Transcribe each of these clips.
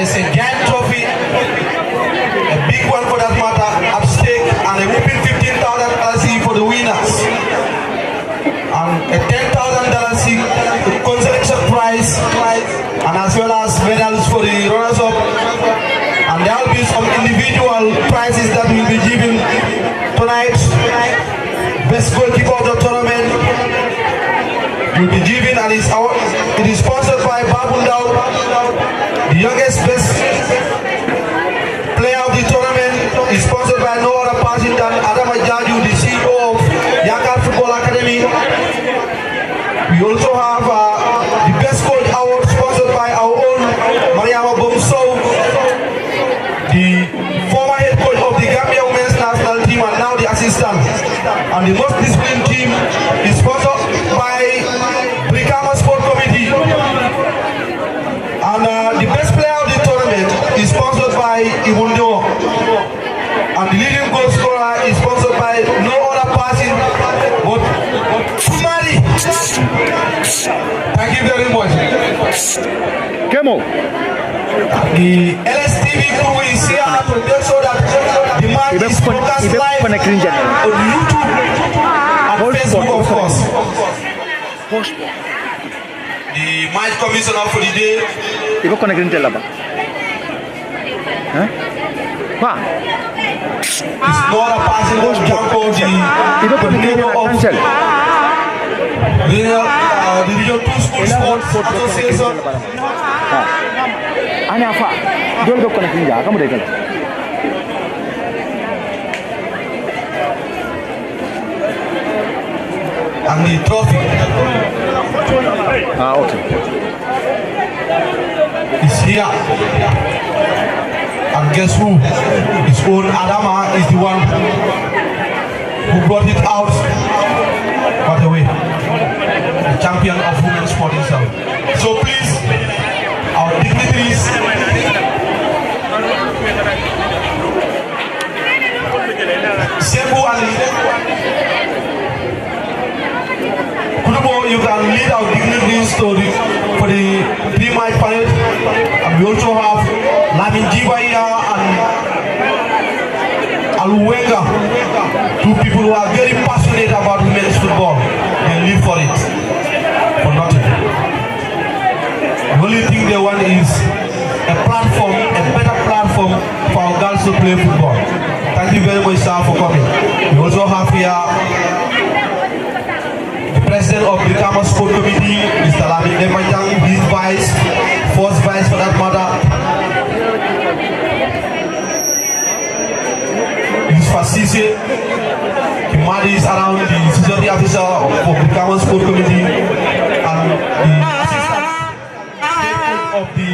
is a giant trophy, a big one for that matter, at stake, and a whooping $15,000 for the winners, and a $10,000 consolation prize, and as well as medals for the runners-up. And there will be some individual prizes that will be given tonight. Best goalkeeper of the tournament will be given, and it is sponsored by Berewuleng. The youngest best player of the tournament is sponsored by no other person than Adama Jaju, the CEO of Yakar Football Academy. We also have the best coach award sponsored by our own Mariama Bomso, the former head coach of the Gambia Women's National Team and now the assistant. And the most disciplined team is sponsored by Brikama Sport Committee. And the best player of the tournament is sponsored by Ibundo. And the leading goal scorer is sponsored by no other person but Kumari. Thank you very much. Kemo. The LSTV crew is here to make sure that the match is broadcast live on YouTube and Facebook, of course. The match commissioner for the day is not a person who Janko, the coordinator of the Region 2 School Sports Association. Ana fa dole ko na kinja kamu dai kala and the trophy okay is here, and guess who? His own Adama is the one who brought it out. By the way, the champion of women's sport himself. So please, our dignitaries, Sebu and Kudubo, you can lead our dignitaries for the pre-match parade. And we also have Lamin Jiba here and Aluwenga, two people who are very passionate about women's football. They live for it, for nothing. The only thing they want is a platform, a better platform for our girls to play football. Thank you very much, sir, for coming. We also have here the president of the Brikama Sport Committee, Mr. Lamin Demajang, his vice, first vice for that matter. His facility, Kimari is around the security officer for the Brikama Sport Committee, and the assistant of the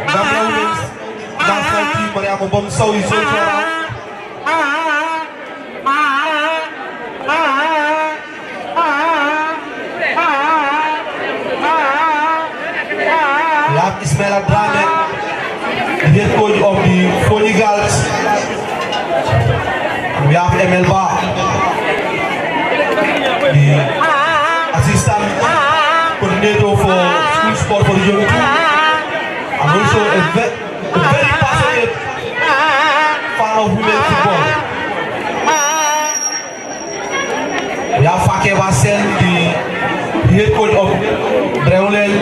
Gambia Women's National Team, Mariama Bomso, is also around. We have Ismaila Drame, the head coach of the Foni Girls. We have Emel Bar, the assistant coordinator for school sport for the Region 2, and also a very passionate fan of women's football. We have Fake Basen, the head coach of Berewuleng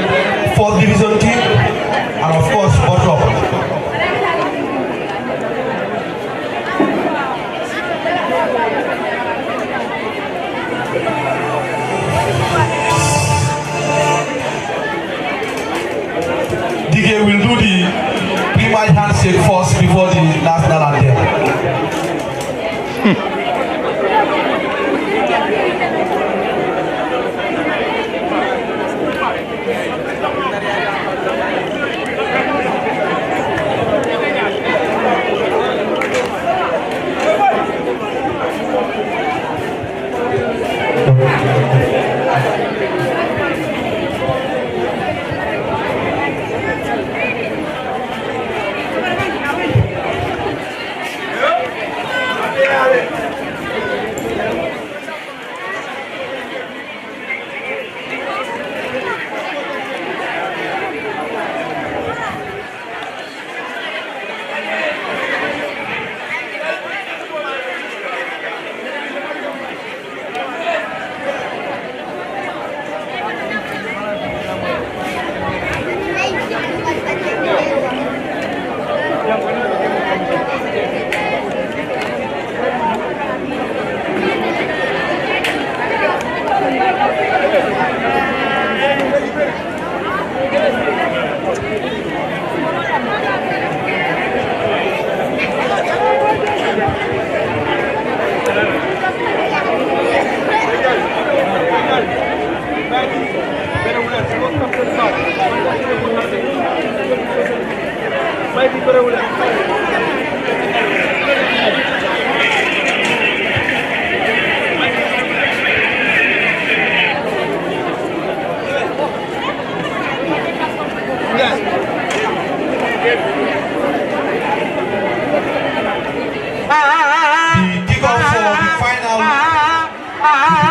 4th Division team, and of course, Bottrop. DK will do the pre-match handshake first before the national anthem.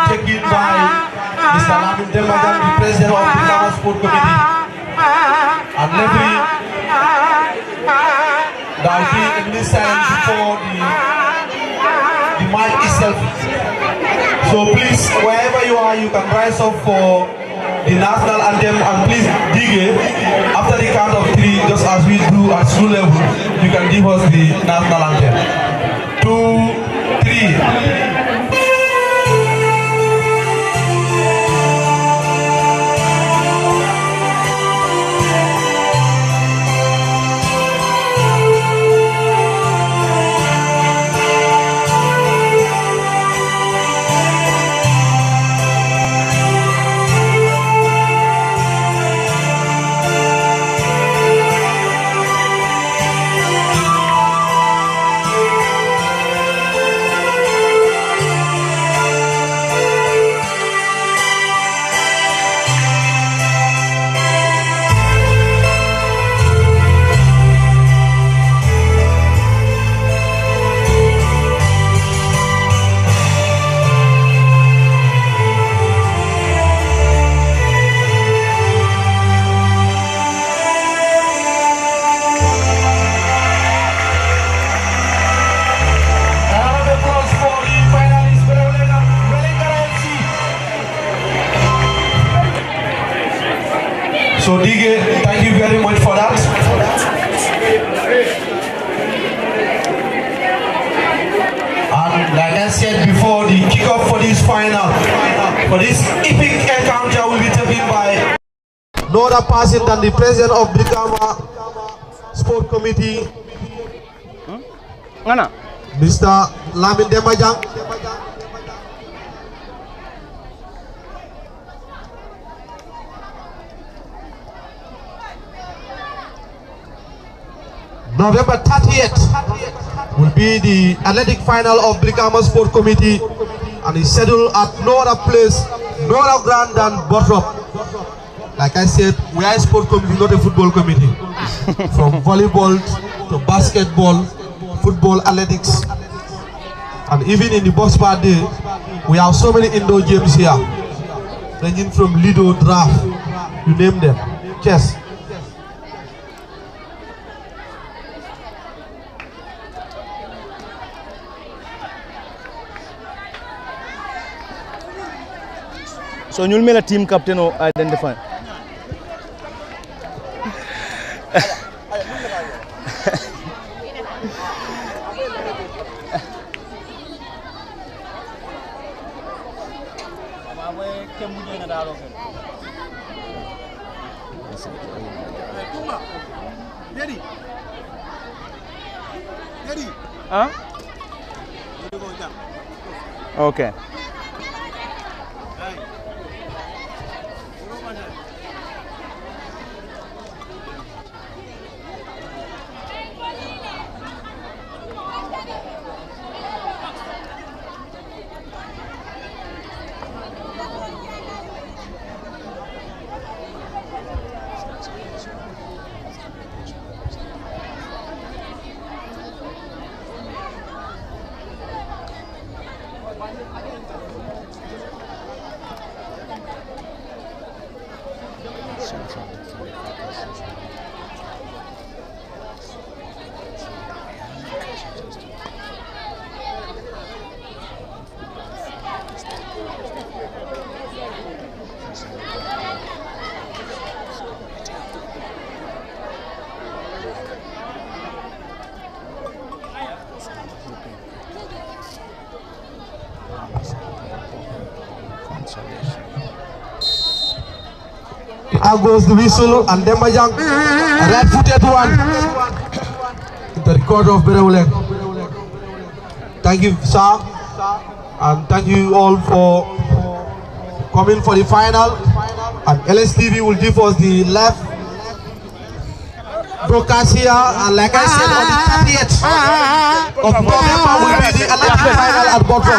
taken by Mr. Lamin Demajan, the President of the Brikama Sport Committee, and referee that will be in this silence before the match itself. So please, wherever you are, you can rise up for the national anthem, and please dig it. After the count of 3, just as we do at school level, you can give us the national anthem. 2, 3. So Dige, thank you very much for that. And like I said before, the kickoff for this final, for this epic encounter will be taken by no other person than the President of the Brikama Sport Committee, Mr. Lamin Demajang. November 30th will be the athletic final of Brikama Sport Committee, and is scheduled at no other place, no other ground than Botrop. Like I said, we are a sport committee, not a football committee. From volleyball to basketball, football, athletics, and even in the box part day, we have so many indoor games here, ranging from Lido, draft, you name them, chess. So you'll make a team captain or identify. Huh? Okay. Out goes the whistle, and Dembajang, a right-footed one, into the court of Berewuleng. Thank you, sir, and thank you all for coming for the final. And LSTV will give us the live broadcast here, and like I said, on the 30th of November will be the athletic final at Botrop.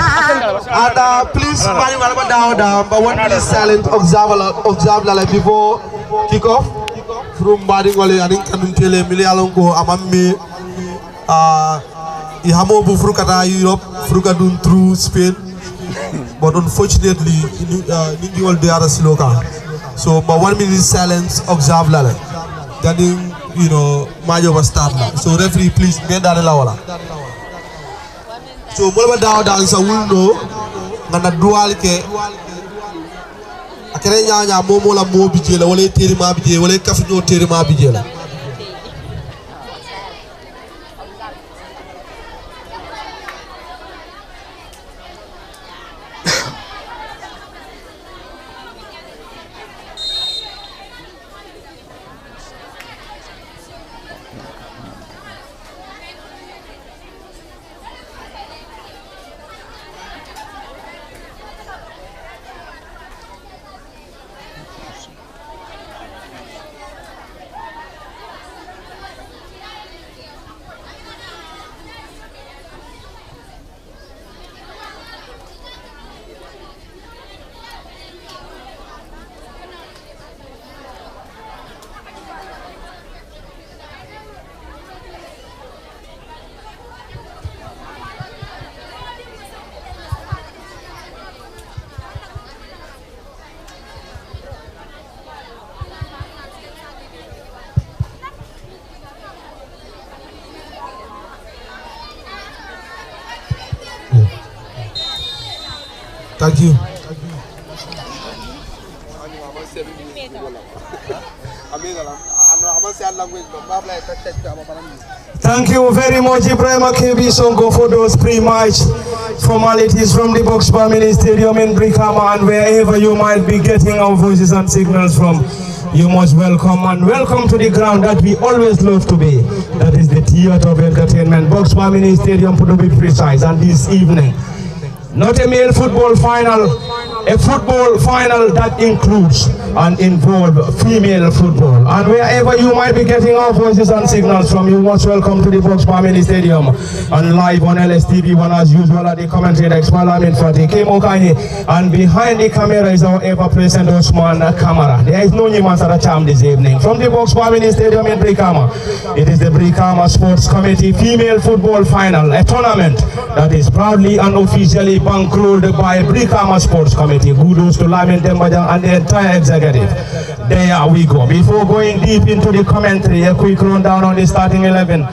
And please, but 1 minute silent observe before kickoff from Badingole. I think Kanutele Milialongo Amami Ihamo Bufrukata Europe, Frukadun through Spain. but unfortunately, Ningi will do other siloka. So, but 1 minute silence, observe lala. Then, Majo was start now. So, referee, please, get that lawala. So, Mulva Dow dancer will know, Nana dual ke. Akere nyanya momo la mo bijela, wale terima bijela, wale kafino terima bijela. Thank you. Thank you very much, Ibrahim KB Songo, for those pre-match formalities from the Boxbar Mini Stadium in Brikama, and wherever you might be getting our voices and signals from. You most welcome, and welcome to the ground that we always love to be. That is the theater of entertainment, Boxbar Mini Stadium, to be precise. And this evening, not a male football final, a football final that includes and involves female football. And wherever you might be getting our voices and signals from, you most welcome to the Boxbar Mini Stadium. And live on LSTV1 as usual at the commentary desk, Malamin Fatih Kemokani. And behind the camera is our ever-present Osman Kamara. There is no new Masara Cham this evening. From the Boxbar Mini Stadium in Brikama, it is the Brikama Sports Committee Female Football Final, a tournament that is proudly and officially bankrolled by Brikama Sports Committee. Kudos to Lamin Tembajang and the entire executive. There we go. Before going deep into the commentary, a quick rundown on the starting 11.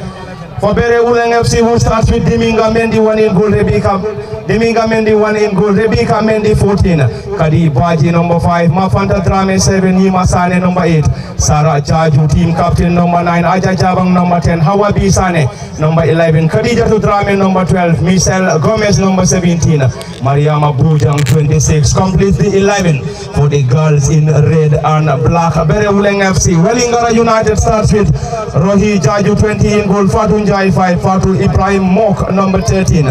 For Berewuleng FC, who starts with Diminga Mendy 1 in goal, Diminga Mendy 1 in goal, Rebecca Mendy 14, Kadi Baji number 5, Mafanta Drame 7, Yima Sane number 8, Sarah Jaju team captain number 9, Aja Jabang number 10, Hawabi Sane number 11, Khadija Drame number 12, Michelle Gomez number 17, Mariama Bujang 26, completes the 11 for the girls in red and black. Berewuleng FC, Wellingara Utd starts with Rohi Jaju 20 in goal, Fatun Jai 5, Fatu Ibrahim Mok number 13,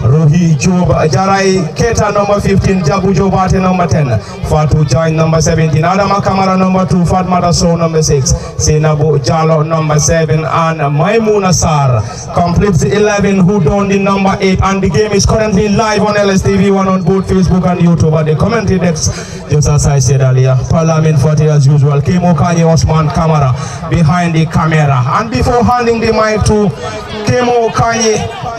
Rohi Job Jarai Keta number 15, Jabu Jobate number 10, Fatu Jai number 17, Adama Kamara number 2, Fatmata So number 6, Senabu Jalo number 7, and Maimuna Sar completes the 11 who donned the number 8. And the game is currently live on LSTV1 on both Facebook and YouTube. At the commentary desk, just as I said earlier, Parliament 40 as usual, Kemo Kanye Osman Kamara behind the camera. And before handing the mic to Kemo Kanye,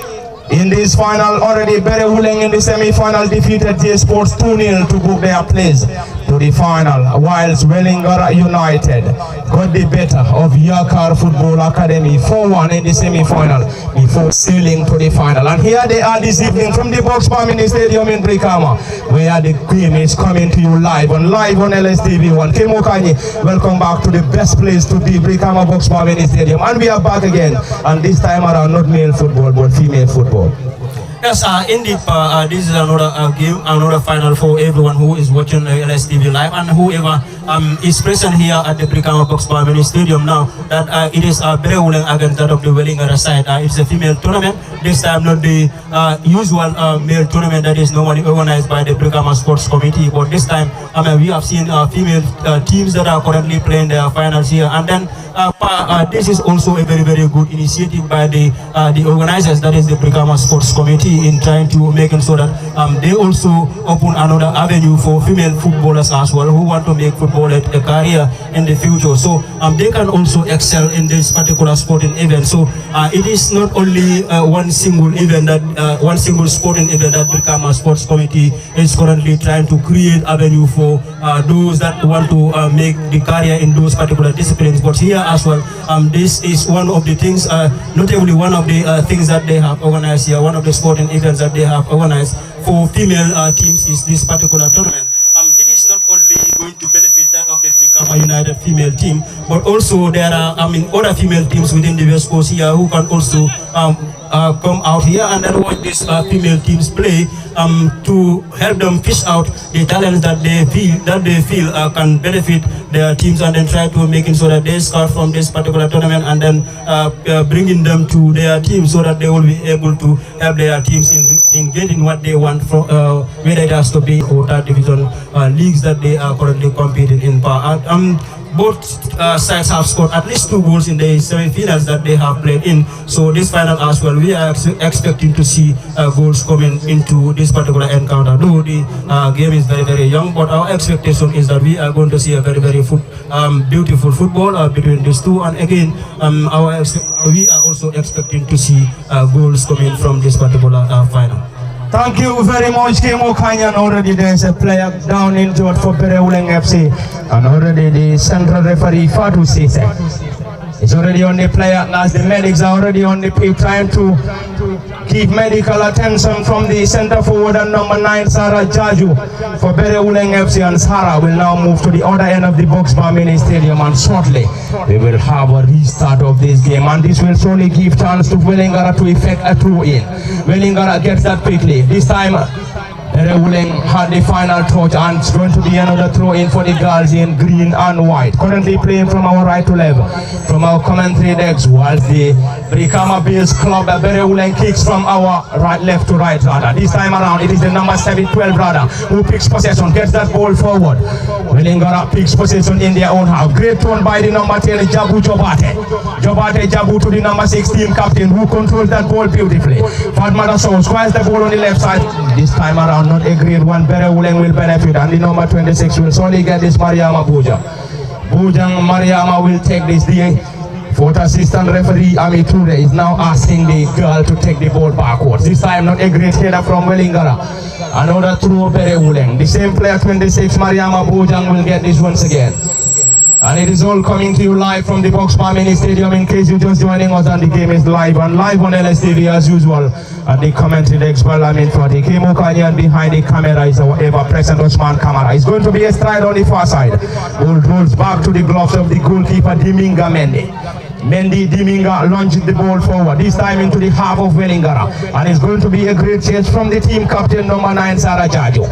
in this final, already Berewuleng in the semi-final defeated J Sports 2-0 to book their place to the final, whilst Wellingara United got the better of Yakar Football Academy 4-1 in the semi-final before sailing to the final. And here they are this evening from the Boxbar Mini Stadium in Brikama, where the game is coming to you live on LSTV1. Kemo Kanye, welcome back to the best place to be, Brikama Boxbar Mini Stadium. And we are back again, and this time around not male football but female football. Yes, indeed, this is another game, another final for everyone who is watching LSTV live and whoever is present here at the Brikama Boxbar Mini Stadium now. That it is Berewuleng against that of the Wellingara side. It's a female tournament. This time not the usual male tournament that is normally organized by the Brikama Sports Committee. But this time, we have seen female teams that are currently playing their finals here. And then this is also a very, very good initiative by the organizers, that is the Brikama Sports Committee. committee in trying to make sure that they also open another avenue for female footballers as well who want to make football a career in the future. So they can also excel in this particular sporting event. So it is not only one single event one single sporting event that Brikama Sports Committee is currently trying to create avenue for those that want to make the career in those particular disciplines. But here as well, this is one of the things, notably one of the things that they have organized here, one of the sporting events that they have organized for female teams is this particular tournament. This is not only going to benefit that of the Brikama United female team, but also there are other female teams within the West Coast here who can also come out here and then watch these female teams play to help them fish out the talents that they feel can benefit their teams, and then try to make it so that they start from this particular tournament and then bringing them to their team so that they will be able to help their teams in getting what they want from whether it has to be or third division leagues that they are currently competing in. Both sides have scored at least 2 goals in the semi-finals that they have played in. So this final as well, we are expecting to see goals coming into this particular encounter. Though the game is very, very young, but our expectation is that we are going to see a very, very beautiful football between these two. And again, we are also expecting to see goals coming from this particular final. Thank you very much, Kimo Kanyan. Already there's a player down injured for Berewuleng FC, and already the central referee Fatu Sise is already on the player as the medics are already on the pitch trying to keep medical attention from the center forward and number 9 Sarah Jaju for Berewuleng FC. And Sarah will now move to the other end of the box bar mini stadium, and shortly we will have a restart of this game, and this will surely give chance to Wellingara to effect a throw-in. Wellingara gets that quickly. This time Berewuleng had the final touch, and it's going to be another throw-in for the girls in green and white. Currently playing from our right to left, from our commentary decks, whilst the Brikama Bills club Berewuleng kicks from our left to right rather. This time around it is the number 7-12 brother who picks possession, gets that ball forward. Wellingara picks possession in their own half. Great turn by the number 10 Jabu Jobate. Jobate Jabu to the number 16 captain who controls that ball beautifully. Fatmada Sow squares the ball on the left side. This time around not a grade 1, Berewuleng will benefit, and the number 26 will solely get this Mariama Bujang. Bujang Mariama will take this. The fourth assistant referee Ami Ture is now asking the girl to take the ball backwards. This time not a great header from Wellingara. Another throw Berewuleng. The same player 26 Mariama Bujang will get this once again. And it is all coming to you live from the Box Bar Mini Stadium. In case you're just joining us, and the game is live on LSTV as usual. And the commentary decks, well, for the Kimo Kanyan behind the camera is our ever-present Osman Kamara. It's going to be a stride on the far side. Ball rolls back to the gloves of the goalkeeper Diminga Mendy Diminga launches the ball forward, this time into the half of Wellingara, and it's going to be a great chase from the team captain number 9 Sarah Jaju.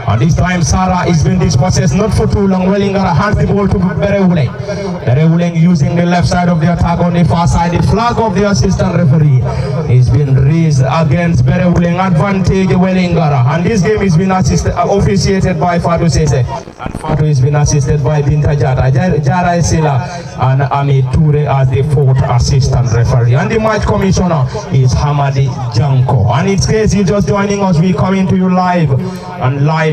And this time Sarah is being dispossessed not for too long. Wellingara hands the ball to Berewuleng. Berewuleng using the left side of the attack on the far side. The flag of the assistant referee is being raised against Berewuleng, advantage Wellingara, and this game is being officiated by Fatu Sese, and Fatu is being assisted by Binta Jara Esila and Ami Ture as the fourth assistant referee, and the match commissioner is Hamadi Janko. And in case you're just joining us, we're coming to you live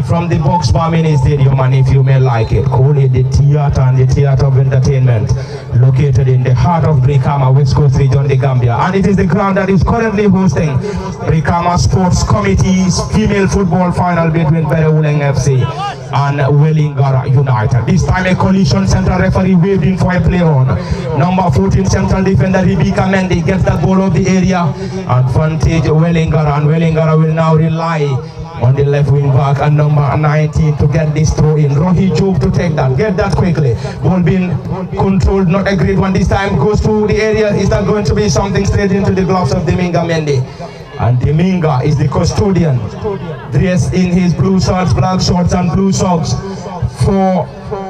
from the Box Bar Mini Stadium, and if you may like it, call it the theater and the theater of entertainment, located in the heart of Brikama, West Coast region, the Gambia. And it is the ground that is currently hosting Brikama Sports Committee's female football final between Berewuleng FC and Wellingara United. This time a collision, central referee waved in for a play on. Number 14 central defender Rebecca Mendy gets the ball of the area. Advantage Wellingara, and Wellingara will now rely on the left wing back and number 19 to get this throw in. Rohi Job to take that, get that quickly. Ball being controlled, not a great one this time, goes to the area. Is that going to be something straight into the gloves of Diminga Mendy? And Diminga is the custodian, dressed in his blue shorts, black shorts and blue socks for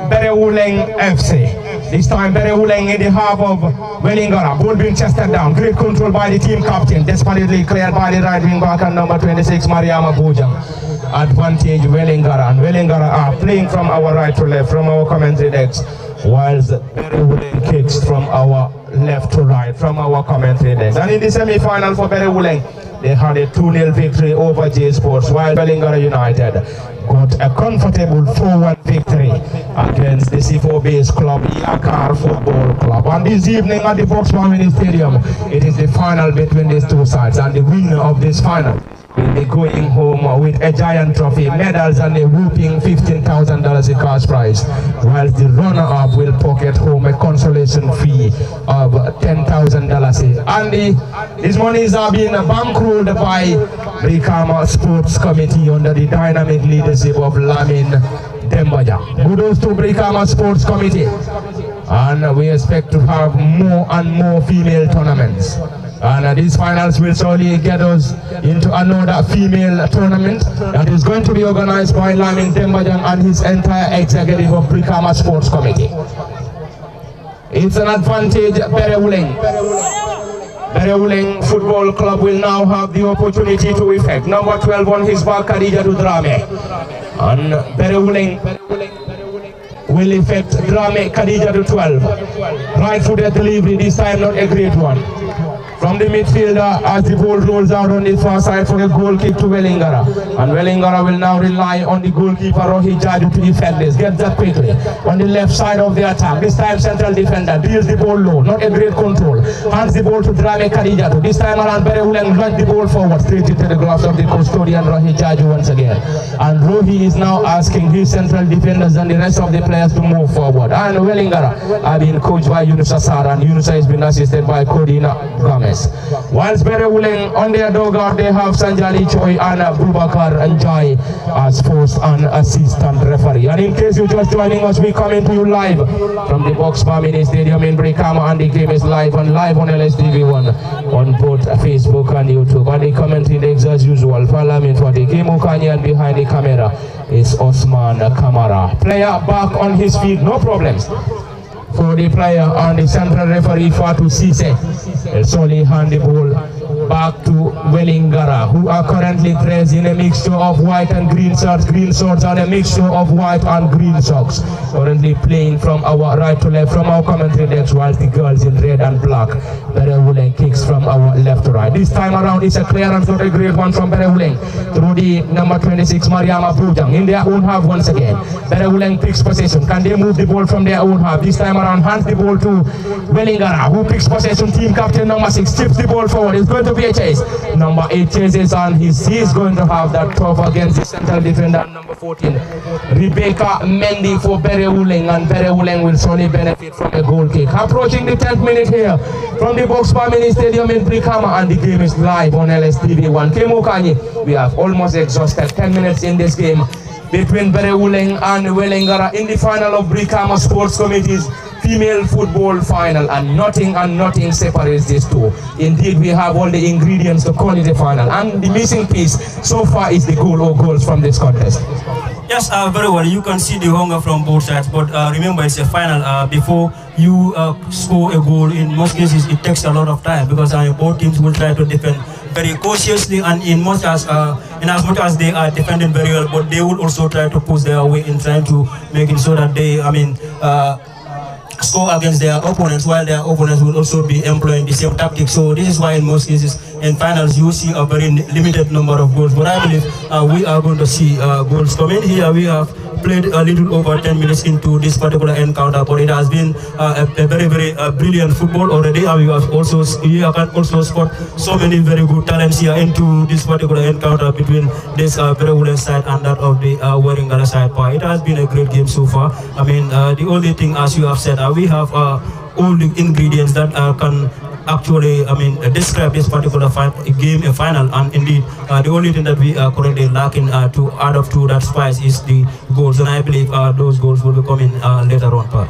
Berewuleng FC. This time Berewuleng in the half of Wellingara. Ball being chested down. Great control by the team captain. Desperately cleared by the right wing back and number 26 Mariama Bojang. Advantage Wellingara. And Wellingara are playing from our right to left, from our commentary decks, whilst Berewuleng kicks from our left to right, from our commentary decks. And in the semi-final for Berewuleng, they had a 2-0 victory over J Sports, while Wellingara United got a comfortable 4-1 victory against the C4-based club Yakar Football Club. And this evening at the Box Family Stadium, it is the final between these two sides, and the winner of this final will be going home with a giant trophy, medals, and a whooping $15,000 in cash prize, whilst the runner-up will pocket home a consolation fee of $10,000. And these monies are being bankrolled by Brikama Sports Committee under the dynamic leadership of Lamin Dembaja. Kudos to Brikama Sports Committee, and we expect to have more and more female tournaments. And these finals will surely get us into another female tournament that is going to be organized by Lamin Dembajan and his entire executive of Brikama Sports Committee. It's an advantage. Berewuleng Football Club will now have the opportunity to effect. Number 12 on his back, Khadija Drame. And Berewuleng will effect Drame Khadija to 12. Right-footed delivery, this time not a great one. From the midfielder, as the ball rolls out on the far side for a goal kick to Wellingara. And Wellingara will now rely on the goalkeeper Rohi Jadu to defend this. Get that quickly. On the left side of the attack, this time central defender deals the ball low, not a great control. Hands the ball to Drame Khadijatu. This time around, Berewuleng runs the ball forward, straight into the gloves of the custodian Rohi Jadu once again. And Rohi is now asking his central defenders and the rest of the players to move forward. And Wellingara are being coached by Yunusa Sara, and Yunusa has been assisted by Kodina Gomez. Whilst Berewuleng on their dugout, they have Sanjali Choi and Bubakar Njai as first and assistant referee. And in case you're just joining us, we coming to you live from the Box Family Stadium in Brikama, and the game is live on LSTV1 on both Facebook and YouTube. And the commentary is as usual. Parliament for the game Okanya, and behind the camera is Osman Kamara. Player back on his feet, no problems for the player, and the central referee Fatu Sise will solely hand the ball back to Wellingara, who are currently dressed in a mixture of white and green shorts and a mixture of white and green socks. Currently playing from our right to left from our commentary decks, while the girls in red and black. Berewuleng kicks from our left to right. This time around it's a clearance, not a great one from Berewuleng through the number 26 Mariama Pujang in their own half once again. Berewuleng picks possession. Can they move the ball from their own half? This time around hands the ball to Wellingara, who picks possession. Team captain number 6 chips the ball forward. It's going to be a chase. Number 8 chases, and he's going to have that tough against the central defender number 14 Rebecca Mendy for Berewuleng, and Berewuleng will surely benefit from a goal kick. Approaching the 10th minute here from the Box Family Stadium in Brikama, and the game is live on LSTV1. Kemokanye, we have almost exhausted 10 minutes in this game between Berewuleng and Wellingara in the final of Brikama Sports Committee's female football final, and nothing separates these two. Indeed, we have all the ingredients to call it a final, and the missing piece so far is the goal or goals from this contest. Yes, very well. You can see the hunger from both sides, but remember it's a final. Before you score a goal, in most cases it takes a lot of time, because both teams will try to defend very cautiously, and in as much as they are defending very well, but they will also try to push their way in trying to make it so that they, score against their opponents, while their opponents will also be employing the same tactics. So this is why in most cases in finals you see a very limited number of goals. But I believe we are going to see goals coming. Here we have played a little over 10 minutes into this particular encounter, but it has been a very brilliant football already. And you can also spot so many very good talents here into this particular encounter between this Berewuleng side and that of the Wellingara side. It has been a great game so far. The only thing, as you have said, we have all the ingredients that can actually describe this particular game a final, and indeed the only thing that we are currently lacking to add up to that spice is the goals, and I believe those goals will be coming later on.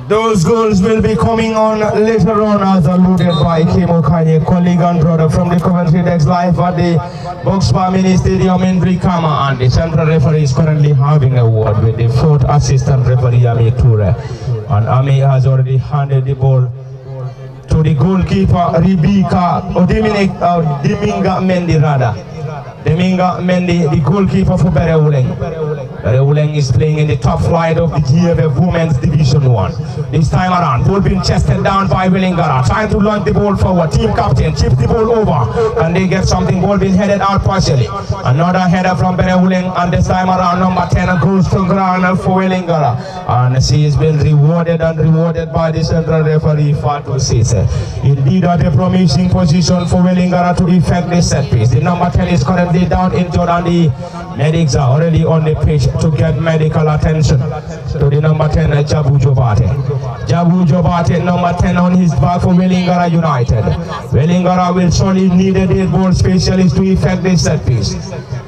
Those goals will be coming on later on, as alluded by Kemo Kanye, colleague and brother from the Coventry Dex live at the Box Family Stadium in Brikama, and the central referee is currently having a word with the 4th assistant referee Ami Toure, and Ami has already handed the ball to the goalkeeper Rebecca Diminga Mendirada. Deminga Mendy, the goalkeeper for Berewuleng. Berewuleng is playing in the top flight of the GFF Women's Division 1. This time around, ball being chested down by Wellingara, trying to launch the ball forward. Team captain chips the ball over, and they get something. Ball being headed out partially. Another header from Berewuleng, and this time around, number 10 goes to ground for Wellingara, and she has been rewarded by the central referee Fatu Sise. Indeed, at a promising position for Wellingara to effect this set piece. The number 10 is currently down injured, and the medics are already on the pitch to get medical attention to the number 10, Jabu Jobate. Jabu Jobate, number 10 on his back for Wellingara United. Wellingara will surely need a dead ball specialist to effect this set piece.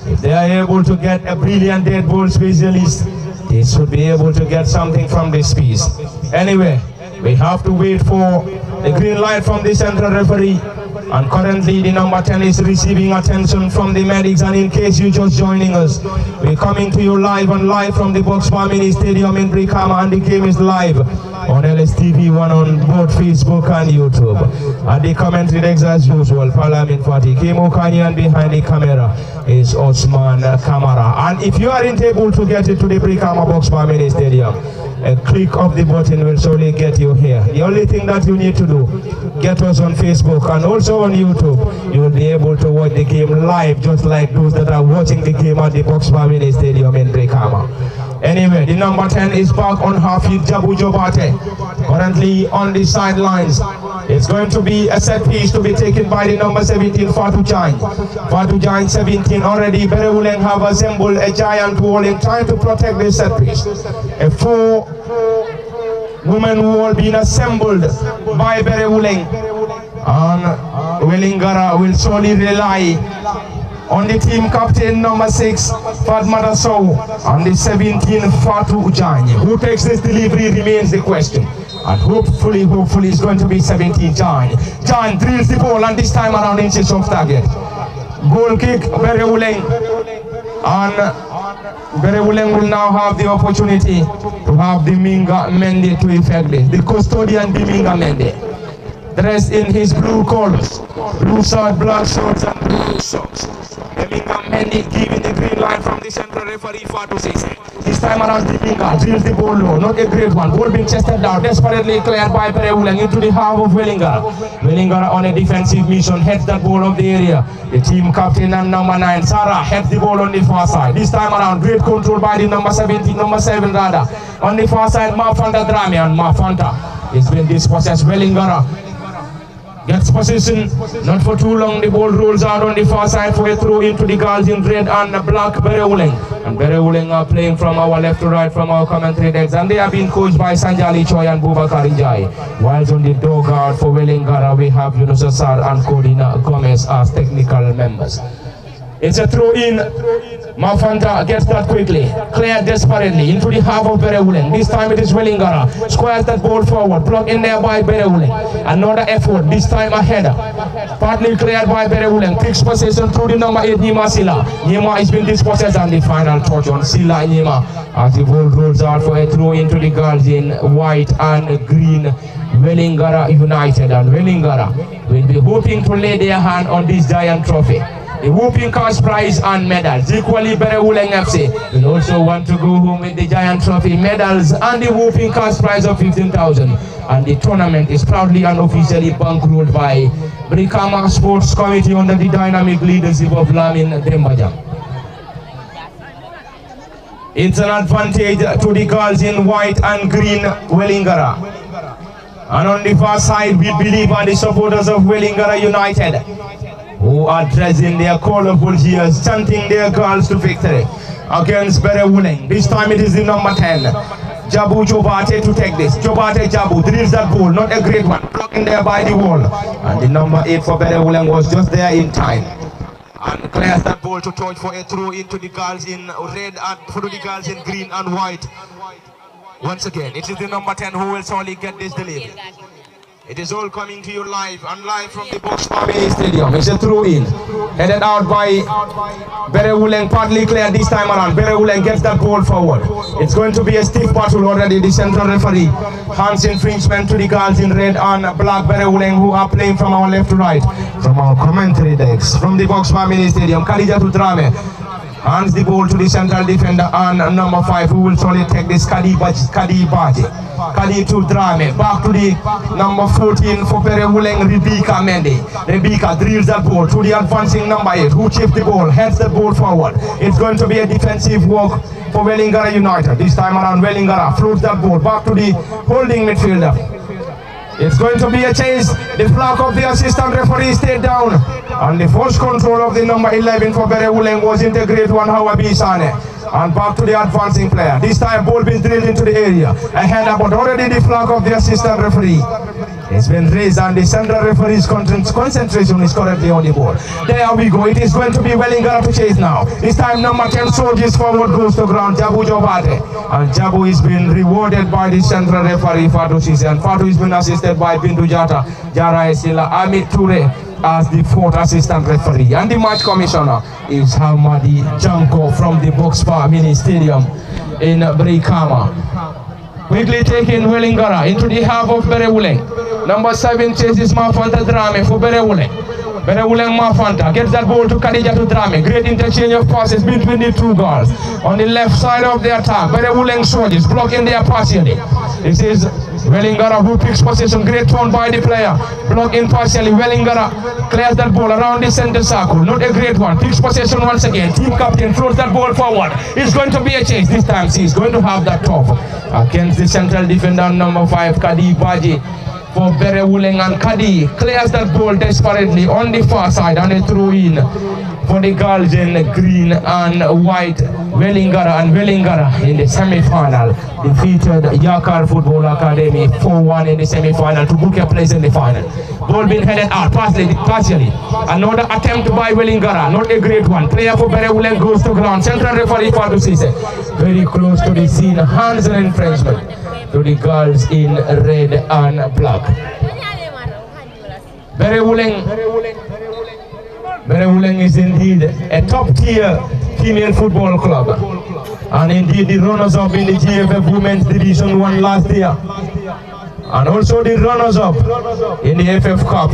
If they are able to get a brilliant dead ball specialist, they should be able to get something from this piece. Anyway, we have to wait for the green light from the central referee. And currently the number 10 is receiving attention from the medics. And in case you're just joining us, we're coming to you live from the Boxbar Mini Stadium in Brikama, and the game is live on LSTV1 on both Facebook and YouTube. And the commentary decks as usual, Parliament Fati, Kemo Kanye, and behind the camera is Osman Kamara. And if you aren't able to get it to the Brikama Boxbar Mini Stadium, a click of the button will surely get you here. The only thing that you need to do, get us on Facebook and also on YouTube. You will be able to watch the game live, just like those that are watching the game at the Boxbar Mini Stadium in Brikama. Anyway, the number 10 is back on half feet, Jabu Jobate, currently on the sidelines. It's going to be a set piece to be taken by the number 17, Fatu Jain. Fatu Jain, 17 already. Berewuleng have assembled a giant wall in trying to protect this set piece. A 4-woman wall being assembled by Berewuleng. And Wellingara will solely rely on the team captain number 6, Fatmata Sow, and the 17, Fatu Jain. Who takes this delivery remains the question. And hopefully it's going to be 17, Jain. Jain drills the ball, and this time around inches off target. Goal kick, Berewuleng. And Berewuleng will now have the opportunity to have Deminga Mendy to effect this. The custodian Deminga Mendy, dressed in his blue colors, blue shirt, black shorts, and blue socks. Deminga Mendy giving the green line from the central referee Fatu Sise. This time around, Deminga drills the ball low, not a great one. Ball being chested down, desperately cleared by Berewuleng into the half of Wellingara. Wellingara on a defensive mission heads that ball of the area. The team captain and number 9, Sarah, heads the ball on the far side. This time around, great control by the number 7 rather. On the far side, Mafanta Drame, and Mafanta is being dispossessed. Wellingara gets possession, not for too long. The ball rolls out on the far side for a throw into the girls in red and black, Berewuleng. And Berewuleng are playing from our left to right from our commentary decks, and they are being coached by Sanjali Choi and Bubakar Ijai. Whilst on the dugout for Wellingara, we have Yunus Assar and Codina Gomez as technical members. It's a throw in. Mafanta gets that quickly, cleared desperately into the half of Berewuleng. This time it is Wellingara, squares that ball forward, blocked in there by Berewuleng. Another effort, this time a header, partly cleared by Berewuleng. Takes possession through the number 8, Nima Sila. Nima has been dispossessed, and the final touch on Sila Nima as the ball rolls out for a throw into the girls in white and green, Wellingara United. And Wellingara will be hoping to lay their hand on this giant trophy. The whooping cash prize and medals. Equally, Berewuleng FC will also want to go home with the giant trophy, medals, and the whooping cash prize of 15,000. And the tournament is proudly and officially bankrolled by Brikama Sports Committee under the dynamic leadership of Lamin Dembajang. It's an advantage to the girls in white and green, Wellingara. And on the far side, we believe are the supporters of Wellingara United, who are dressing their colorful gears, chanting their girls to victory against Berewuleng. This time it is the number 10, Jabu Jobate, to take this. Jobate Jabu drills that ball, not a great one, blocking there by the wall. And the number 8 for Berewuleng was just there in time, and clears that ball to touch for a throw into the girls in red and for the girls in green and white. Once again, it is the number 10 who will surely get this delivery. It is all coming to you live and live from the Box Family Stadium. It's a throw-in, headed out by Berewuleng, partly clear this time around. Berewuleng gets that ball forward. It's going to be a stiff battle already. The central referee hands infringement to the girls in red and black Berewuleng, who are playing from our left to right. From our commentary decks, from the Box Family Stadium, Khadija Tutrame hands the ball to the central defender and number 5, who will surely take this Kadi Baji. Kadi to Drame, back to the number 14 for Berewuleng, Rebecca Mendy. Rebecca drills that ball to the advancing number 8, who chips the ball, heads the ball forward. It's going to be a defensive work for Wellingara United. This time around, Wellingara floats that ball back to the holding midfielder. It's going to be a change. The flag of the assistant referee stayed down. And the first control of the number 11 for Berewuleng was into Grade 1 Hawabi Sane. And back to the advancing player. This time ball being drilled into the area. Ahead about already the flag of the assistant referee. It's been raised and the central referee's concentration is currently on the ball. There we go. It is going to be Wellingara to chase now. This time number 10 soldiers forward goes to ground. Jabu Jobate. And Jabu is being rewarded by the central referee Fatou Sise. And Fatou is being assisted by Bindu Jata, Jara Esila, Amit Toure as the 4th assistant referee. And the match commissioner is Hamadi Janko from the Box Mini Stadium in Brikama. Quickly taking Wellingara into the half of Berewuleng. Number 7 chases Mafanta Drame for Berewuleng. Berewuleng Mafanta gets that ball to Khadija to Drame. Great interchange of passes between the two girls. On the left side of the attack, Berewuleng soldiers blocking their partially. This is Wellingara who picks possession. Great turn by the player. Blocking partially. Wellingara clears that ball around the center circle. Not a great one. Picks possession once again. Team captain throws that ball forward. It's going to be a chase. This time he's going to have that tough against the central defender number 5, Kadi Baji for Berewuleng. And Kadi clears that ball desperately on the far side and a throw in for the girls in green and white. Wellingara, and Wellingara in the semi-final defeated Yakar Football Academy 4-1 in the semi-final to book a place in the final. Ball being headed out partially. Another attempt by Wellingara, not a great one. Player for Berewuleng goes to ground. Central referee Fatou Sise very close to the scene. Hands and infringement to the girls in red and black. Berewuleng is indeed a top-tier female football club, and indeed the runners-up in the GFF Women's Division 1 last year, and also the runners-up in the FF Cup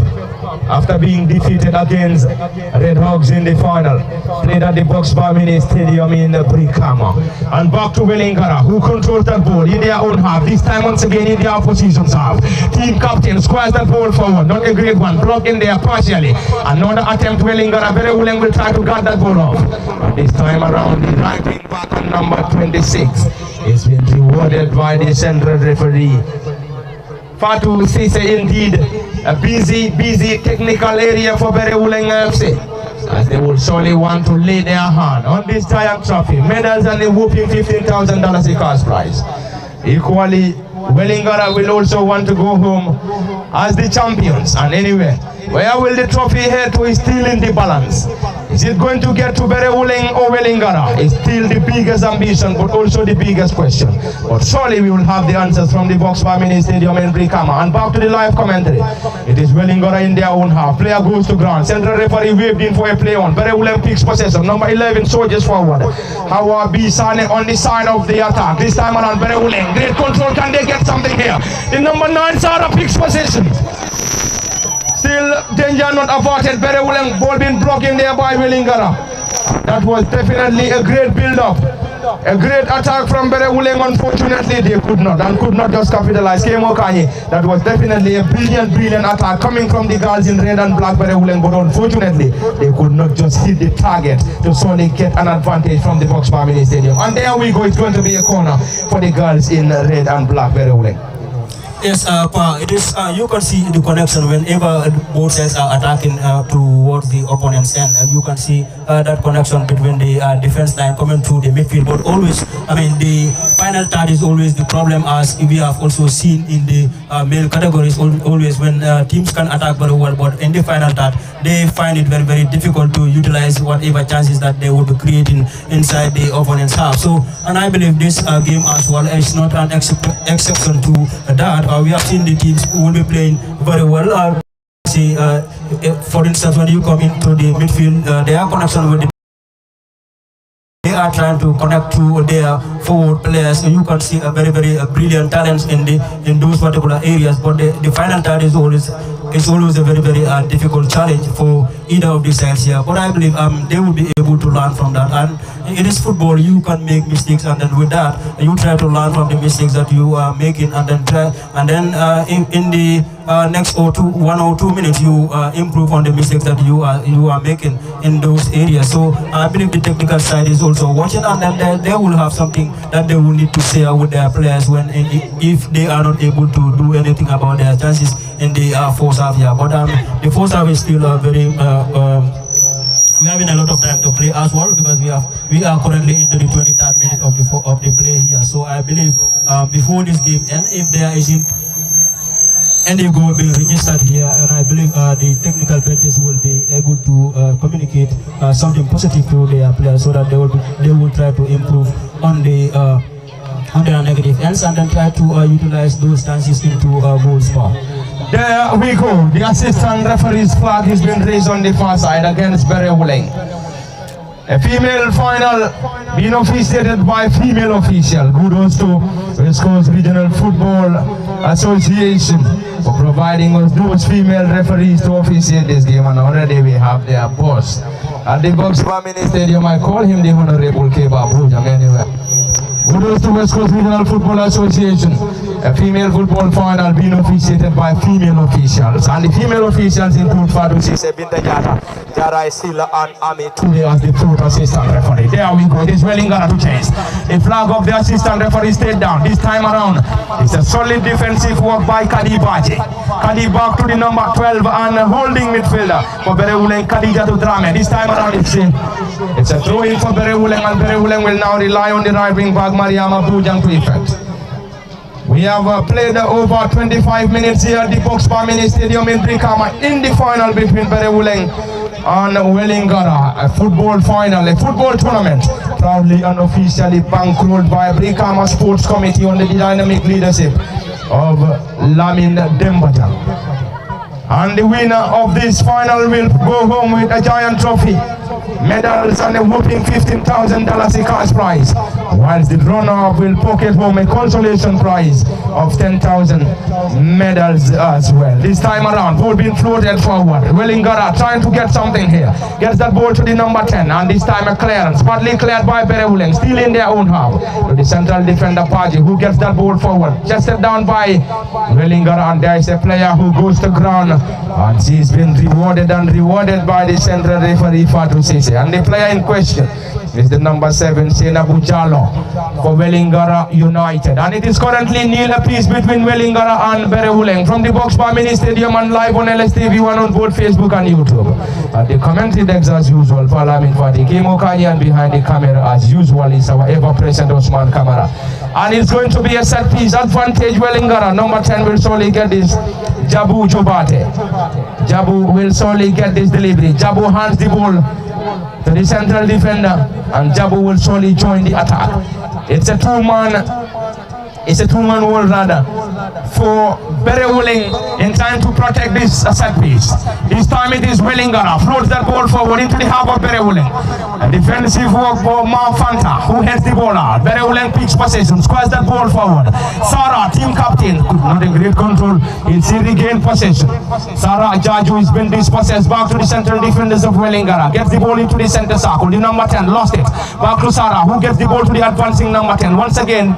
after being defeated against Red Hogs in the final. Played at the Box Mini Stadium in Brikama. And back to Wellingara, who controls that ball in their own half. This time once again in the opposition's half. Team captain squares that ball forward. Not a great one. Blocking there partially. Another attempt. Wellingara. Berewuleng will try to guard that ball off. And this time around, the right wing back on number 26 is being rewarded by the central referee Fatou Sise. Indeed, a busy technical area for Berewuleng FC, as they will surely want to lay their hand on this giant trophy. Medals and a whooping $15,000 a cash prize. Equally, Wellingara will also want to go home as the champions. And anyway, where will the trophy head to is still in the balance. Is it going to get to Berewuleng or Wellingara? It's still the biggest ambition, but also the biggest question. But surely we will have the answers from the Box Mini Stadium in Brikama. And back to the live commentary. It is Wellingara in their own half. Player goes to ground. Central referee waved in for a play on. Berewuleng picks possession. Number 11 soldiers forward. Hawabi Sane on the side of the attack. This time around Berewuleng. Great control. Can they get something here? The number 9 Sarah picks possession. Still danger not averted. Berewuleng ball being blocking there by Wellingara. That was definitely a great build-up. A great attack from Berewuleng. Unfortunately, they could not just capitalize. That was definitely a brilliant attack coming from the girls in red and black Berewuleng, but unfortunately, they could not just hit the target to solely get an advantage from the Box Mini Stadium. And there we go. It's going to be a corner for the girls in red and black Berewuleng. Yes, it is. You can see the connection whenever both sides are attacking towards the opponent's end. You can see that connection between the defense line coming to the midfield. But always, I mean, the final third is always the problem, as we have also seen in the male categories. Always when teams can attack very well, but in the final third, they find it very difficult to utilize whatever chances that they would be creating inside the opponent's half. So, and I believe this game as well is not an exception to that. we have seen the teams who will be playing very well. See, for instance, when you come into the midfield, their connection with the they are trying to connect to their forward players. You can see a very brilliant talents in those particular areas. But the final third is always a very difficult challenge for either of these sides here. But I believe they will be able to learn from that. And it is football. You can make mistakes, and then with that you try to learn from the mistakes that you are making, and then in the next 1 or 2 minutes you improve on the mistakes that you are making in those areas. So I believe the technical side is also watching, and then they will have something that they will need to share with their players if they are not able to do anything about their chances in the first half here. But the first half is still we're having a lot of time to play as well, because we are currently into the 23rd minute of the play here. So I believe before this game ends, if there isn't any goal being registered here, and I believe the technical benches will be able to communicate something positive to their players, so that they will try to improve on their negative ends, and then try to utilize those chances into goals for. There we go. The assistant referee's flag has been raised on the far side against Berewuleng. A female final being officiated by female official. Kudos to West Coast Regional Football Association for providing us those female referees to officiate this game. And already we have their boss at the Brikama Mini Stadium. I call him the Honorable Keba Bujang anyway. Kudos to West Coast Regional Football Association. A female football final being officiated by female officials. And the female officials include Fadu Sise Binta Jara Sila and Ami Tunde as the fourth assistant referee. There we go. This Wellingara to chase. The flag of the assistant referee stayed down. This time around, it's a solid defensive work by Kadi Baji. Kadi back to the number 12 and holding midfielder for Berewuleng, Khadija to Drame. This time around it's a throw in for Berewuleng, and Berewuleng will now rely on the right wing back Mariama Bujang to effect. We have played over 25 minutes here at the Brikama Mini Stadium in Brikama in the final between Berewuleng and Wellingara, a football final, a football tournament, proudly and officially bankrolled by Brikama Sports Committee under the dynamic leadership of Lamin Dembajang. And the winner of this final will go home with a giant trophy, medals, and a whopping $15,000 cash prize, whilst the runner-up will pocket home a consolation prize of 10,000 medals as well. This time around, ball being floated forward. Wellingara trying to get something here. Gets that ball to the number 10, and this time a clearance, partly cleared by Berewuleng, still in their own half. To the central defender Paji, who gets that ball forward. Chested down by Wellingara, and there is a player who goes to ground, and she's been rewarded by the central referee Fatu Sise. And the player in question is the number 7, Sena Bujalo, for Wellingara United. And it is currently nil apiece between Wellingara and Berewuleng from the Brikama Mini Stadium and live on LSTV1 on both Facebook and YouTube. And the commentary decks as usual, Parliament Fati, Kimo Kanyan behind the camera as usual is our ever-present Osman Kamara. And it's going to be a set piece advantage. Wellingara, number 10 will surely get this. Jabu Jobate. Jabu will surely get this delivery. Jabu hands the ball to the central defender, and Jabu will surely join the attack. It's a two-man wall rather for Berewuleng in time to protect this set piece. This time it is Wellingara, floats that ball forward into the half of Berewuleng. A defensive work for Fanta, who heads the ball out. Berewuleng picks possession, squares that ball forward. Sarah, team captain, not in great control, he'll see regain possession. Sarah Jaju has been dispossessed, back to the central defenders of Wellingara, gets the ball into the center circle. The number 10 lost it, back to Sarah, who gets the ball to the advancing number 10. Once again,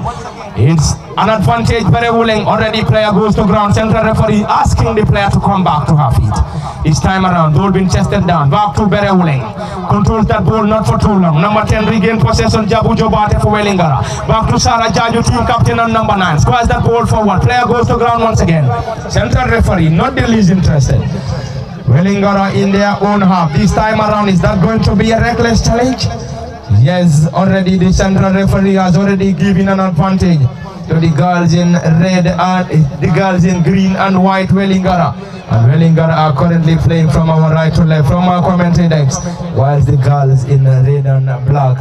it's an advantage. Berewuleng, already player goes to ground. Central referee asking the player to come back to her feet. This time around, ball being chested down. Back to Berewuleng. Controls that ball not for too long. Number 10 regain possession. Jabu Jobate for Wellingara. Back to Sarah Jaju, team captain, on number 9. Squares that ball forward. Player goes to ground once again. Central referee not the least interested. Wellingara in their own half. This time around, is that going to be a reckless challenge? Yes, already the central referee has already given an advantage to the girls in red and the girls in green and white Wellingara. And Wellingara are currently playing from our right to left from our commentary decks, whilst the girls in red and black.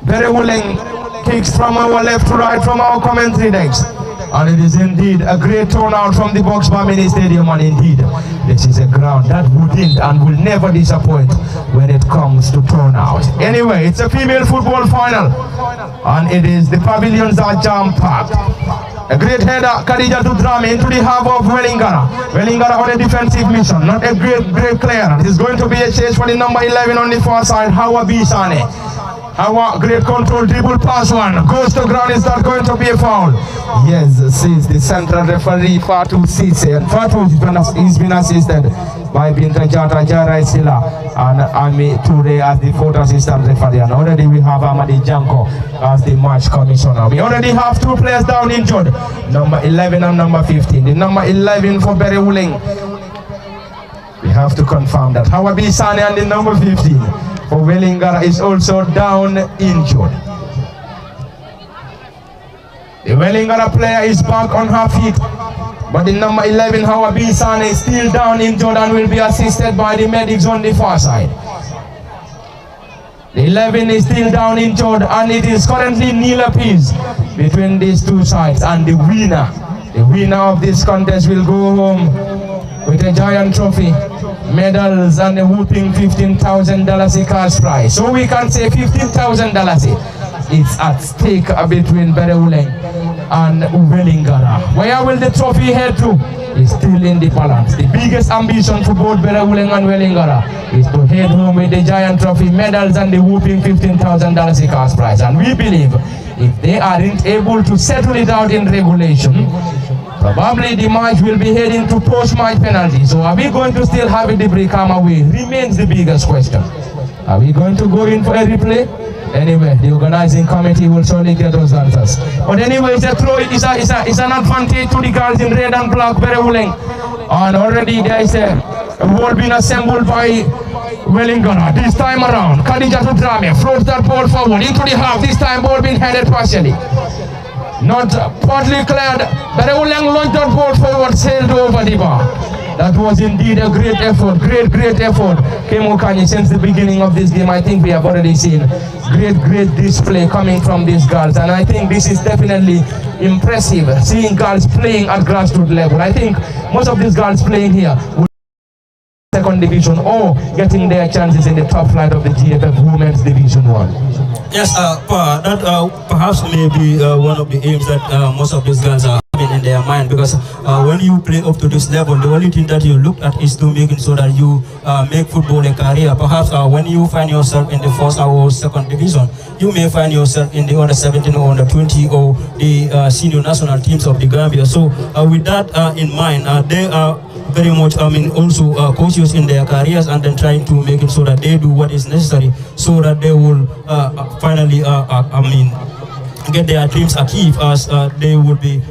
Berewuleng kicks from our left to right from our commentary decks. And it is indeed a great turnout from the Boxbar Mini Stadium, and indeed, this is a ground that wouldn't and will never disappoint when it comes to turnout. Anyway, it's a female football final, and it is the pavilions are jam-packed. A great header, Khadija Dudrame into the half of Wellingara. Wellingara on a defensive mission, not a great clearance. It's going to be a chase for the number 11 on the far side, Hawa Bisane. Hawa, great control, dribble pass one, goes to ground, is that going to be a foul? Yes, says the central referee, Fatou Sise. And Fatou has been assisted by Binta Jata Jara Silla and Ami Toure as the fourth assistant referee. And already we have Amadi Janko as the match commissioner. We already have two players down injured, number 11 and number 15. The number 11 for Berewuleng, we have to confirm that. Hawabi Sane and the number 15 for Wellingara is also down injured. The Wellingara player is back on her feet, but the number 11 Hawabi Sane is still down injured and will be assisted by the medics on the far side. The 11 is still down injured, and it is currently nil apiece between these two sides, and the winner of this contest will go home with a giant trophy, medals, and a whooping $15,000 cash prize. So we can say $15,000 is at stake between Berewuleng and Wellingara. Where will the trophy head to? It's still in the balance. The biggest ambition for both Berewuleng and Wellingara is to head home with the giant trophy, medals, and the whooping $15,000 cash prize. And we believe if they aren't able to settle it out in regulation, probably the match will be heading to post-match penalty. So are we going to still have it the Brikama way? Remains the biggest question. Are we going to go in for a replay? Anyway, the organizing committee will surely get those answers. But anyway, it's a throw. It's an advantage to the girls in red and black, Berewuleng. And already there is a ball being assembled by Wellingara. This time around, Khadija Tudrame floats that ball forward into the half. This time ball being headed partially, not partly cleared. Berewuleng launched that ball forward, sailed over the bar. That was indeed a great effort, great effort. Kemo Kanye, since the beginning of this game, I think we have already seen great display coming from these girls. And I think this is definitely impressive, seeing girls playing at grassroots level. I think most of these girls playing here will be second division or getting their chances in the top flight of the GFF Women's Division 1. Yes, that perhaps may be one of the aims that most of these girls are having in their mind, because when you play up to this level, the only thing that you look at is to making sure that you make football a career. Perhaps when you find yourself in the first or second division, you may find yourself in the under 17 or under 20 or the senior national teams of the Gambia. So with that in mind, they are very much, also cautious in their careers, and then trying to make it so that they do what is necessary so that they will finally, get their dreams achieved, as they will be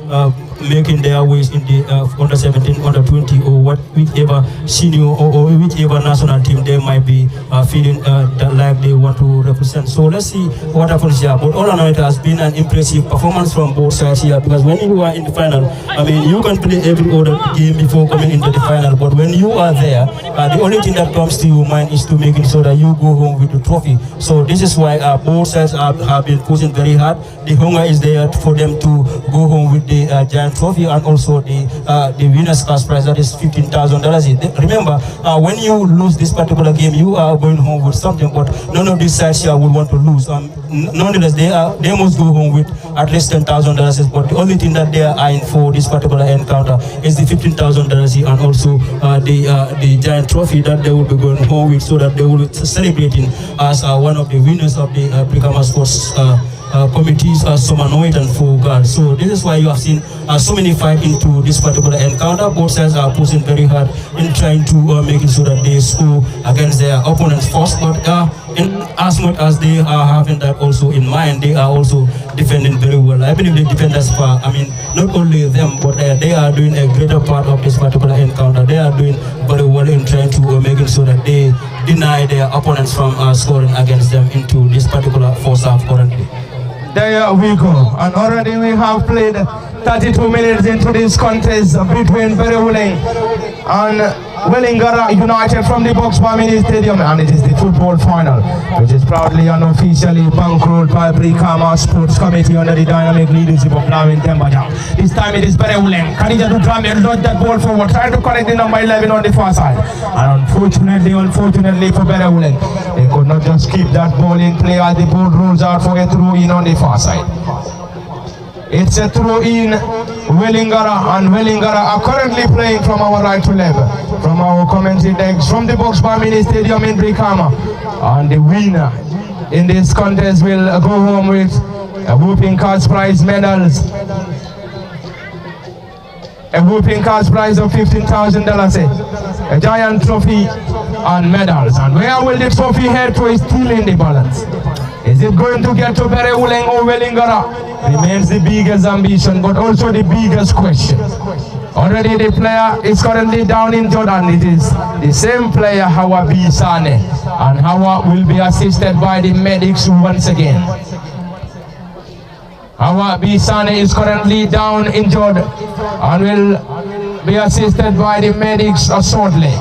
making their ways in the under 17, under 20, or whichever senior or whichever national team they might be feeling that like they want to represent. So let's see what happens here. But all in all, it has been an impressive performance from both sides here, because when you are in the final, you can play every other game before coming into the final, but when you are there, the only thing that comes to your mind is to making sure that you go home with the trophy. So this is why both sides have been pushing very hard. The hunger is there for them to go home with the giant trophy, and also the winner's cash prize, that is $15,000. Remember, when you lose this particular game, you are going home with something, but none of these sides here will want to lose. Nonetheless, they must go home with at least $10,000. But the only thing that they are eyeing for this particular encounter is the $15,000 and also the giant trophy that they will be going home with, so that they will be celebrating as one of the winners of the Brikama Sports committees summer night and for girls. So this is why you have seen so many fight into this particular encounter. Both sides are pushing very hard in trying to make it so that they score against their opponents first. But in as much as they are having that also in mind, they are also defending very well. I believe they defend as far. Not only them, but they are doing a greater part of this particular encounter. They are doing very well in trying to make it so that they deny their opponents from scoring against them into this particular first half currently. There we go, and already we have played 32 minutes into this contest between Berewuleng and Wellingara United from the Box Mini Stadium, and it is the football final, which is proudly and officially bankrolled by Brikama Sports Committee under the dynamic leadership of Lavin Tembaja. This time it is Berewuleng. Khadija to drum and dodge that ball forward, trying to connect the number 11 on the far side. And unfortunately for Berewuleng, they could not just keep that ball in play as the ball rolls out for a throw-in on the far side. It's a throw-in. Wellingara and Wellingara are currently playing from our right to left, from our commentary decks, from the Box Mini Stadium in Brikama. And the winner in this contest will go home with a whooping cash prize medals. A whooping cash prize of $15,000, a giant trophy and medals. And where will the trophy head to is still in the balance. Is it going to get to Berewuleng or Wellingara? Remains the biggest ambition, but also the biggest question. Already the player is currently down in Jordan. It is the same player, Hawa B. Sane, and Hawa will be assisted by the medics once again. Hawa B. Sane is currently down injured and will be assisted by the medics shortly.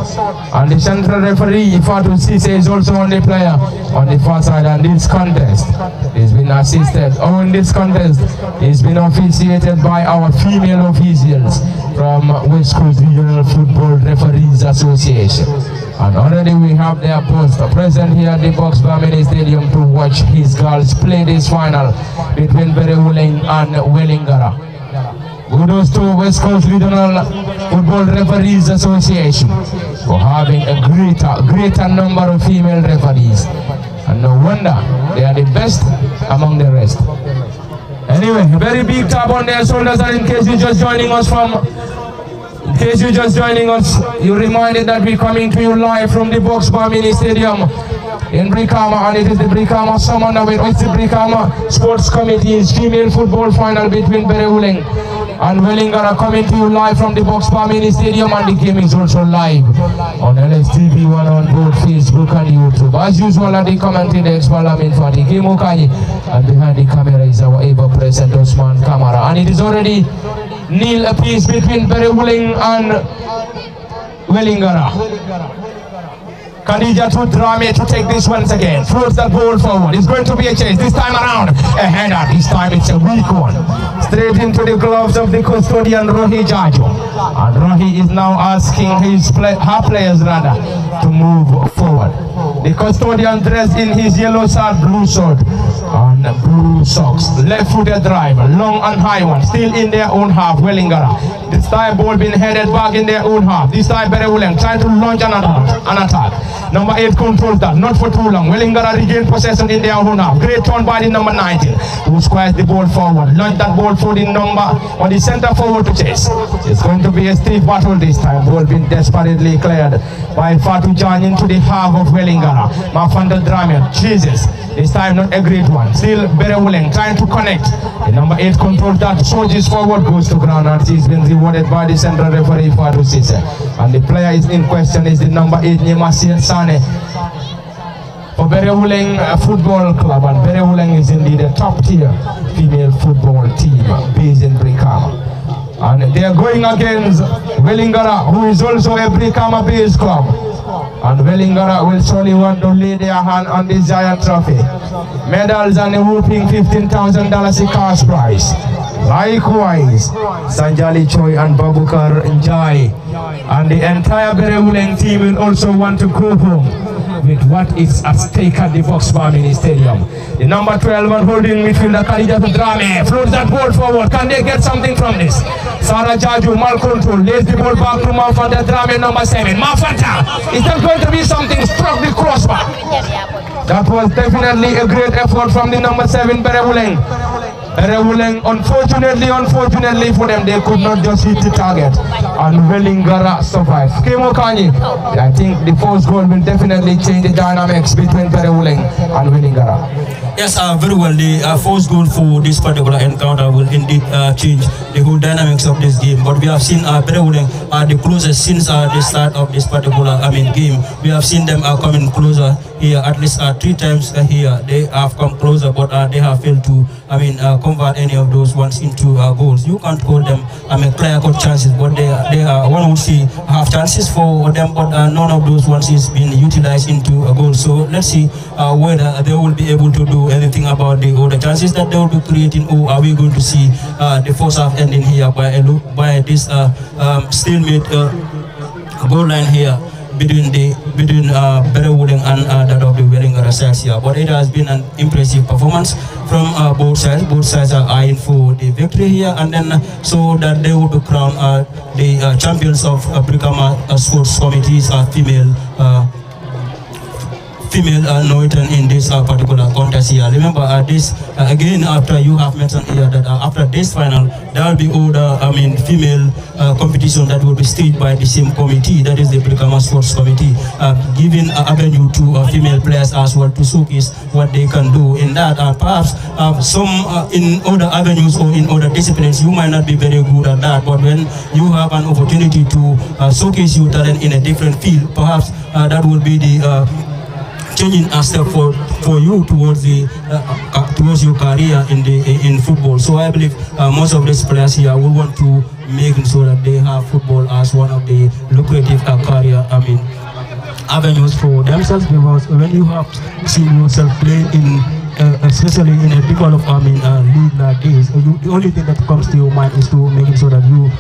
And the central referee, Fatou Sise, is also on the player on the far side. And this contest has been assisted, or in this contest, it's been officiated by our female officials from West Coast Regional Football Referees Association. And already we have their post present here at the Box Mini Stadium to watch his girls play this final between Berewuleng and Wellingara. Kudos to West Coast Regional Football Referees Association for having a greater number of female referees. And no wonder they are the best among the rest. Anyway, a very big tap on their shoulders, and in case you're just joining us you're reminded that we're coming to you live from the Box Mini Stadium in Brikama, and it is the Brikama Summoner with the Brikama Sports Committee's female football final between Berewuleng and Wellingara, coming to you live from the Box Mini Stadium, and the game is also live on LSTV 1 on both Facebook and YouTube. As usual, at the commentary desk, Malamin Fati Kimukai, and behind the camera is our ever-present Osman Kamara, and it is already nil apiece between Berewuleng and Wellingara. Khadija to Drame to take this once again. Floats that ball forward. It's going to be a chase. This time around, a header. This time it's a weak one. Straight into the gloves of the custodian, Rohi Jajo. And Rohi is now asking her players to move forward. The custodian dressed in his yellow shirt, blue shirt, and blue socks. Left-footed driver, long and high one, still in their own half, Wellingara. This time ball being headed back in their own half. This time Berewuleng trying to launch an attack. Number 8 controls that, not for too long. Wellingara regained possession in their own half. Great turn by the number 19, who squares the ball forward. Launch that ball for the number on the center forward to chase. It's going to be a stiff battle this time. Ball being desperately cleared by Fatou Jan into the half of Wellingara. Mafanda Drame chases. This time not a great one. Still Berewuleng trying to connect. The number 8 controls that, surges forward, goes to ground, and she's been rewarded by the central referee Fatou Sise. And the player is in question is the number 8 Nyemasi Sane for Berewuleng Football Club. And Berewuleng is indeed a top tier female football team based in Brikama. And they are going against Wellingara, who is also a Brikama based club. And Wellingara will surely want to lay their hand on this giant trophy. Medals and a whooping $15,000 cash prize. Likewise, Sanjali Choi and Babukar Njai and the entire Berewuleng team will also want to go home with what is at stake at the Box Mini Stadium. The number 12 one holding midfielder Khadija to Drame floats that ball forward. Can they get something from this? Sarah Jaju, mal control, lays the ball back to Mafanta Drame, number 7. Mafanta, is that going to be something? Struck the crossbar. That was definitely a great effort from the number 7 Berewuleng. Berewuleng, unfortunately for them, they could not just hit the target, and Wellingara survived. Kemo Kanye, I think the first goal will definitely change the dynamics between Berewuleng and Wellingara. Yes, very well. The first goal for this particular encounter will indeed change the whole dynamics of this game. But we have seen Berewuleng the closest since the start of this particular game. We have seen them coming closer here at least 3 times here. They have come closer, but they have failed to, convert any of those ones into goals. You can't call them, clear-cut chances, but they are one would see have chances for them, but none of those ones is being utilized into a goal. So let's see whether they will be able to do anything about the other chances that they will be creating, or are we going to see the first half ending here by this stalemate goal line here between Berewuleng and that of the Wellingara sides here. But it has been an impressive performance from both sides. Both sides are eyeing for the victory here, and then so that they will be crowned the champions of Brikama Sports Committee's female Norton in this particular contest here. Remember this again, after you have mentioned here that after this final there will be other female competition that will be staged by the same committee, that is the Brikama Sports Committee, giving avenue to female players as well to showcase what they can do in that. Perhaps some in other avenues or in other disciplines you might not be very good at that, but when you have an opportunity to showcase your talent in a different field, perhaps that will be the changing a step for you towards your career in football. So I believe most of these players here will want to make sure that they have football as one of the lucrative career avenues for themselves, because when you have seen yourself play in especially in a big of league like this, the only thing that comes to your mind is to making sure that you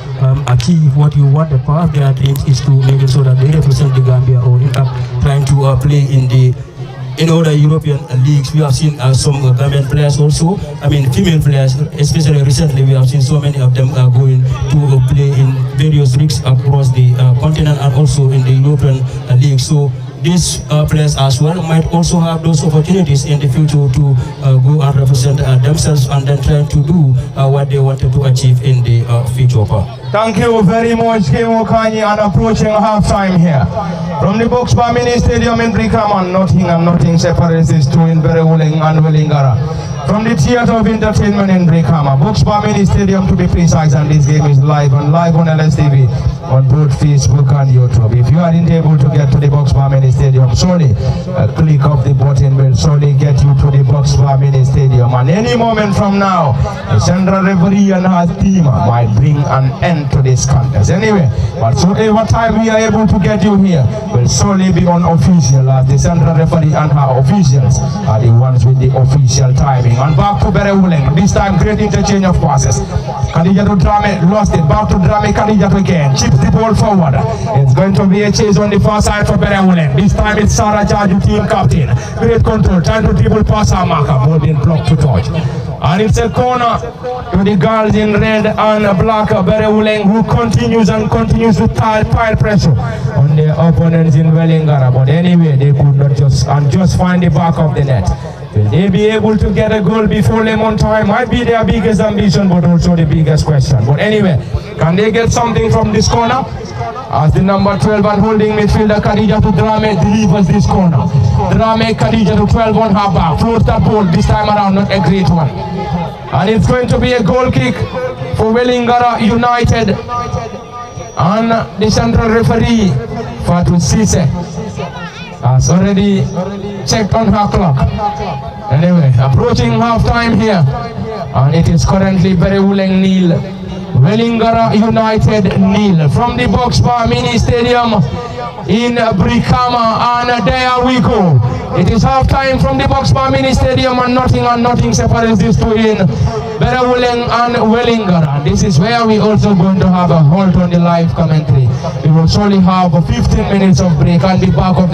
achieve what you want. The part of their dreams is to making sure that they represent the Gambia, or in fact trying to play in other European leagues. We have seen some Gambian players also, female players, especially recently we have seen so many of them going to play in various leagues across the continent and also in the European league. So these players as well might also have those opportunities in the future to go and represent themselves and then try to do what they wanted to achieve in the future. Thank you very much, Kim Okanyi, and approaching half-time here. From the Boxbar Mini Stadium in Brikama, nothing separates these two in Berewuleng and Wellingara. From the Theatre of Entertainment in Brikama, Boxbar Mini Stadium to be precise, and this game is live on LSTV on both Facebook and YouTube. If you aren't able to get to the Boxbar Mini Stadium, surely click of the button will surely get you to the Boxbar Mini Stadium. And any moment from now, the central referee and her team might bring an end to this contest. Anyway, whatsoever time we are able to get you here will surely be unofficial, as the central referee and her officials are the ones with the official timing. And back to Berewuleng, this time great interchange of passes. Khadija to Drame, lost it, back to Drame, Khadija again, chips the ball forward. It's going to be a chase on the far side for Berewuleng. This time it's Sarah Jaju, team captain. Great control, trying to dribble past our marker, ball being blocked to touch. And it's a corner to the girls in red and black, Berewuleng, who continues to pile pressure on their opponents in Wellingara. But anyway, they could not just find the back of the net. Will they be able to get a goal before lemon time? Might be their biggest ambition, but also the biggest question. But anyway, can they get something from this corner? As the number 12 and holding midfielder Khadija to Drame delivers this corner. Drame, Khadija to 12 on her back. Floats that ball, this time around not a great one. And it's going to be a goal kick for Wellingara United. And the central referee, Fatou Cisse, has already checked on her clock. Anyway, approaching half-time here. And it is currently Berewuleng nil, Wellingara United nil. From the Boxbar Mini Stadium in Brikama, and there we go. It is half-time from the Boxbar Mini Stadium, and nothing separates these two in Berewuleng and Wellingara. This is where we also going to have a halt on the live commentary. We will surely have 15 minutes of break and be back for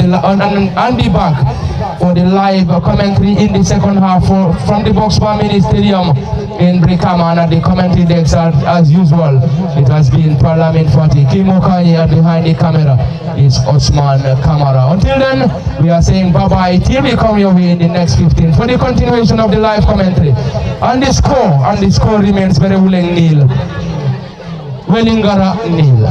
the live commentary in the second half from the Boxbar Mini Stadium in Brikama. And the commentary decks are, as usual, it has been Parliament Fatih, Kim Okanyi, and behind the camera is Osman Kamara. Until then, we are saying bye-bye till we come your way in the next 15 for the continuation of the live commentary. And the score remains Berewuleng nil, Wellingara nil.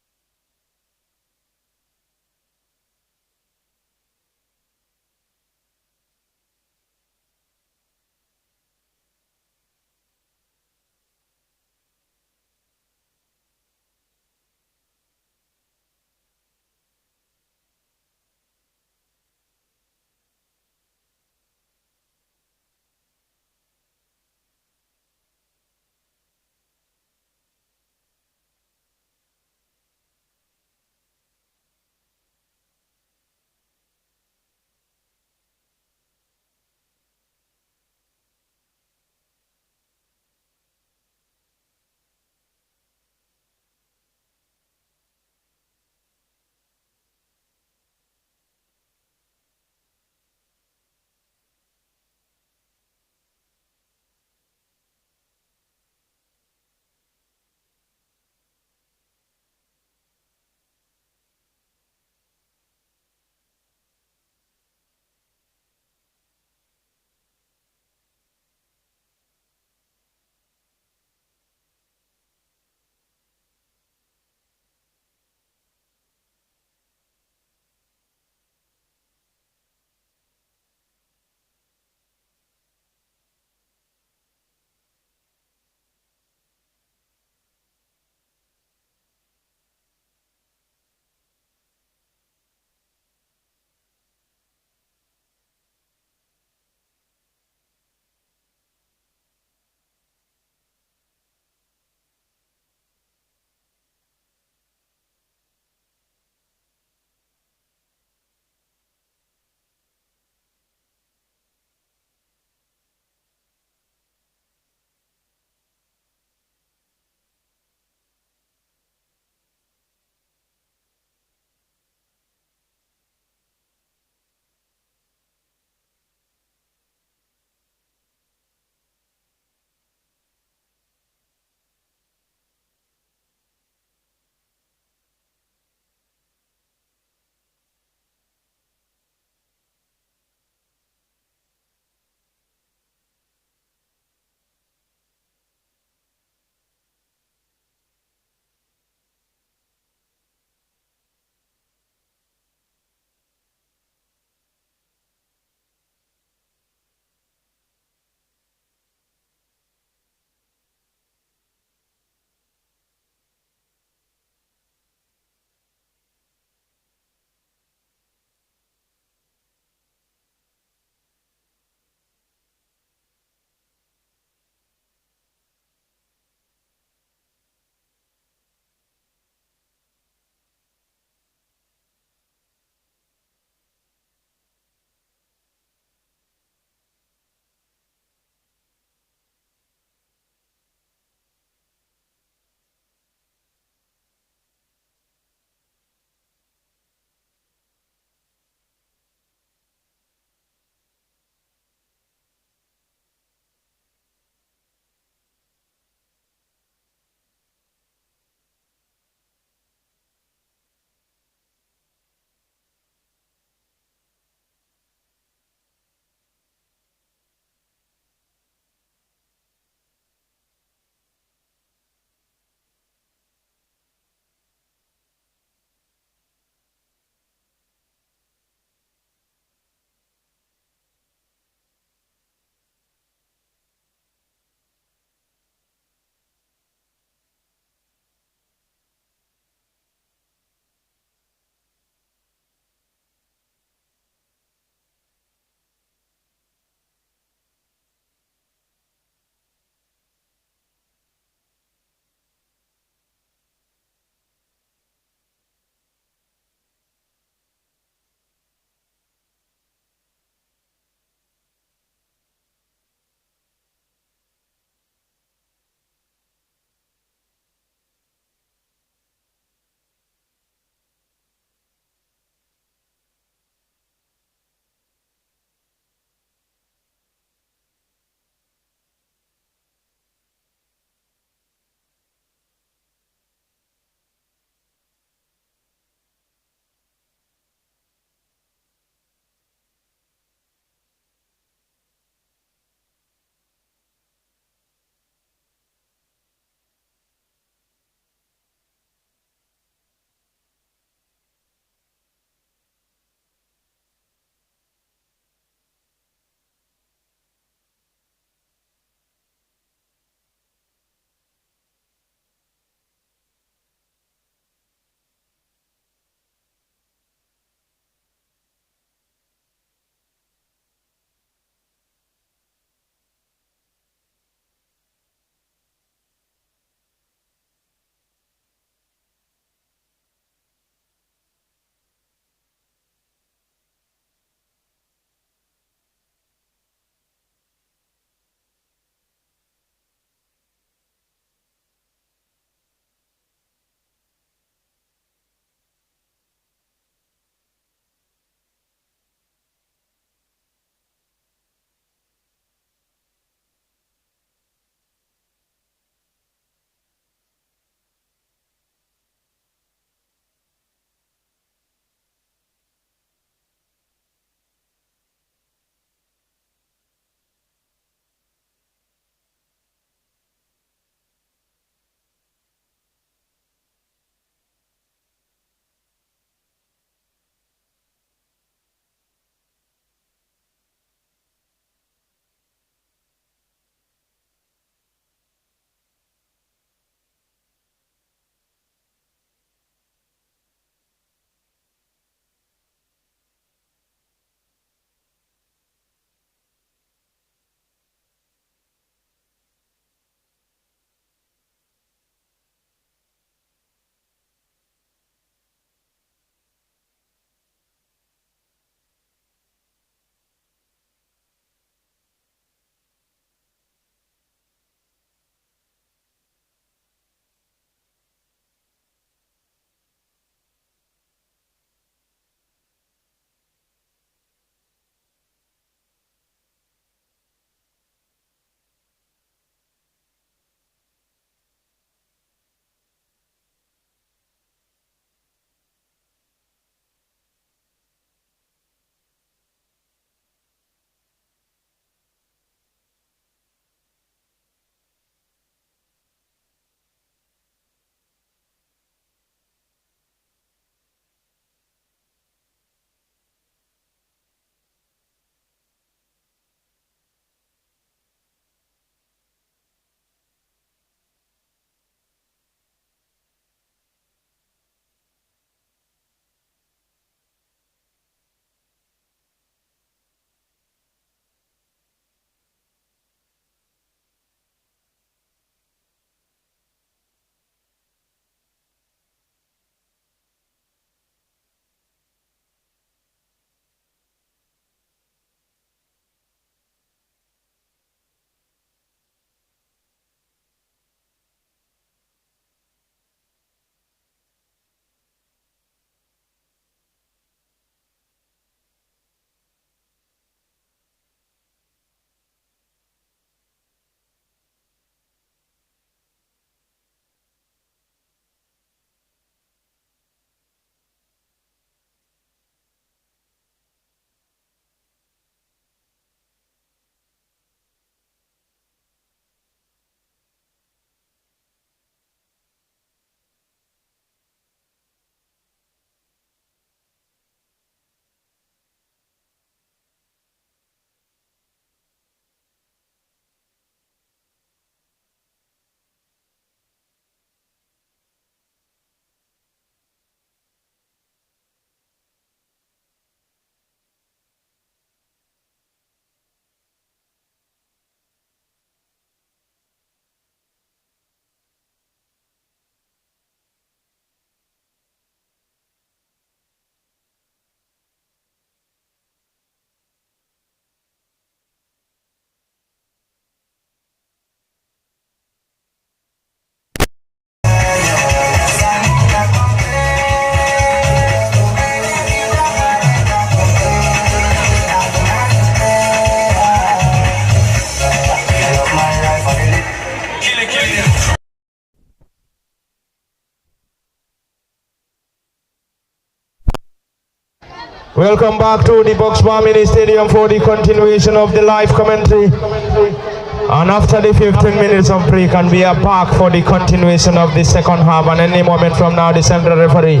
Welcome back to the Boxbar Mini Stadium for the continuation of the live commentary. And after the 15 minutes of break, and we are back for the continuation of the second half. And any moment from now, the central referee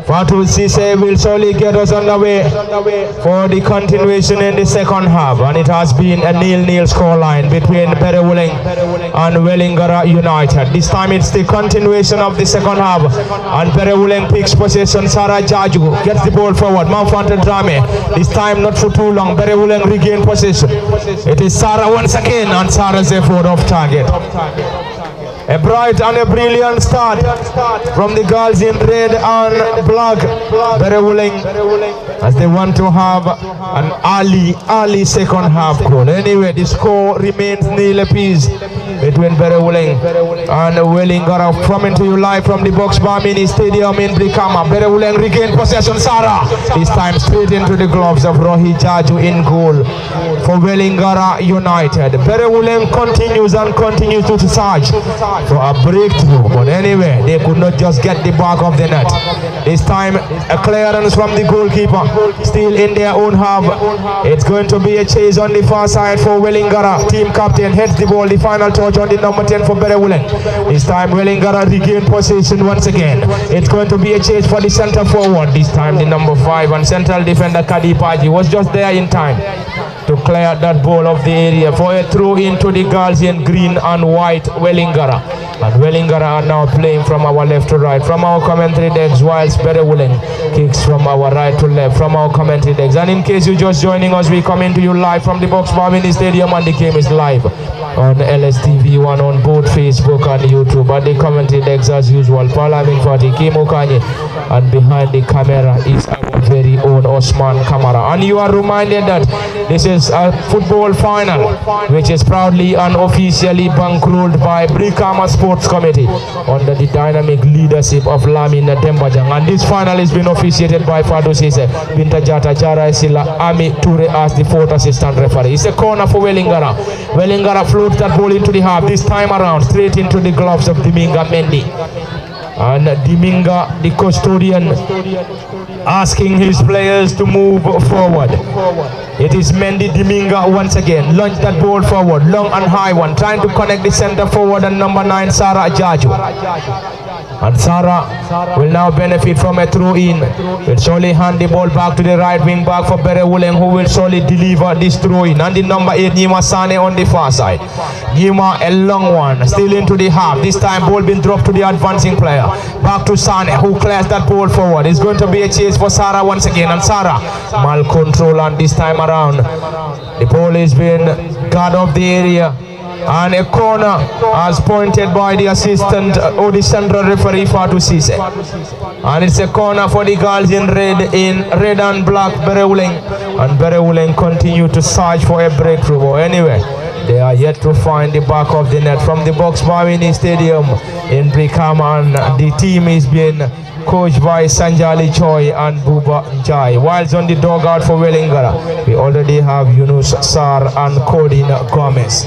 Fatou Cisse will surely get us underway for the continuation in the second half, and it has been a 0-0 scoreline between Berewuleng and Wellingara United. This time it's the continuation of the second half, and Berewuleng picks possession. Sarah Jaju gets the ball forward. Mountfante Drame, this time not for too long. Berewuleng regain possession. It is Sarah once again, and Sarah's effort off target. A bright and a brilliant start from the girls in red and black. Berewuleng, as they want to have an early second half goal. Anyway, the score remains 0 apiece between Berewuleng and Wellingara. Coming to you live from the Boxbar Mini Stadium in Brikama. Berewuleng regain possession. Sarah, this time straight into the gloves of Rohi Jaju in goal for Wellingara United. Berewuleng continues to surge for a breakthrough, but anyway, they could not just get the back of the net. This time a clearance from the goalkeeper, still in their own half. It's going to be a chase on the far side for Wellingara. Team captain heads the ball, the final touch on the number 10 for Berewuleng. This time Wellingara regain possession once again. It's going to be a chase for the centre forward. This time the number 5 and central defender Kadi Paji was just there in time to clear that ball of the area for a throw into the girls in green and white Wellingara. And Wellingara are now playing from our left to right, from our commentary decks, whilst Berewuleng kicks from our right to left, from our commentary decks. And in case you're just joining us, we come into you live from the Boxbar Mini Stadium, and the game is live on LSTV1 on both Facebook and YouTube. At the commentary decks, as usual, Palamin Fati, Kimo Kanye, and behind the camera is our very own Osman Kamara. And you are reminded that this is a football final, which is proudly and officially bankrolled by Brikama Sports Committee under the dynamic leadership of Lamin Dembajang. And this final has been officiated by Fatou Cisse, Binta Jata, Jara Sila, Ami Toure as the fourth assistant referee. It's a corner for Wellingara. Wellingara floats that ball into the half, this time around straight into the gloves of Diminga Mendy. And Diminga, the custodian, asking his players to move forward. It is Mendy Diminga once again. Launch that ball forward, long and high one, trying to connect the center forward and number 9 Sarah Jaju. And Sarah will now benefit from a throw-in. Will surely hand the ball back to the right wing back for Berewuleng, who will surely deliver this throw-in. And the number 8 Nima Sane on the far side. Nima, a long one, still into the half. This time ball being dropped to the advancing player. Back to Sane, who clears that ball forward. It's going to be a chase for Sarah once again. And Sarah, mal control, and this time around the ball has been guard of the area. And a corner as pointed by the assistant or the central referee Fatou Cisse. And it's a corner for the girls in red and black Berewuleng. And Berewuleng continue to search for a breakthrough. But anyway, they are yet to find the back of the net from the Boxbar Mini Stadium in Brikama. And the team is being coached by Sanjali Choi and Buba Njai. Whilst on the dugout for Wellingara, we already have Yunus Sar and Codina Gomez.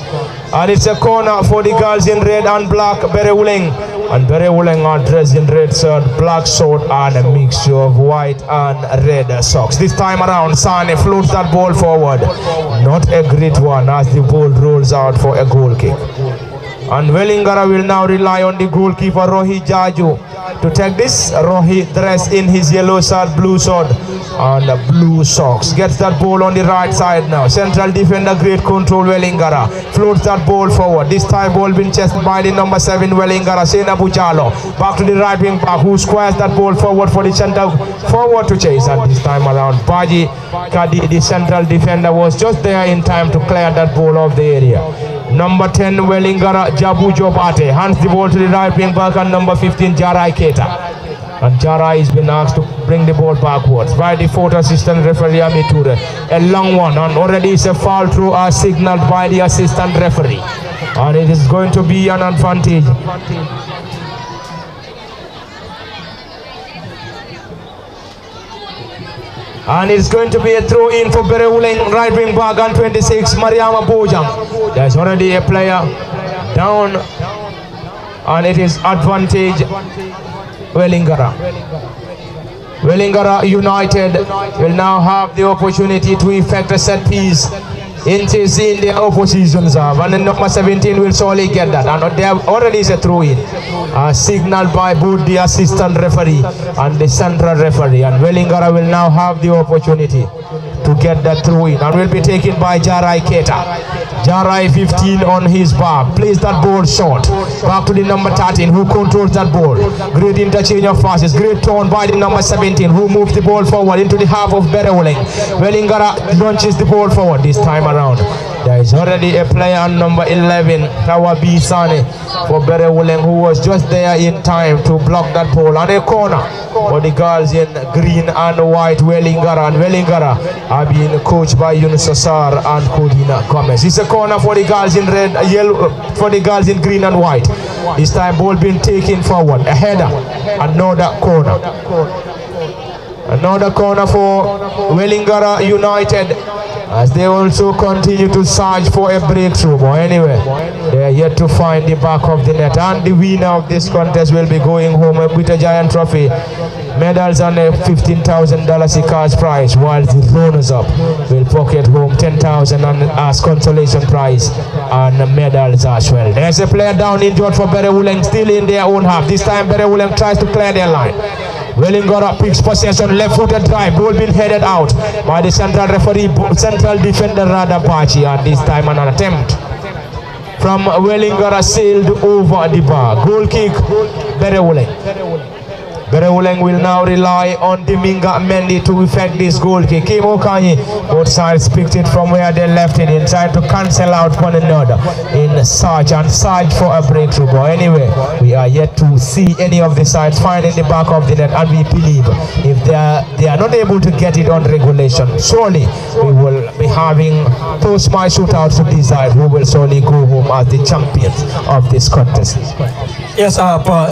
And it's a corner for the girls in red and black Berewuleng. And Berewuleng are dressed in red shirt, black sword, and a mixture of white and red socks. This time around, Sane floats that ball forward. Not a great one as the ball rolls out for a goal kick. And Wellingara will now rely on the goalkeeper Rohi Jaju to take this. Rohi dressed in his yellow shirt, blue sword, and blue socks. Gets that ball on the right side now. Central defender, great control, Wellingara. Floats that ball forward. This time ball being chased by the number 7 Wellingara, Sena Bujalo. Back to the right wing back, who squares that ball forward for the center forward to chase. And this time around, Baji Kadi, the central defender, was just there in time to clear that ball off the area. Number 10 Wellingara, Jabu Jobate, hands the ball to the right wing back, and number 15 Jarai Keta. And Jarai has been asked to bring the ball backwards by the fourth assistant referee Ami Toure. A long one, and already is a foul through as signaled by the assistant referee. And it is going to be an advantage. And it's going to be a throw in for Berewuleng, right wing back, and 26 Mariama Bojang. There's already a player down, and it is advantage Wellingara. Wellingara United will now have the opportunity to effect a set piece into seeing their opposition's half, and then number 17 will surely get that, and there already is a throw-in signaled by both the assistant referee and the central referee, and Wellingara will now have the opportunity to get that throw-in, and will be taken by Jarai Keita. Jarai 15 on his bar, plays that ball short, back to the number 13 who controls that ball. Great interchange of passes, great turn by the number 17 who moves the ball forward into the half of Berewuleng. Wellingara launches the ball forward this time around. There is already a player on number 11, Tawabi Sane, for Berewuleng, who was just there in time to block that ball on a corner for the girls in green and white, Wellingara. And Wellingara are being coached by Yunus Asar and Kodina Gomez. It's a corner for the girls in red, yellow, for the girls in green and white. This time ball being taken forward, a header, another corner. Another corner for Wellingara United, as they also continue to search for a breakthrough. But anyway, they are yet to find the back of the net, and the winner of this contest will be going home with a giant trophy, medals, and a $15,000 cash prize, while the runners-up will pocket home $10,000 as consolation prize and medals as well. There's a player down injured for Berewuleng, still in their own half. This time Berewuleng tries to clear their line. Wellingara picks possession, left-footed drive, ball being headed out by the central referee, central defender rather, Pachi, and this time an attempt from Wellingara sailed over the bar. Goal kick, Berewuleng. Berewuleng will now rely on Diminga Mendy to effect this goal kick. Kim Okanyi, both sides picked it from where they left it in, trying to cancel out one another in search for a breakthrough. But anyway, we are yet to see any of the sides finding the back of the net, and we believe if they are not able to get it on regulation, surely we will be having post-match shootouts to decide who will surely go home as the champions of this contest. Yes,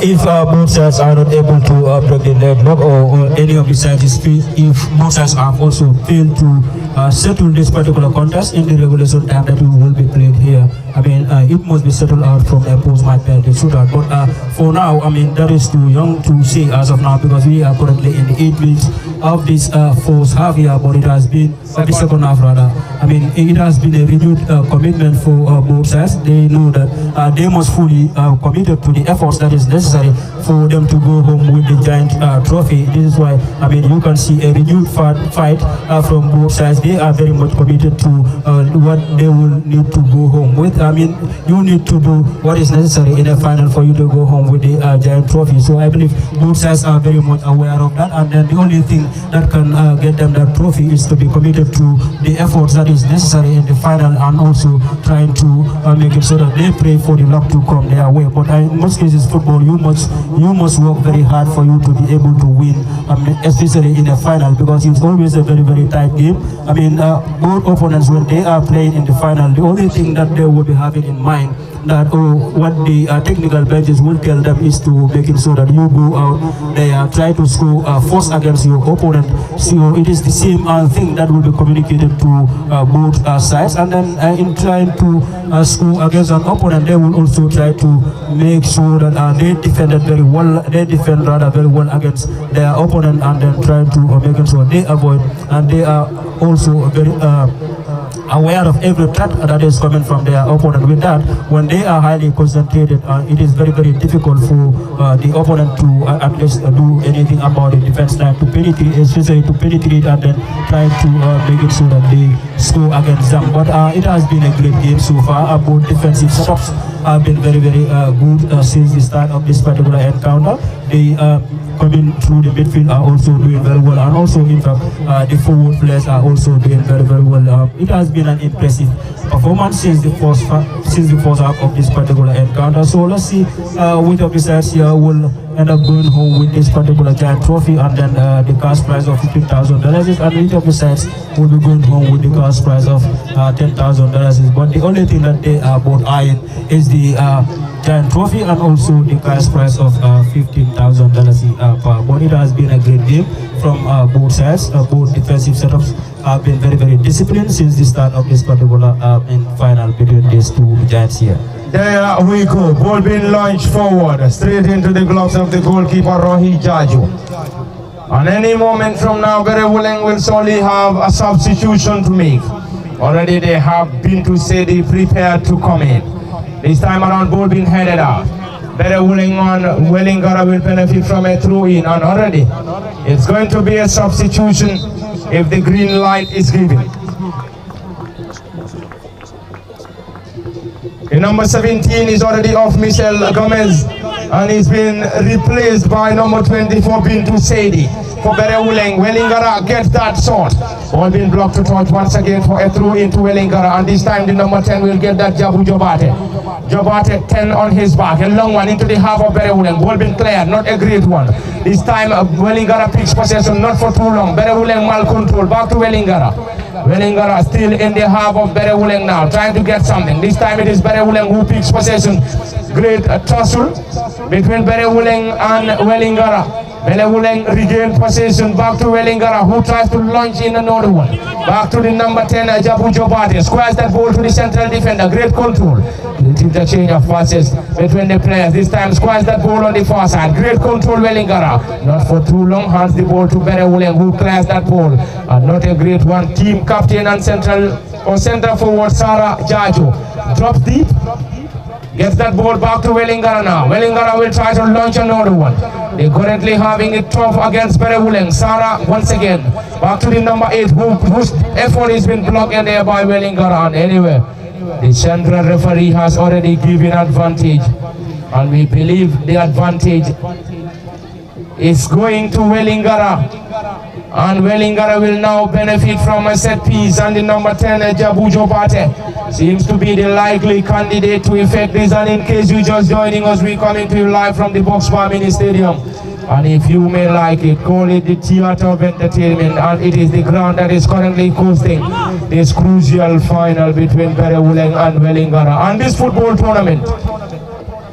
if both sides are not able to break the deadlock, or any of the sides, if both sides have also failed to settle this particular contest in the regulation time that will be played here, I mean, it must be settled out from a post-match penalty shootout. But for now, I mean, that is too young to say as of now, because we are currently in the 8 minutes of this first half here, but it has been the second half rather. I mean, it has been a renewed commitment for both sides. They know that they must fully committed to the efforts that is necessary for them to go home with the giant trophy. This is why, I mean, you can see a renewed fight from both sides. They are very much committed to what they will need to go home with. I mean, you need to do what is necessary in a final for you to go home with the giant trophy. So I believe both sides are very much aware of that, and then the only thing that can get them that trophy is to be committed to the efforts that is necessary in the final, and also trying to make it so that they pray for the luck to come their way. But in most cases, football, you must work very hard for you to be able to win, especially in a final, because it's always a very, very tight game. I mean, both opponents, when they are playing in the final, the only thing that they will be having in mind, that what the technical benches will tell them, is to make it so that you go out there, try to score force against your opponent. So it is the same thing that will be communicated to both sides, and then in trying to score against an opponent, they will also try to make sure that they defended very well. They defend rather very well against their opponent, and then trying to make it so they avoid, and they are also very aware of every threat that is coming from their opponent. With that, when they are highly concentrated, it is very, very difficult for the opponent to at least do anything about the defense line, to penetrate, especially to penetrate, and then trying to make it so that they score against them. But it has been a great game so far. Both defensive setups have been very, very good since the start of this particular encounter. They coming through the midfield are also doing very well, and also in fact the forward players are also doing very, very well. It has been an impressive performance since the first half of this particular encounter. So let's see which of the sides here will end up going home with this particular giant trophy, and then the cash prize of $15,000, and each of the sides will be going home with the cash prize of $10,000. But the only thing that they are both eyeing is the giant trophy, and also the cash prize of $15,000 but it has been a great game from both sides. Both defensive setups have been very, very disciplined since the start of this particular final between these two giants here. There we go, ball being launched forward, straight into the gloves of the goalkeeper Rohi Jaju. And any moment from now, Berewuleng will surely have a substitution to make. Already they have been to say they prepared to come in. This time around, ball being headed out. Berewuleng on Wellingara will benefit from a throw-in, and already it's going to be a substitution if the green light is given. The number 17 is already off, Michel Gomez, and he's been replaced by number 24, Bintu Sedi. For Berewuleng, Wellingara gets that shot. Ball being blocked to touch once again for a throw into Wellingara, and this time the number 10 will get that Jabu Jobate. Jobate 10 on his back, a long one into the half of Berewuleng. Ball being cleared, not a great one. This time Wellingara picks possession, not for too long. Berewuleng mal control, back to Wellingara. Wellingara still in the half of Berewuleng now, trying to get something. This time it is Berewuleng who picks possession. Great tussle between Berewuleng and Wellingara. Berewuleng regained possession, back to Wellingara, who tries to launch in another one. Back to the number 10, Jabu Jobate, squares that ball to the central defender, great control. Interchange of passes between the players, this time squares that ball on the far side, great control Wellingara. Not for too long, hands the ball to Berewuleng, who clears that ball. Not a great one, team captain and central forward Sarah Jajo. Drops deep. Gets that ball back to Wellingara now. Wellingara will try to launch another one. They're currently having it tough against Berewuleng. Sarah once again. Back to the number 8 whose effort has been blocked in there by Wellingara. And anyway, the central referee has already given advantage. And we believe the advantage is going to Wellingara. And Wellingara will now benefit from a set piece, and the number 10, Jabu Jobate, seems to be the likely candidate to effect this. And in case you're just joining us, we're coming to you live from the Boxbar Mini Stadium. And if you may like it, call it the theater of entertainment, and it is the ground that is currently hosting this crucial final between Berewuleng and Wellingara. And this football tournament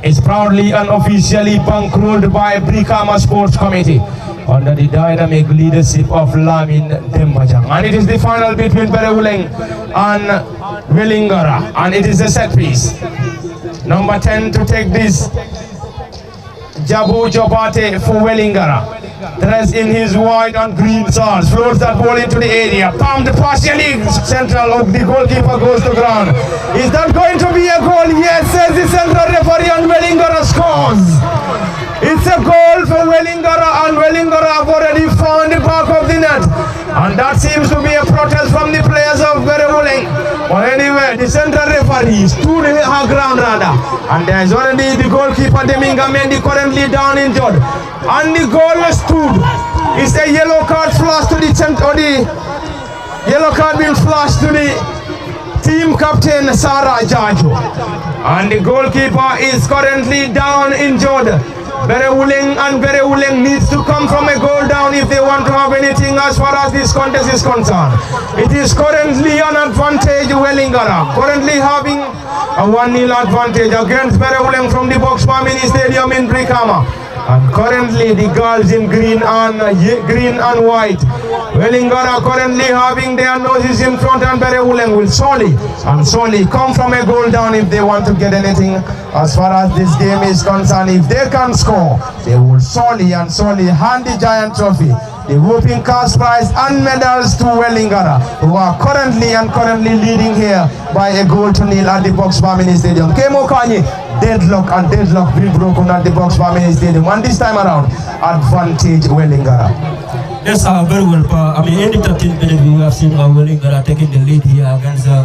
is proudly and officially bankrolled by Brikama Sports Committee under the dynamic leadership of Lamin Dembajang. And it is the final between Berewuleng and Wellingara, and it is a set piece. Number 10 to take this, Jabu Jobate for Wellingara. Dressed in his white and green shorts, floats that ball into the area, pumped partially central of the goalkeeper goes to ground. Is that going to be a goal? Yes, says the central referee, and Wellingara scores. It's a goal for Wellingara, and Wellingara have already found the back of the net. And that seems to be a protest from the players of Berewuleng. But anyway, the central referee stood her ground rather. And there is already the goalkeeper, Deminga Mendy, currently down injured. And the goal stood. It's a yellow card flashed to the center, or the yellow card being flashed to the team captain, Sarah Jajo. And the goalkeeper is currently down injured. Berewuleng needs to come from a goal down if they want to have anything as far as this contest is concerned. It is currently an advantage Wellingara, currently having a 1-0 advantage against Berewuleng from the Boxbar Mini Stadium in Brikama. And currently the girls in green and white. Wellingara currently having their noses in front, and Berewuleng will surely come from a goal down if they want to get anything as far as this game is concerned. If they can score, they will surely hand the giant trophy, the whooping cash prize and medals to Wellingara, who are currently leading here by a goal to nil at the Boxbar Mini Stadium. Kemo Kanye, deadlock being broken at the Boxbar Mini Stadium, and this time around, advantage Wellingara. Yes, very well. I mean, in the 13th minute, we have seen Wellingara taking the lead here against the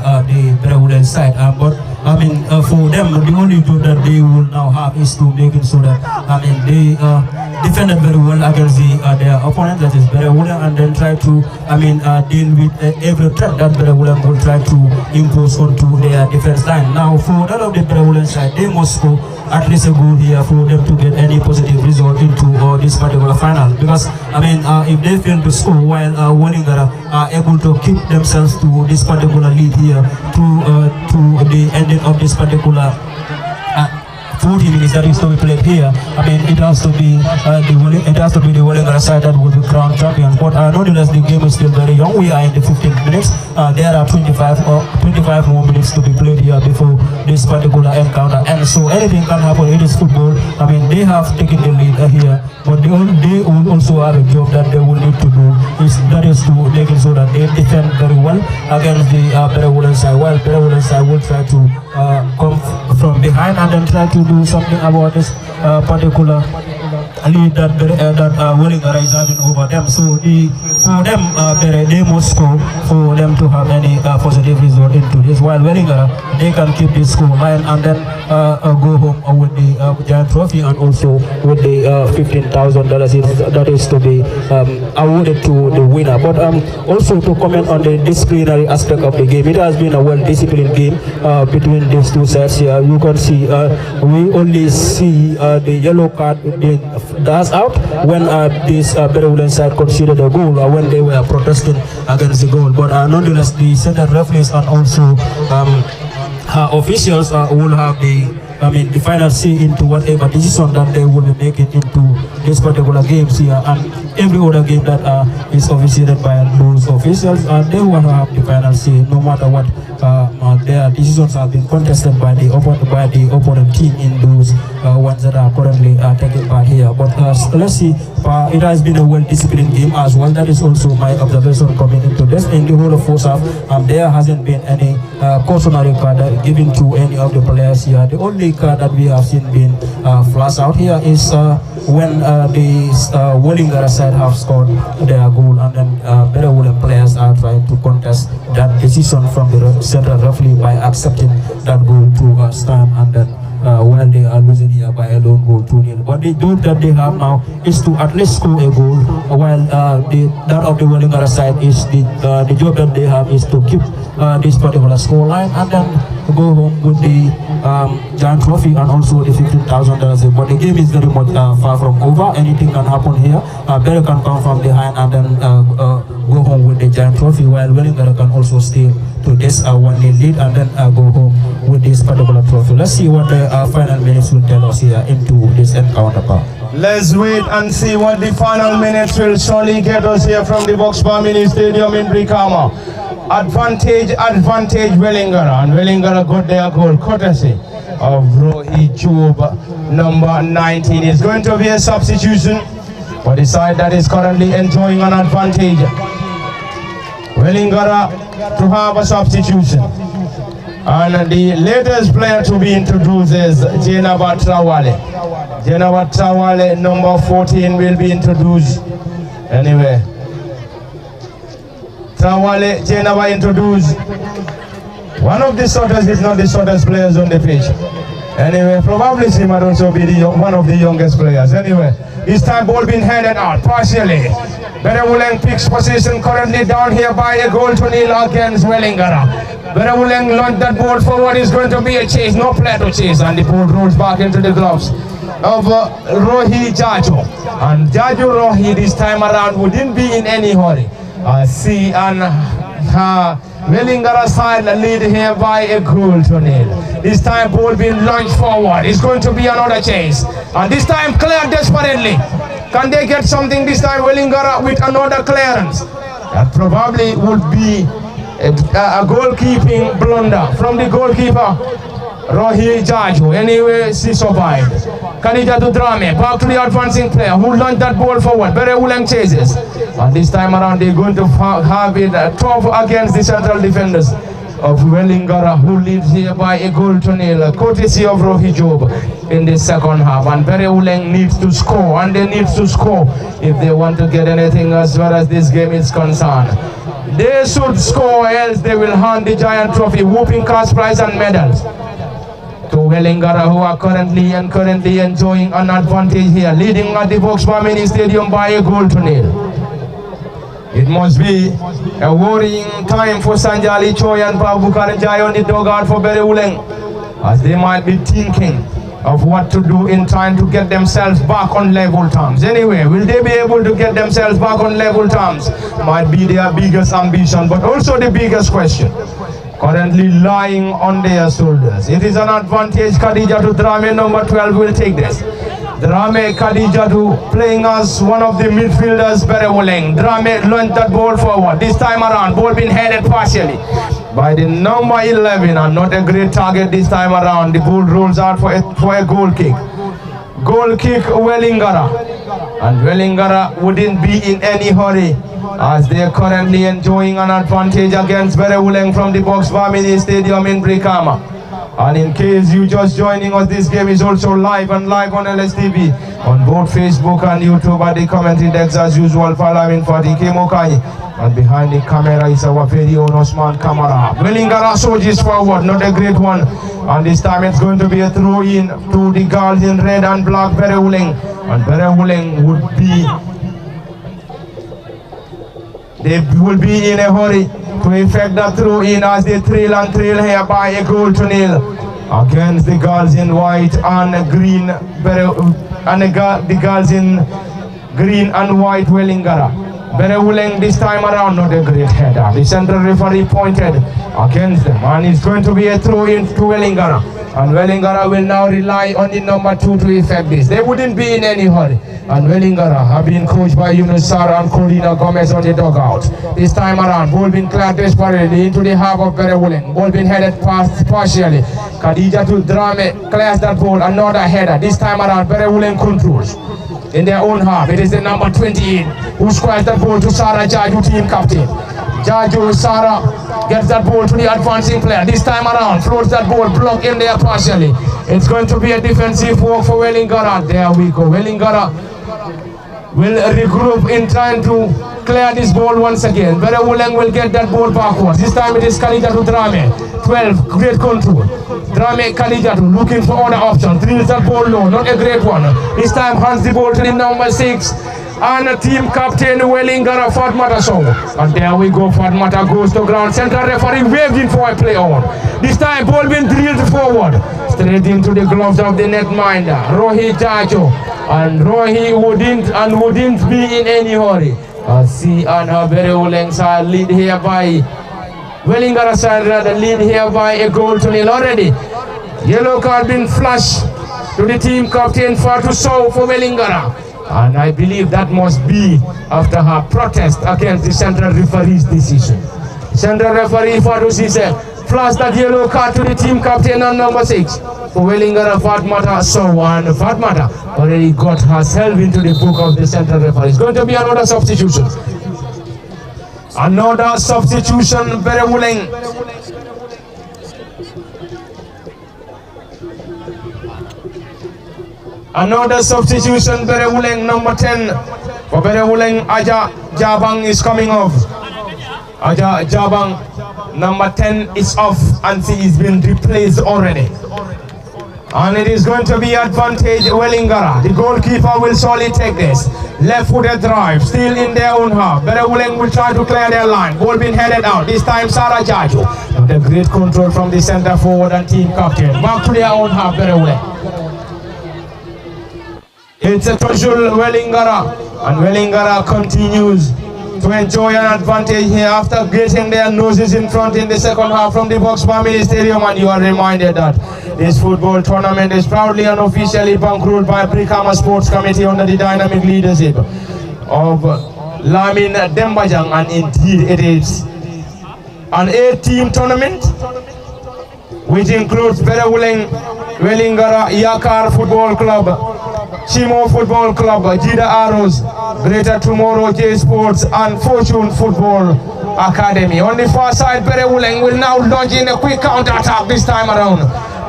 Berewuleng side. But I mean, for them, the only job that they will now have is to make it so that they defended very well against their opponent, that is Berewuleng, and then try to deal with every threat that Berewuleng will try to impose onto their defense line. Now, for that of the Berewuleng side, they must score at least a goal here for them to get any positive result into this particular final. Because if they fail to score while Wellingara are able to keep themselves to this particular lead here to the ending of this particular 40 minutes that is to be played here, I mean, it has to be the Wellingara side that will be crowned champions. But nonetheless, the game is still very young. We are in the 15th minutes. There are 25 more minutes to be played here before this particular encounter, and so anything can happen. It is football. I mean, they have taken the lead here, but they will also have a job that they will need to do. That is to make it so that they defend very well against the Berewuleng side. While Berewuleng side will try to come from behind and then try to do something about this particular lead that Wellingara is having over them. So for them, they must score for them to have any positive result into this. While Wellingara, they can keep this score line and then go home with the giant trophy and also with the $15,000 that is to be awarded to the winner. But also to comment on the disciplinary aspect of the game, it has been a well-disciplined game between these two sides here. You can see we only see the yellow card being dashed out when this Berewuleng side considered a goal when they were protesting against the goal. But nonetheless, the center referees and also officials will have the final say into whatever decision that they will be making into this particular games here and every other game that is officiated by those officials. They will have the final say no matter what their decisions have been contested by the opponent team in those ones that are currently taking part here. But let's see, it has been a well-disciplined game as well. That is also my observation coming into this. In the whole of first half, there hasn't been any cautionary card given to any of the players here. The only card that we have seen being flashed out here is when the Wellingara side have scored their goal and then Berewuleng players are trying to contest that decision from the central referee by accepting that goal to stand and then when they are losing here by a lone goal 2-0. But the job that they have now is to at least score a goal, while that of the Wellingara side is the job that they have is to keep this particular score line and then go home with the giant trophy and also the $15,000. But the game is very much far from over. Anything can happen here. Berry can come from behind and then go home with the giant trophy, while Wellingara can also stay to this 1-0 lead and then go home with this particular trophy. Let's see what the final minutes will tell us here into this encounter. Let's wait and see what the final minutes will surely get us here from the Boxbar Mini Stadium in Brikama. Advantage Wellingara, and Wellingara got their goal courtesy of Rohi Job, number 19. It's going to be a substitution for the side that is currently enjoying an advantage. Wellingara to have a substitution. And the latest player to be introduced is Jenaba Trawale. Jenaba Trawale, number 14, will be introduced. Anyway, Trawale, Jenaba introduced. One of the shortest, if not the shortest players on the pitch. Anyway, probably she might also be one of the youngest players. Anyway, this time ball being handed out partially. Berewuleng picks position currently down here by a goal to nil against Wellingara. Berewuleng launched that ball forward. Is going to be a chase, no play to chase, and the ball rolls back into the gloves of Rohi Jaju. And Jaju Rohi this time around wouldn't be in any hurry. See and Wellingara side lead here by a goal to nil. This time ball being launched forward. It's going to be another chase. And this time cleared desperately. Can they get something this time? Wellingara with another clearance. That probably would be a goalkeeping blunder from the goalkeeper, Rohi Jaju. Anyway, she survived. Kanija to Drame, back to the advancing player who launched that ball forward. Berewuleng chases. And this time around they're going to have it tough against the central defenders of Wellingara, who leads here by a goal to nil, courtesy of Rohi Job in the second half. And Berewuleng needs to score, and they need to score if they want to get anything as far as this game is concerned. They should score, else they will hand the giant trophy, whooping cash prize and medals to Wellingara, who are currently enjoying an advantage here, leading at the Boxbar Mini Stadium by a goal to nil. It must be a worrying time for Sanjali Choi and Babukar Njai on the dugout for Berewuleng, as they might be thinking of what to do in trying to get themselves back on level terms. Anyway, will they be able to get themselves back on level terms? Might be their biggest ambition, but also the biggest question. currently lying on their shoulders. It is an advantage. Khadija to Drame, number 12, will take this. Drame Khadija to playing as one of the midfielders, Berewuleng. Drame launched that ball forward. This time around, ball being headed partially by the number 11, and not a great target this time around. The ball rolls out for a goal kick. Goal kick, Wellingara. And Wellingara wouldn't be in any hurry, as they are currently enjoying an advantage against Berewuleng from the Box Family Stadium in Brikama. And in case you just joining us, this game is also live on LSTV on both Facebook and YouTube at the commentary decks as usual. Following Fatih Kemokai, and behind the camera is our very own Osman Kamara. Wellingara soldiers forward, not a great one, and this time it's going to be a throw in to the girls in red and black, Berewuleng. And Berewuleng will be in a hurry to effect that throw in as they trail here by a goal to nil against the girls in white and green, and the girls in green and white, Wellingara. Berewuleng this time around, not a great header. The central referee pointed against them, and it's going to be a throw in to Wellingara. And Wellingara will now rely on the number 2 to effect this. They wouldn't be in any hurry. And Wellingara have been coached by Yunus Sara and Corina Gomez on the dugout. This time around, ball being cleared desperately into the half of Berewuleng. Ball being headed past partially. Khadija to Drame clears that ball, another header. This time around, Berewuleng controls in their own half. It is the number 28 who squares that ball to Sara Jaju, team captain. Jaju Sara gets that ball to the advancing player. This time around, floats that ball, blocked in there partially. It's going to be a defensive work for Wellingara. There we go. Wellingara will regroup in trying to clear this ball once again. Berewuleng will get that ball backwards. This time it is Khadija to Drame. 12, great control. Drame Khadija to looking for other options. Drills that ball low, not a great one. This time hands the ball to the number 6. And team captain Wellingara, Fatmata Sow. And there we go, Fatmata goes to ground. Central referee waved in for a play on. This time ball being drilled forward, straight into the gloves of the netminder, Rohi Jajo. And Rohi wouldn't be in any hurry. See and Berewuleng side lead here by Wellingara side rather lead here by a goal to nil already. Yellow card been flashed to the team captain Fatu Sow for Wellingara. And I believe that must be after her protest against the central referee's decision. Central referee Fatu Sise flashed that yellow card to the team captain and number 6 for Wellingara, Fatmata Sow. And Fatmata already got herself into the book of the central referee. It's going to be another substitution. Another substitution, Berewuleng. Another substitution, Berewuleng, number 10. For Berewuleng, Aja Jabang is coming off. Aja Jabang, number 10 is off and she is been replaced already. And it is going to be advantage Wellingara. The goalkeeper will surely take this. Left-footed drive, still in their own half. Berewuleng will try to clear their line. Ball being headed out. This time Sara Jaju. The great control from the center forward and team captain. Back to their own half, Berewuleng. It's a Toshul Wellingara, and Wellingara continues to enjoy an advantage here after getting their noses in front in the second half from the Box Family Stadium. And you are reminded that this football tournament is proudly and officially bankrolled by Brikama Sports Committee under the dynamic leadership of Lamin Dembajang, and indeed it is an 8-team tournament which includes Berewuleng, Wellingara, Yakar Football Club, Chimo Football Club, Jida Arrows, Greater Tomorrow J Sports, and Fortune Football Academy. On the far side, Berewuleng will now launch in a quick counter-attack this time around.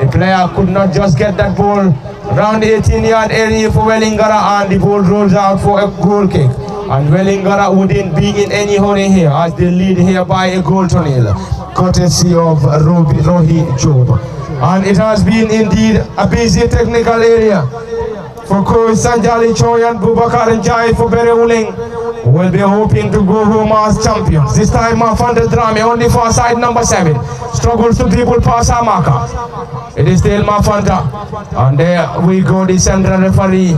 The player could not just get that ball around the 18-yard area for Wellingara, and the ball rolls out for a goal kick. And Wellingara wouldn't be in any hurry here as they lead here by a goal to nil, courtesy of Rohi Job. And it has been indeed a busy technical area for Coach Sanjali Choi and Bubakar Njai for Berewuleng, who will be hoping to go home as champions. This time Mafanta Drame on the far side, number 7, struggles to dribble past Amaka. It is still Mafanta, and there we go, the central referee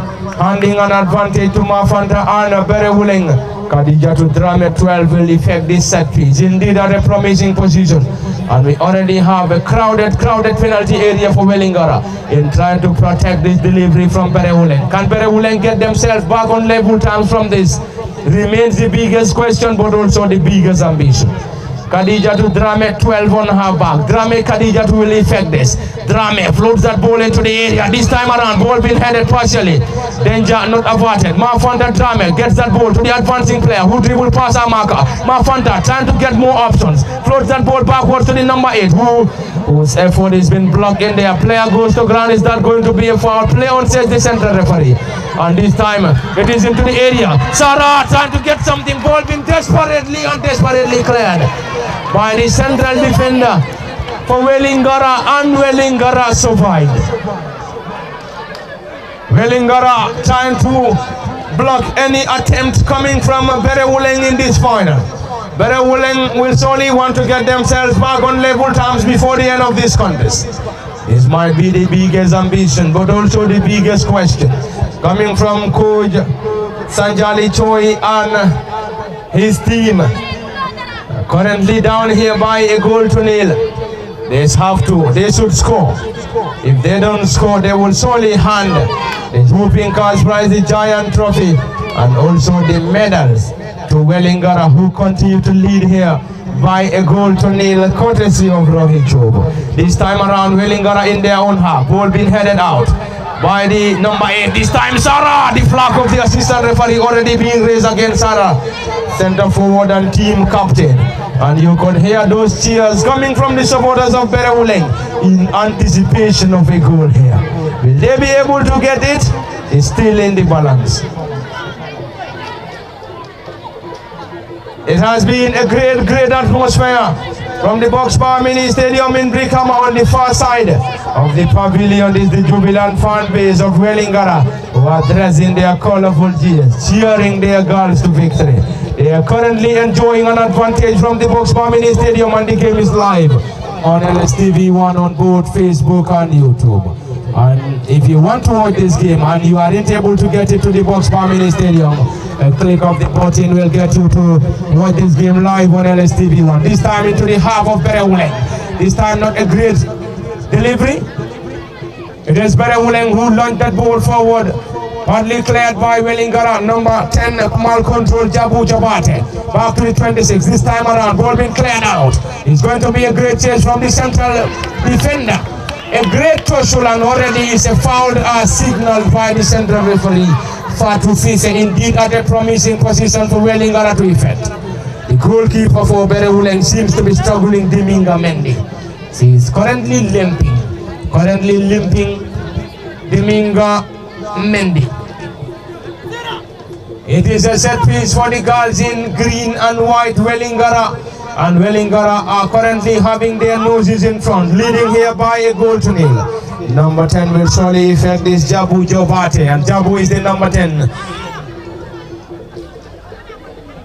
handing an advantage to Mafanta and Berewuleng. Khadija to Drame 12 will effect this set piece. Indeed at a promising position And we already have a crowded penalty area for Wellingara in trying to protect this delivery from Berewuleng. Can Berewuleng get themselves back on level terms from this? Remains the biggest question, but also the biggest ambition. Khadija to Drame, 12 on her back. Drame, Khadija to will effect this. Drame floats that ball into the area. This time around, ball being headed partially. Danger not averted. Mafanta Drame gets that ball to the advancing player who dribble past our marker. Mafanta trying to get more options. Floats that ball backwards to the number 8 whose effort has been blocked in there. Player goes to ground. Is that going to be a foul? Play on, says the central referee. And this time it is into the area. Sarah trying to get something. Ball being desperately cleared by the central defender for Wellingara, and Wellingara survived. Wellingara trying to block any attempt coming from Berewuleng in this final. Berewuleng will solely want to get themselves back on level terms before the end of this contest. This might be the biggest ambition, but also the biggest question. Coming from Coach Sanjali Choi and his team. Currently down here by a goal to nil. They should score. If they don't score, they will solely hand the whooping cash prize, the giant trophy, and also the medals to Wellingara, who continue to lead here by a goal to nil, courtesy of Rohit Chobo. This time around, Wellingara in their own half. Ball being headed out by the number 8. This time, Sarah, the flag of the assistant referee already being raised against Sarah, center forward and team captain. And you could hear those cheers coming from the supporters of Berewuleng in anticipation of a goal here. Will they be able to get it? It's still in the balance. It has been a great atmosphere from the Box Power Mini Stadium in Brikama. On the far side of the pavilion is the jubilant fan base of Wellingara, who are dressing their colorful gears, cheering their girls to victory. They are currently enjoying an advantage from the Box Power Mini Stadium, and the game is live on LSTV1 on both Facebook and YouTube. And if you want to watch this game and you aren't able to get it to the Box Power Mini Stadium, a click of the button will get you to watch this game live on LSTV1. This time into the half of Berewuleng. This time not a great delivery. It is Berewuleng who launched that ball forward, partly cleared by Wellingara. Number 10, mal control Jabu Jabate. Back to the 26. This time around, ball being cleared out. It's going to be a great chase from the central defender. A great tussle, and already is a foul signal by the central referee. Fatu Fise indeed at a promising position for Wellingara to effect. The goalkeeper for Berewuleng seems to be struggling, Diminga Mendy. She is currently limping. Diminga Mendy. It is a set piece for the girls in green and white. Wellingara and Wellingara are currently having their noses in front, leading here by a goal to nil. Number 10 will surely effect this Jabu Jobate, and Jabu is the number 10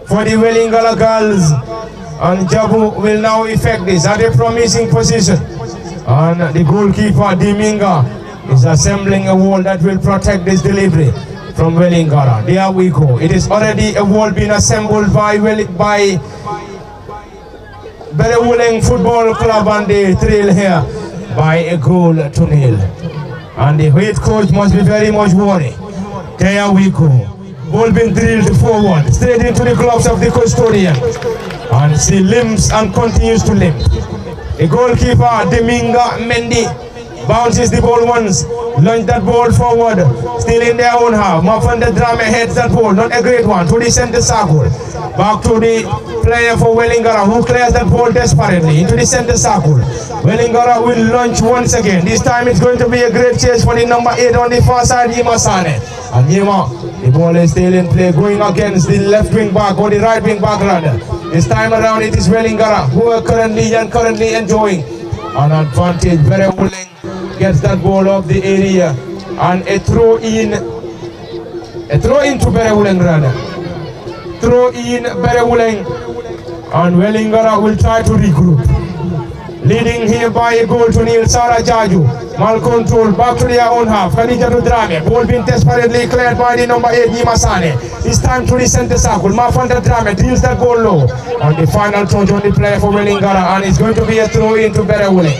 for the Wellingara girls, and Jabu will now effect this at a promising position. And the goalkeeper Diminga is assembling a wall that will protect this delivery from Wellingara. There we go. It is already a wall being assembled by Berewuleng Football Club, and they trail here by a goal to nil. And the head coach must be very much worried. There we go. Ball being drilled forward, straight into the gloves of the custodian. And she limps and continues to limp. The goalkeeper, Diminga Mendy, bounces the ball once, launch that ball forward, still in their own half. Mafanda Drame heads that ball, not a great one, to the center circle. Back to the player for Wellingara, who clears that ball desperately into the center circle. Wellingara will launch once again. This time it's going to be a great chase for the number 8 on the far side, Yima Sane. And Yima, the ball is still in play, going against the left wing back, or the right wing back rather. This time around it is Wellingara, who are currently enjoying an advantage. Berewuleng gets that ball off the area, and a throw in to Berewuleng rather. Throw in Berewuleng, and Wellingara will try to regroup. Leading here by a goal to nil, Sarah Jaju. Mal control, back to their own half. Khadija to Drame. Ball being desperately cleared by the number 8, Nima Sane. It's time to the center circle. Mafanta Drame deals that ball low. On the final touch on the player for Wellingara, and it's going to be a throw into Berewuleng.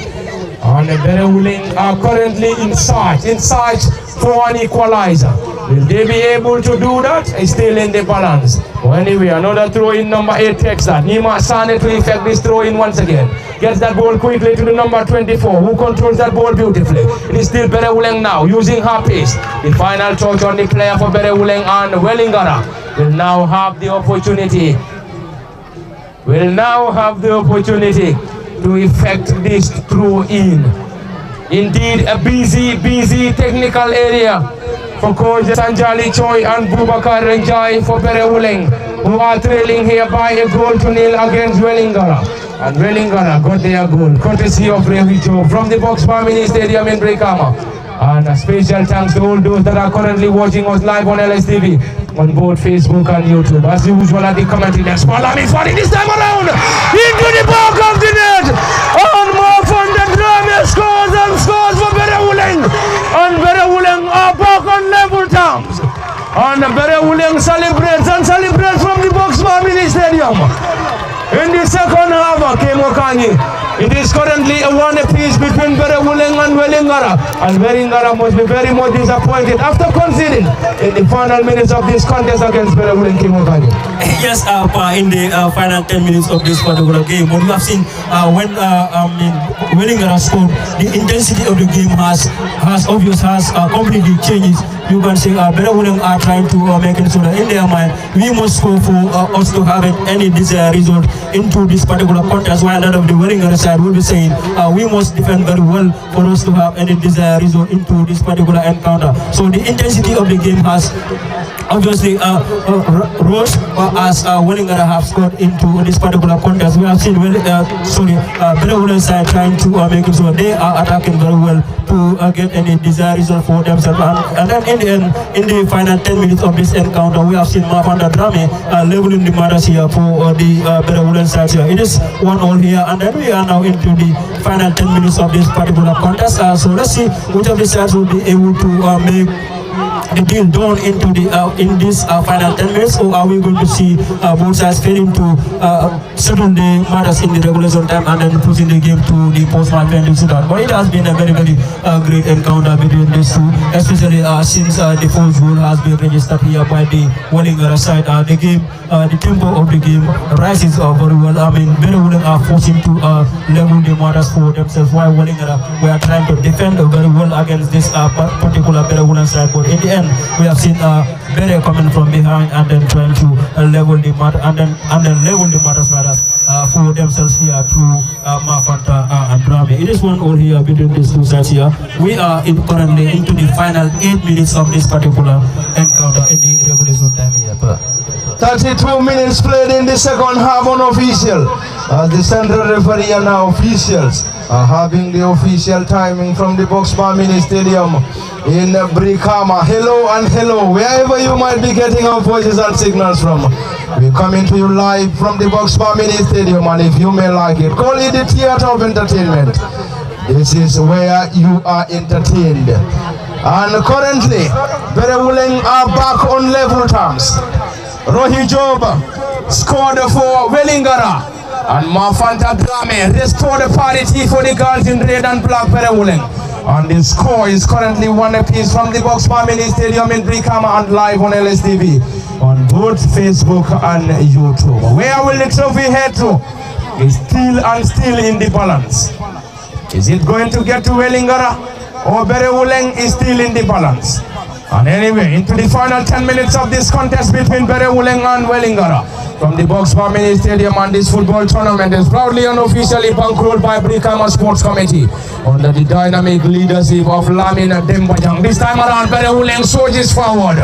And Berewuleng are currently in search for an equalizer. Will they be able to do that? It's still in the balance. Well, anyway, another throw in, number 8 takes that. Nima Sane to effect this throw in once again. Gets that ball quickly to the number 24, who controls that ball beautifully. It is still Berewuleng now, using her pace. The final touch on the player for Berewuleng, and Wellingara will now have the opportunity. To effect this throw in. Indeed, a busy technical area for Coach Sanjali Choi and Bubakar Renjai for Berewuleng, who are trailing here by a goal to nil against Wellingara. And Wellingara got their goal, courtesy of Revicho from the Box Mini Stadium in Brikama. And a special thanks to all those that are currently watching us live on LSTV, on both Facebook and YouTube. As usual at the commentary desk, Malami fighting this time around into the back of the net. And Mafanda Drame scores for Berewuleng. And Berewuleng are back on level terms. And Berewuleng celebrates from the Box Mini Stadium. In the second half, Kemokanyi. It is currently a one apiece between Berewuleng and Wellingara, and Wellingara must be very much disappointed after conceding in the final minutes of this contest against Berewuleng. Yes, in the final 10 minutes of this particular game, what you have seen when Wellingara scored, the intensity of the game has completely changed. You can say Berewuleng are trying to make it so that in their mind we must go for us to have any desired result into this particular contest, while that of the Wellingara side will be saying we must defend very well for us to have any desired result into this particular encounter. So the intensity of the game has obviously rose as Wellingara have scored into this particular contest. We have seen Berewuleng side trying to make it so they are attacking very well to get any desired result for themselves. And then in the end, in the final 10 minutes of this encounter, we have seen Mafanda Drame leveling the matters here for the Berewuleng side here. It is 1-1 here, and then we are now into the final 10 minutes of this particular contest. So let's see which of the sides will be able to make the deal done into the in this final 10 minutes, or are we going to see both sides failing to settle the matters in the regulation time and then pushing the game to the post-match penalty shootout? But it has been a very great encounter between these two, especially since the fourth goal has been registered here by the Wellingara side. The game, the tempo of the game rises very well. I mean, Berewuleng are forcing to level the matters for themselves, while Wellingara we are trying to defend very well against this particular Berewuleng side. But in the end, we have seen Bere coming from behind and then trying to level the matter and then level the matters for themselves here through Mafanta and Drame. It is 1-1 here between these two sides here. We are currently into the final 8 minutes of this particular encounter in the regulation time here. 32 minutes played in the second half, unofficial. The central referee and now officials are having the official timing from the Box Mini Stadium in Brikama. Hello and hello, wherever you might be getting our voices and signals from. We're coming to you live from the Box Mini Stadium, and if you may like it, call it the theater of entertainment. This is where you are entertained. And currently, Berewuleng are back on level terms. Rohi Job scored for Wellingara, and Mafanta Drame restored the parity for the girls in red and black Berewuleng. And the score is currently 1 apiece from the Box Mini Stadium in Brikama and live on LSTV on both Facebook and YouTube. Where will the trophy head to? Is still in the balance. Is it going to get to Wellingara, or Berewuleng is still in the balance? And anyway, into the final 10 minutes of this contest between Berewuleng and Wellingara from the Box Mini Stadium, and this football tournament is proudly and officially bankrolled by Brikama Sports Committee under the dynamic leadership of Lamina Dembajang. This time around, Berewuleng surges forward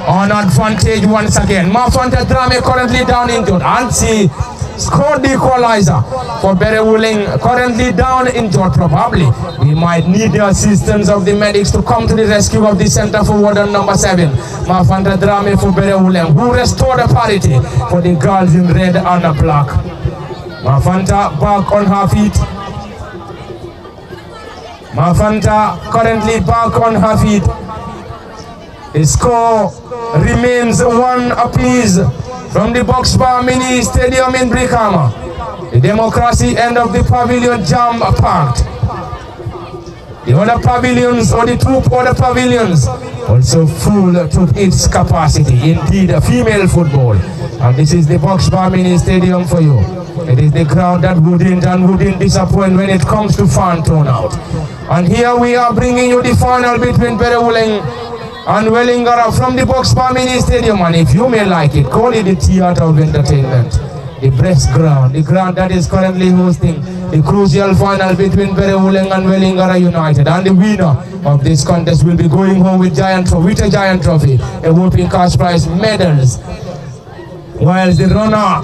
on advantage once again. Mafanta Drame currently down injured, and she scored the equalizer for Berewuleng, currently down injured. Probably we might need the assistance of the medics to come to the rescue of the center forward on number 7, Mafanta Drame for Berewuleng, who restored the parity for the girls in red and black. Mafanta back on her feet. Mafanta currently back on her feet. The score remains 1 apiece from the Box Bar Mini Stadium in Brikama. The Democracy end of the pavilion jam packed. The other pavilions, or the 2 other pavilions, also full to its capacity. Indeed, a female football. And this is the Box Bar Mini Stadium for you. It is the crowd that wouldn't disappoint when it comes to fan turnout. And here we are bringing you the final between Berewuleng and Wellingara from the Box Bar Mini Stadium. And if you may like it, call it the theater of entertainment. The breast ground, the ground that is currently hosting the crucial final between Berewuleng and Wellingara United. And the winner of this contest will be going home with a giant trophy, a whooping cash prize, medals. While the runner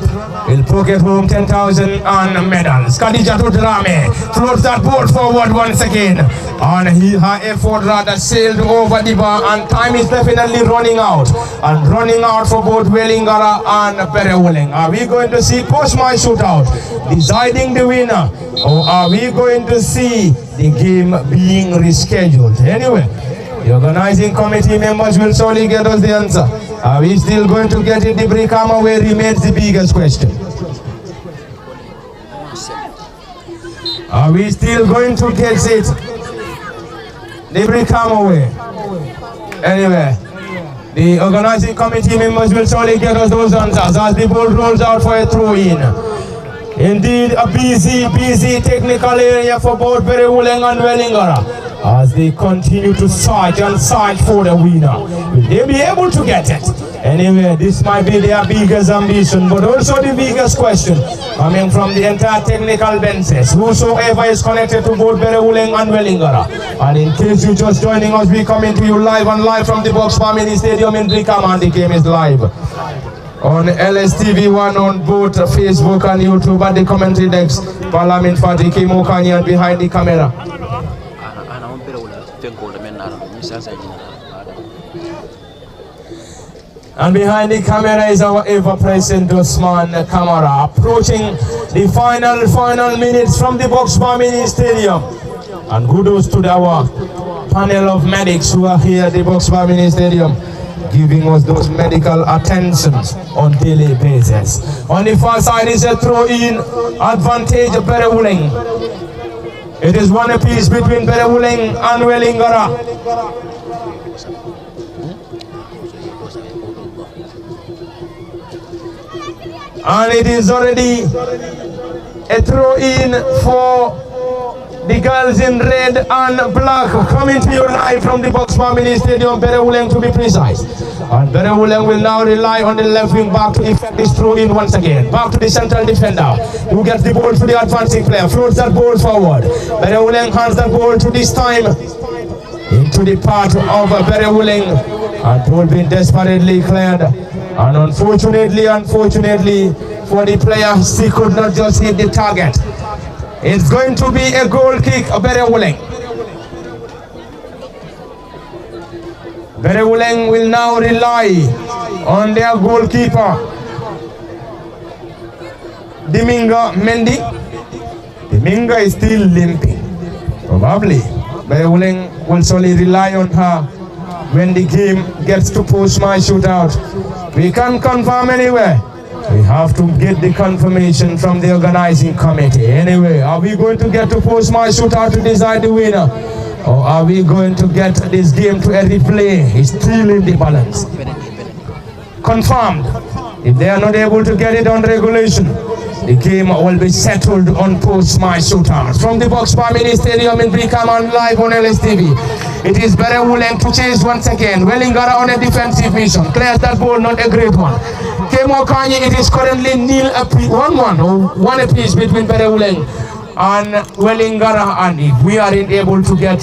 will pocket home 10,000 and medals. Khadija Tudrame floats that boat forward once again. And her effort rather sailed over the bar, and time is definitely running out. And running out for both Wellingara and Berewuleng. Are we going to see post-match shootout deciding the winner? Or are we going to see the game being rescheduled? Anyway, the organizing committee members will surely get us the answer. Are we still going to get it the Brikama way remains the biggest question. Are we still going to get it the Brikama way? Anyway, the organizing committee members will surely get us those answers as the ball rolls out for a throw-in. Indeed, a busy technical area for both Berewuleng and Wellingara as they continue to search for the winner. Will they be able to get it? Anyway, this might be their biggest ambition, but also the biggest question coming from the entire technical benches, whosoever is connected to both Berewuleng and Wellingara. And in case you're just joining us, we coming to you live from the Box Bar Mini Stadium in Brikama, and the game is live on LSTV1 on both Facebook and YouTube. At the commentary desk, Parliament Fatih Kimokani, and behind the camera. And behind the camera is our ever-present Osman Kamara, approaching the final minutes from the Box Bar Mini Stadium. And kudos to our panel of medics who are here at the Box Bar Mini Stadium, giving us those medical attentions on daily basis. On the far side is a throw-in advantage of Berewuleng. It is 1 apiece between Berewuleng and Wellingara. And it is already a throw-in for the girls in red and black, coming to you live from the Box Bar Mini Stadium, Berewuleng to be precise. And Berewuleng will now rely on the left wing back to effect this throw-in once again. Back to the central defender, who gets the ball to the advancing player, floats that ball forward. Berewuleng hands that ball to this time into the path of Berewuleng, and ball being desperately cleared. And unfortunately for the player, he could not just hit the target. It's going to be a goal kick, Berewuleng. Berewuleng will now rely on their goalkeeper, Diminga Mendy. Diminga is still limping. Probably Berewuleng will solely rely on her when the game gets to post-match shootout. We can't confirm anywhere. We have to get the confirmation from the organizing committee. Anyway, are we going to get to post-match shootout to decide the winner? Or are we going to get this game to a replay? It's still in the balance. Confirmed. If they are not able to get it on regulation, the game will be settled on post-match shootout. From the Box Bar Mini Stadium in Brikama, live on LSTV. It is Berewuleng to chase once again. Wellingara on a defensive mission. Clears that ball, not a great one. Kemo Kanye, it is currently 1-1 or 1 apiece between Berewuleng and Wellingara. And if we aren't able to get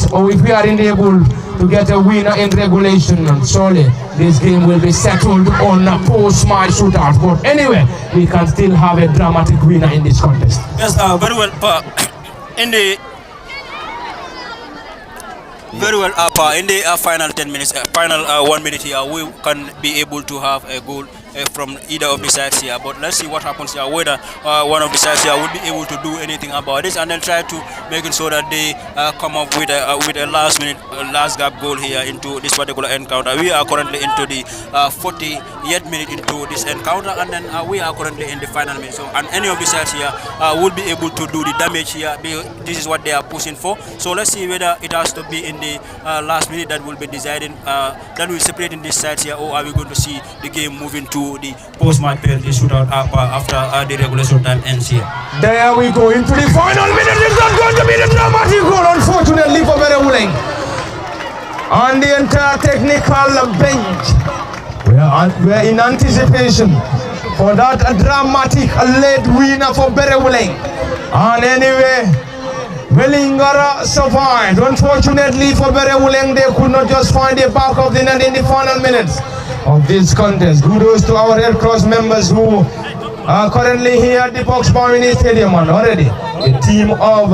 a winner in regulation, surely this game will be settled on a post-match shootout. But anyway, we can still have a dramatic winner in this contest. Yes, very well. In the final 10 minutes, final 1 minute here, we can be able to have a goal from either of the sides here. But let's see what happens here, whether one of the sides here would be able to do anything about this, and then try to make it so that they come up with a last gap goal here into this particular encounter. We are currently into the 40th minute into this encounter, and then we are currently in the final minute. So, and any of the sides here would be able to do the damage here. This is what they are pushing for. So let's see whether it has to be in the last minute that will be deciding, that will separate in these sides here, or are we going to see the game moving to the post-match penalty shootout after the regulation time ends here. There we go into the final minute. It's not going to be the dramatic goal, unfortunately, for Berewuleng. On the entire technical bench, we're in anticipation for that dramatic late winner for Berewuleng. And anyway, Wellingara survived. Unfortunately for Berewuleng, they could not just find the back of the net in the final minutes of this contest. Kudos to our Red Cross members who are currently here at the Boxbar Mini Stadium, and already the team of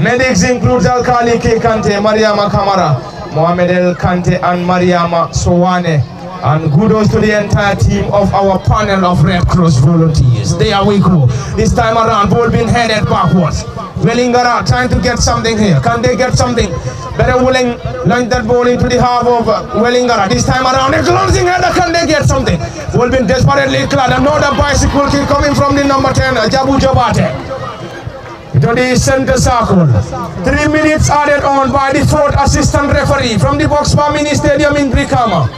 medics includes Alkali K. Kante, Mariama Kamara, Mohamed El Kante and Mariama Sowane. And kudos to the entire team of our panel of Red Cross volunteers. There we go. This time around, ball being headed backwards. Wellingara trying to get something here. Can they get something? Berewuleng launched that ball into the half of Wellingara. This time around, a closing header. Can they get something? Ball being desperately clad. Another bicycle kick coming from the number 10, Jabu Jabate. To the center circle. 3 minutes added on by the 4th assistant referee from the Boxbar Mini Stadium in Brikama.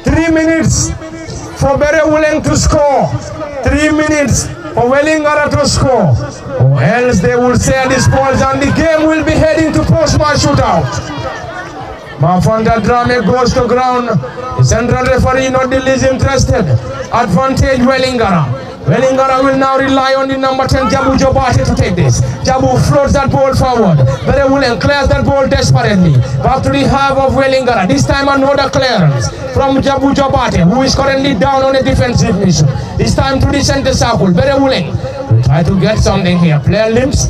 3 minutes for Berewuleng to score. 3 minutes for Wellingara to score. Or else they will say this points and the game will be heading to post-match shootout. Mafanda Drame goes to ground. The central referee not the least interested. Advantage Wellingara. Wellingara will now rely on the number 10 Jabu Jobate to take this. Jabu floats that ball forward. Berewuleng clears that ball desperately. Back to the half of Wellingara. This time another clearance from Jabu Jobate, who is currently down on a defensive mission. This time to the center circle. Berewuleng will try to get something here. Player limps.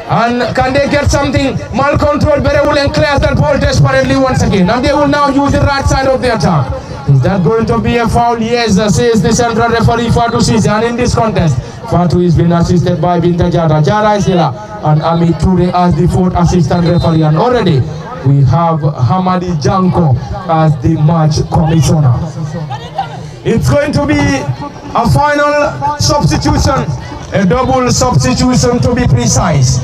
And can they get something? Mal-controlled. Berewuleng clears that ball desperately once again. And they will now use the right side of the attack. Is that going to be a foul? Yes, says the central referee Fatu Sisi. And in this contest, Fatu is being assisted by Binta Jara. Jara is here and Ami Toure as the 4th assistant referee. And already we have Hamadi Janko as the match commissioner. It's going to be a final substitution, a double substitution to be precise.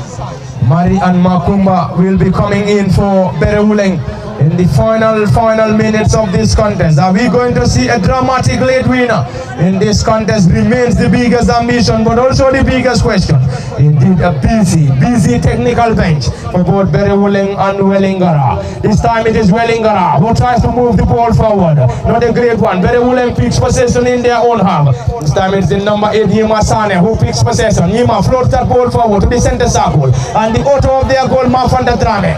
Mari and Makumba will be coming in for Berewuleng in the final minutes of this contest. Are we going to see a dramatic late winner in this contest? Remains the biggest ambition, but also the biggest question. Indeed, a busy technical bench for both Berewuleng and Wellingara. This time it is Wellingara who tries to move the ball forward. Not a great one. Berewuleng picks possession in their own half. This time it's the number 8 Yima Sane who picks possession. Yima floats that ball forward to the center circle, and the author of their goal, Mafanda Drame.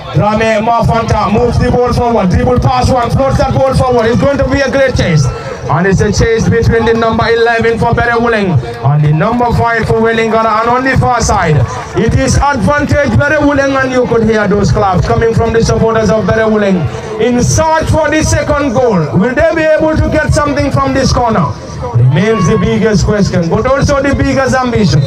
Drame Mafanta moves the ball forward, dribble pass one, floats that ball forward. It's going to be a great chase. And it's a chase between the number 11 for Berewuleng and the number 5 for Wellingara. And on the far side, it is advantage Berewuleng, and you could hear those claps coming from the supporters of Berewuleng in search for the second goal. Will they be able to get something from this corner? Remains the biggest question, but also the biggest ambition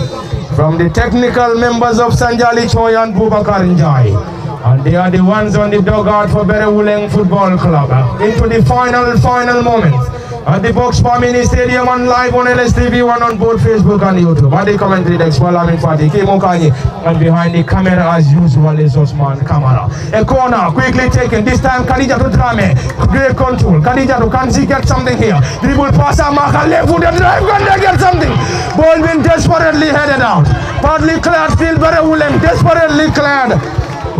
from the technical members of Sanjali Choi and Bubakar Njai. And they are the ones on the dugout for Berewuleng Football Club. Into the final moments at the Boxbar Mini Stadium and live on LSTV1 on both Facebook and YouTube. And the commentary desk, Walamin Fati, Kimokani, and behind the camera as usual is Osman Kamara. A corner quickly taken. This time Khadija to Drame. Great control. Khadija to, can she get something here? Dribble pass and Maka left with the drive. Can they get something? Ball being desperately headed out. Partly cleared, still Berewuleng desperately cleared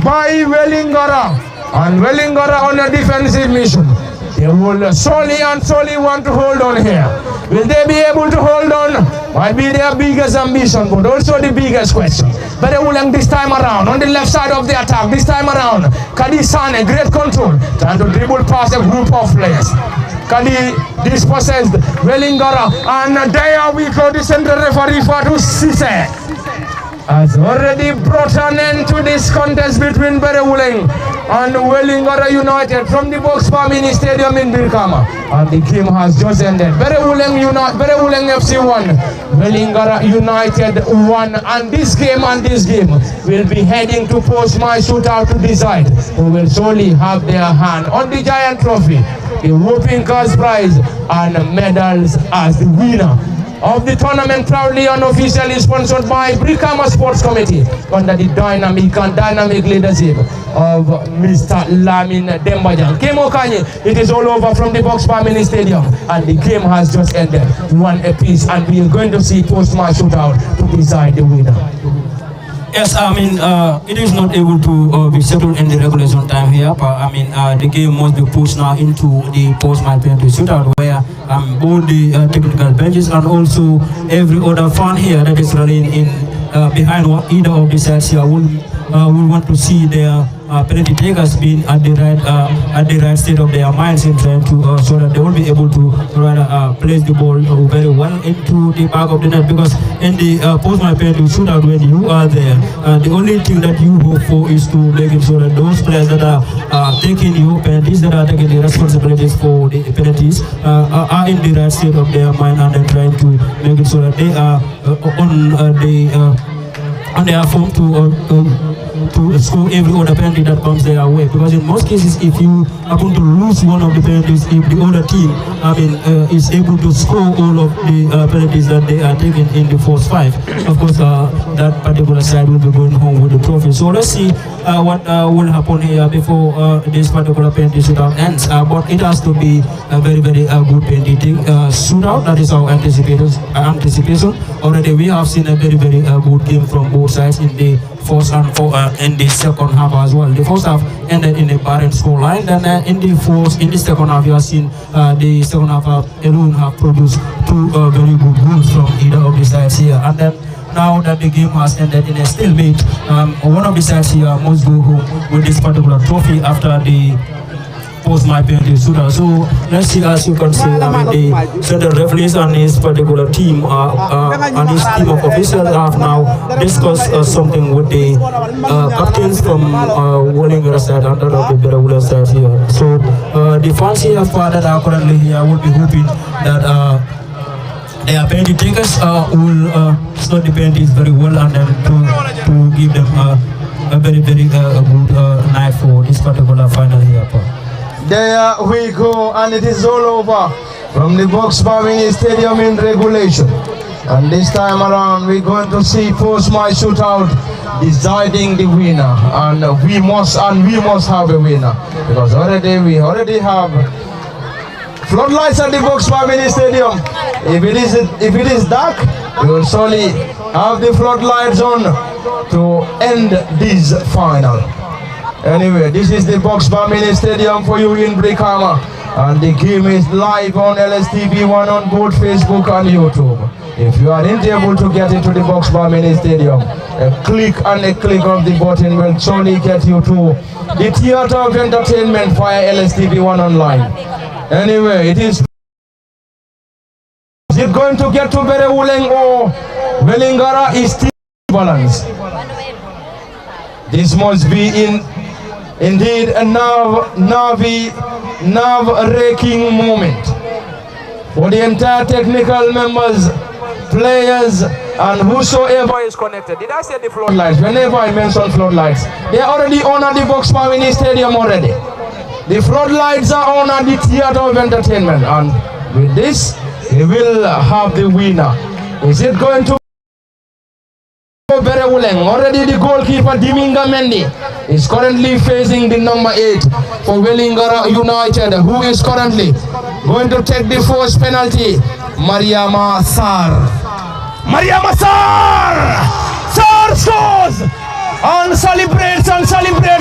by Wellingara, and Wellingara on a defensive mission. They will solely want to hold on here. Will they be able to hold on? Might be their biggest ambition, but also the biggest question. Berewuleng this time around, on the left side of the attack, this time around, Kadi Sane, great control, trying to dribble past a group of players. Kadi dispossessed Wellingara, and there we go, the central referee Fatu Sisi has already brought an end to this contest between Berewuleng and Wellingara United from the Boxbar Mini Stadium in Brikama. And the game has just ended. Berewuleng FC 1, Wellingara United 1. And this game will be heading to post-match shootout to decide who will solely have their hand on the giant trophy, the whooping cash prize, and medals as the winner of the tournament, proudly and officially sponsored by Brikama Sports Committee under the dynamic leadership of Mr. Lamin Dembajan. Kemo Kanye, it is all over from the Boxbar Mini Stadium, and the game has just ended, 1 apiece, and we are going to see post-match shootout to decide the winner. Yes, I mean, it is not able to be settled in the regulation time here, but I mean, the game must be pushed now into the post-match penalty shootout, where both the technical benches and also every other fan here that is running in behind either of the sides here will want to see their penalty takers being at the right state of their minds in trying to so that they will be able to rather place the ball very well into the back of the net, because in the post-match penalty shootout, when you are there, the only thing that you hope for is to make it so that those players that are taking your penalties, that are taking the responsibilities for the penalties, are in the right state of their mind, and then trying to make it so that they are on their form to score every other penalty that comes their way. Because in most cases, if you happen to lose one of the penalties, if the other team is able to score all of the penalties that they are taking in the first 5, of course that particular side will be going home with the trophy. So let's see what will happen here before this particular penalty shootout ends. But it has to be a very, very good penalty shootout. That is our anticipation. Already we have seen a very, very good game from both sides in the first and in the second half as well. The first half ended in a barren scoreline. Then in the second half, you have seen the second half alone have produced 2 very good goals from either of the sides here. And then now that the game has ended in a stalemate, one of the sides here must go home with this particular trophy after the post-match penalty shootout. So let's see, as you can see, the central referees and his particular team and his team of officials have now discussed something with the captains from Wellingara side and that of the Berewuleng side here. So the fans here that are currently here will be hoping that their penalty takers will slot the penalties very well, and then to give them a very, very good night for this particular final here. There we go, and it is all over from the Boxbar Mini Stadium in regulation. And this time around, we're going to see post-match shootout deciding the winner, and we must have a winner, because we already have floodlights at the Boxbar Mini Stadium. If it is dark, we will surely have the floodlights on to end this final. Anyway, this is the Boxbar Mini Stadium for you in Brikama, and the game is live on LSTV1 on both Facebook and YouTube. If you aren't able to get into the Boxbar Mini Stadium, a click of the button will surely get you to the theater of entertainment via LSTV1 online. Anyway, is it going to get to Berewuleng or Wellingara is still balanced? This must be indeed a nerve-wracking moment for the entire technical members, players, and whosoever is connected. Did I say the floodlights? Whenever I mention floodlights, they are already on at the Boxbar Mini Stadium already. The floodlights are on at the theater of entertainment, and with this, we will have the winner. Is it going to Berewuleng? Already the goalkeeper Diminga Mendy is currently facing the number 8 for Wellingara United, who is currently going to take the first penalty. Mariama Sar scores and celebrates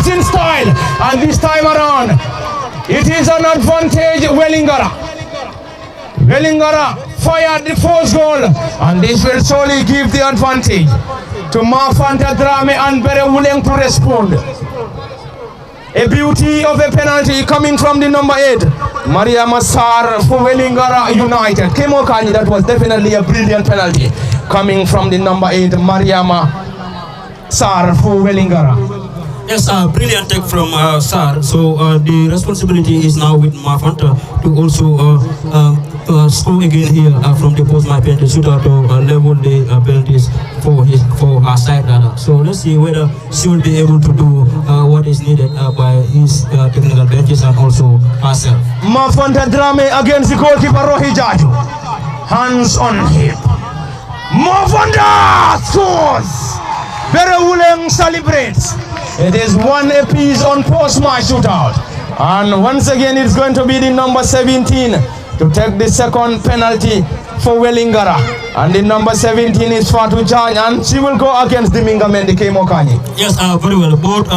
in style, and this time around it is an advantage. Wellingara fired the first goal, and this will surely give the advantage to Mafanta Drame and Berewuleng to respond. A beauty of a penalty coming from the number 8, Maria Massar for Wellingara United. Kemo Kani, that was definitely a brilliant penalty coming from the number 8, Maria Massar for Wellingara. Yes, brilliant take from Sar. So the responsibility is now with Mafanta to also score again here from the post my penalty shootout to level the penalties for her side rather. So let's see whether she will be able to do what is needed by his technical benches and also herself. Mafanta Drame against the goalkeeper Rohi Jaju. Hands on hip. Mafanta scores. Berewuleng celebrates. It is 1 apiece on post-match shootout. And once again, it's going to be the number 17 to take the second penalty for Wellingara. And the number 17 is Fatu Jan, and she will go against Diminga Mendy Kemokani. Yes, very well. Both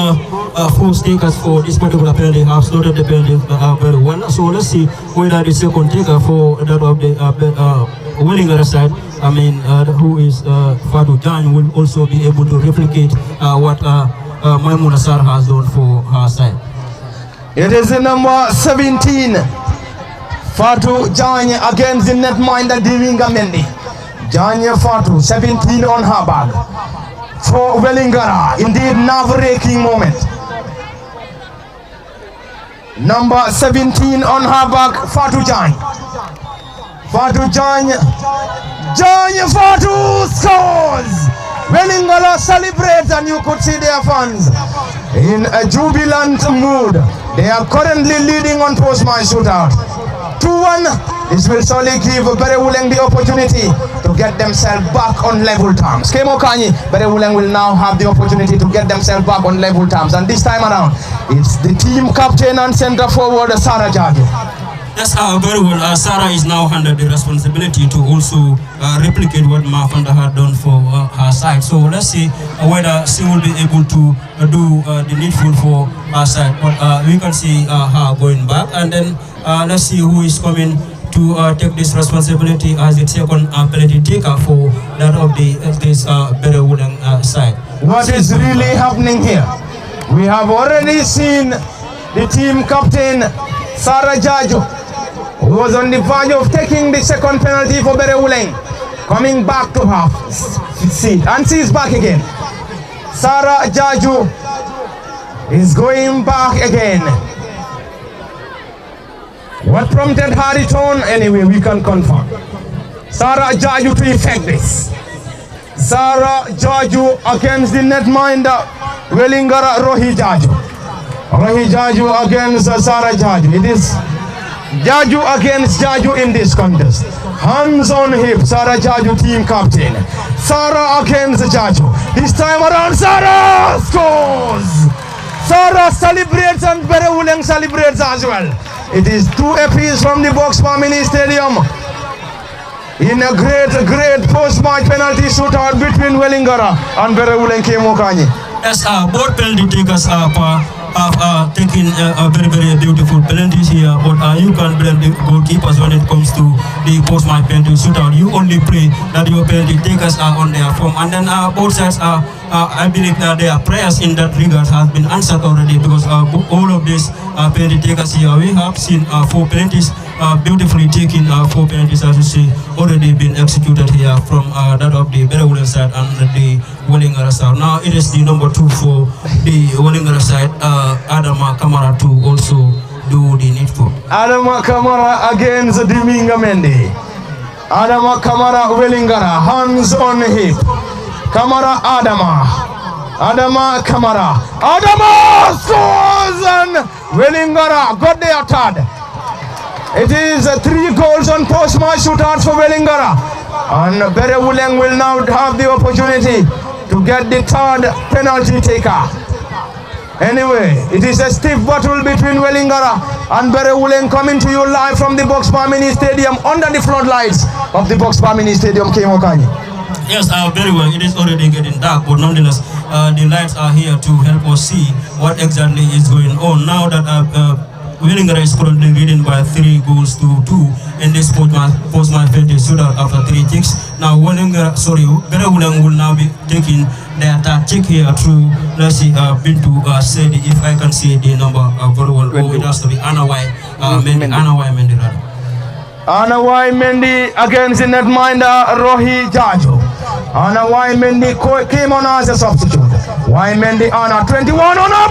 four takers for this particular penalty have slotted the penalty very well. So let's see whether the second taker for that of the Wellingara side, I mean, who is Fatu Jan, will also be able to replicate what Maimuna Sar has done for her side. It is the number 17, Fatu Janye against the netminder Diminga Mendy. Janye Fatu, 17 on her bag. For Wellingara, indeed nerve-wracking moment. Number 17 on her bag, Fatu Janye. Fatu Janye. Janye Fatu scores! Wellingara celebrates, and you could see their fans in a jubilant mood. They are currently leading on post-match shootout. 2-1. This will solely give Berewuleng the opportunity to get themselves back on level terms. Kemo Kanyi, Berewuleng will now have the opportunity to get themselves back on level terms. And this time around, it's the team captain and center forward, Sarah Jaju. Yes, very well. Sarah is now under the responsibility to also replicate what Mafanda had done for her side. So let's see whether she will be able to do the needful for her side. But we can see her going back, and then let's see who is coming to take this responsibility as the second penalty taker for that of this Berewuleng side. What is really happening here? We have already seen the team captain Sarah Jaju, who was on the verge of taking the second penalty for Berewuleng, coming back to her seat, and she is back again. Sarah Jaju is going back again. What prompted her return? Anyway, we can confirm. Sarah Jaju to effect this. Sarah Jaju against the netminder Wellingara Rohi Jaju. Rohi Jaju against Sarah Jaju. It is Jaju against Jaju in this contest. Hands on hip, Sarah Jaju team captain. Sarah against Jaju. This time around, Sarah scores! Sarah celebrates and Berewuleng celebrates as well. It is 2 apiece from the Boxbar Mini Stadium in a great post-match penalty shootout between Wellingara and Berewuleng Kemokani. Yes, both penalty takers have taken very beautiful penalties here, but you can blame the goalkeepers when it comes to the post-match penalty shootout. You only pray that your penalty takers are on their form, and then both sides are. I believe that their prayers in that regard have been answered already, because all of these penalty takers here, we have seen 4 penalties beautifully taken, 4 penalties as you see already been executed here from that of the Berewuleng side and the Wellingara side. Now it is the number 2 for the Wellingara side, Adama Kamara, to also do the needful. Adama Kamara against Diminga Mendy. Adama Kamara Wellingara, hands on hip. Kamara Adama. Adama Kamara. Adama scores, and Wellingara got their third. It is 3 goals on post-match shootouts for Wellingara. And Berewuleng will now have the opportunity to get the 3rd penalty taker. Anyway, it is a stiff battle between Wellingara and Berewuleng, coming to you live from the Boxbar Mini Stadium under the floodlights of the Boxbar Mini Stadium, Kemokani. Yes, very well. It is already getting dark, but nonetheless, the lights are here to help us see what exactly is going on. Now that Wellingara is currently leading by 3 goals to 2 in this post-match penalty shootout after 3 kicks. Now Berewuleng will now be taking their third kick here through, let's see, Bintu Sedi, if I can see the number very well. Oh, it has to be Anawai Mendy rather. Anawai Mendy against the netminder Rohi Jaju. Anawai Mendy came on as a substitute. Wai Mendy Anna 21 on a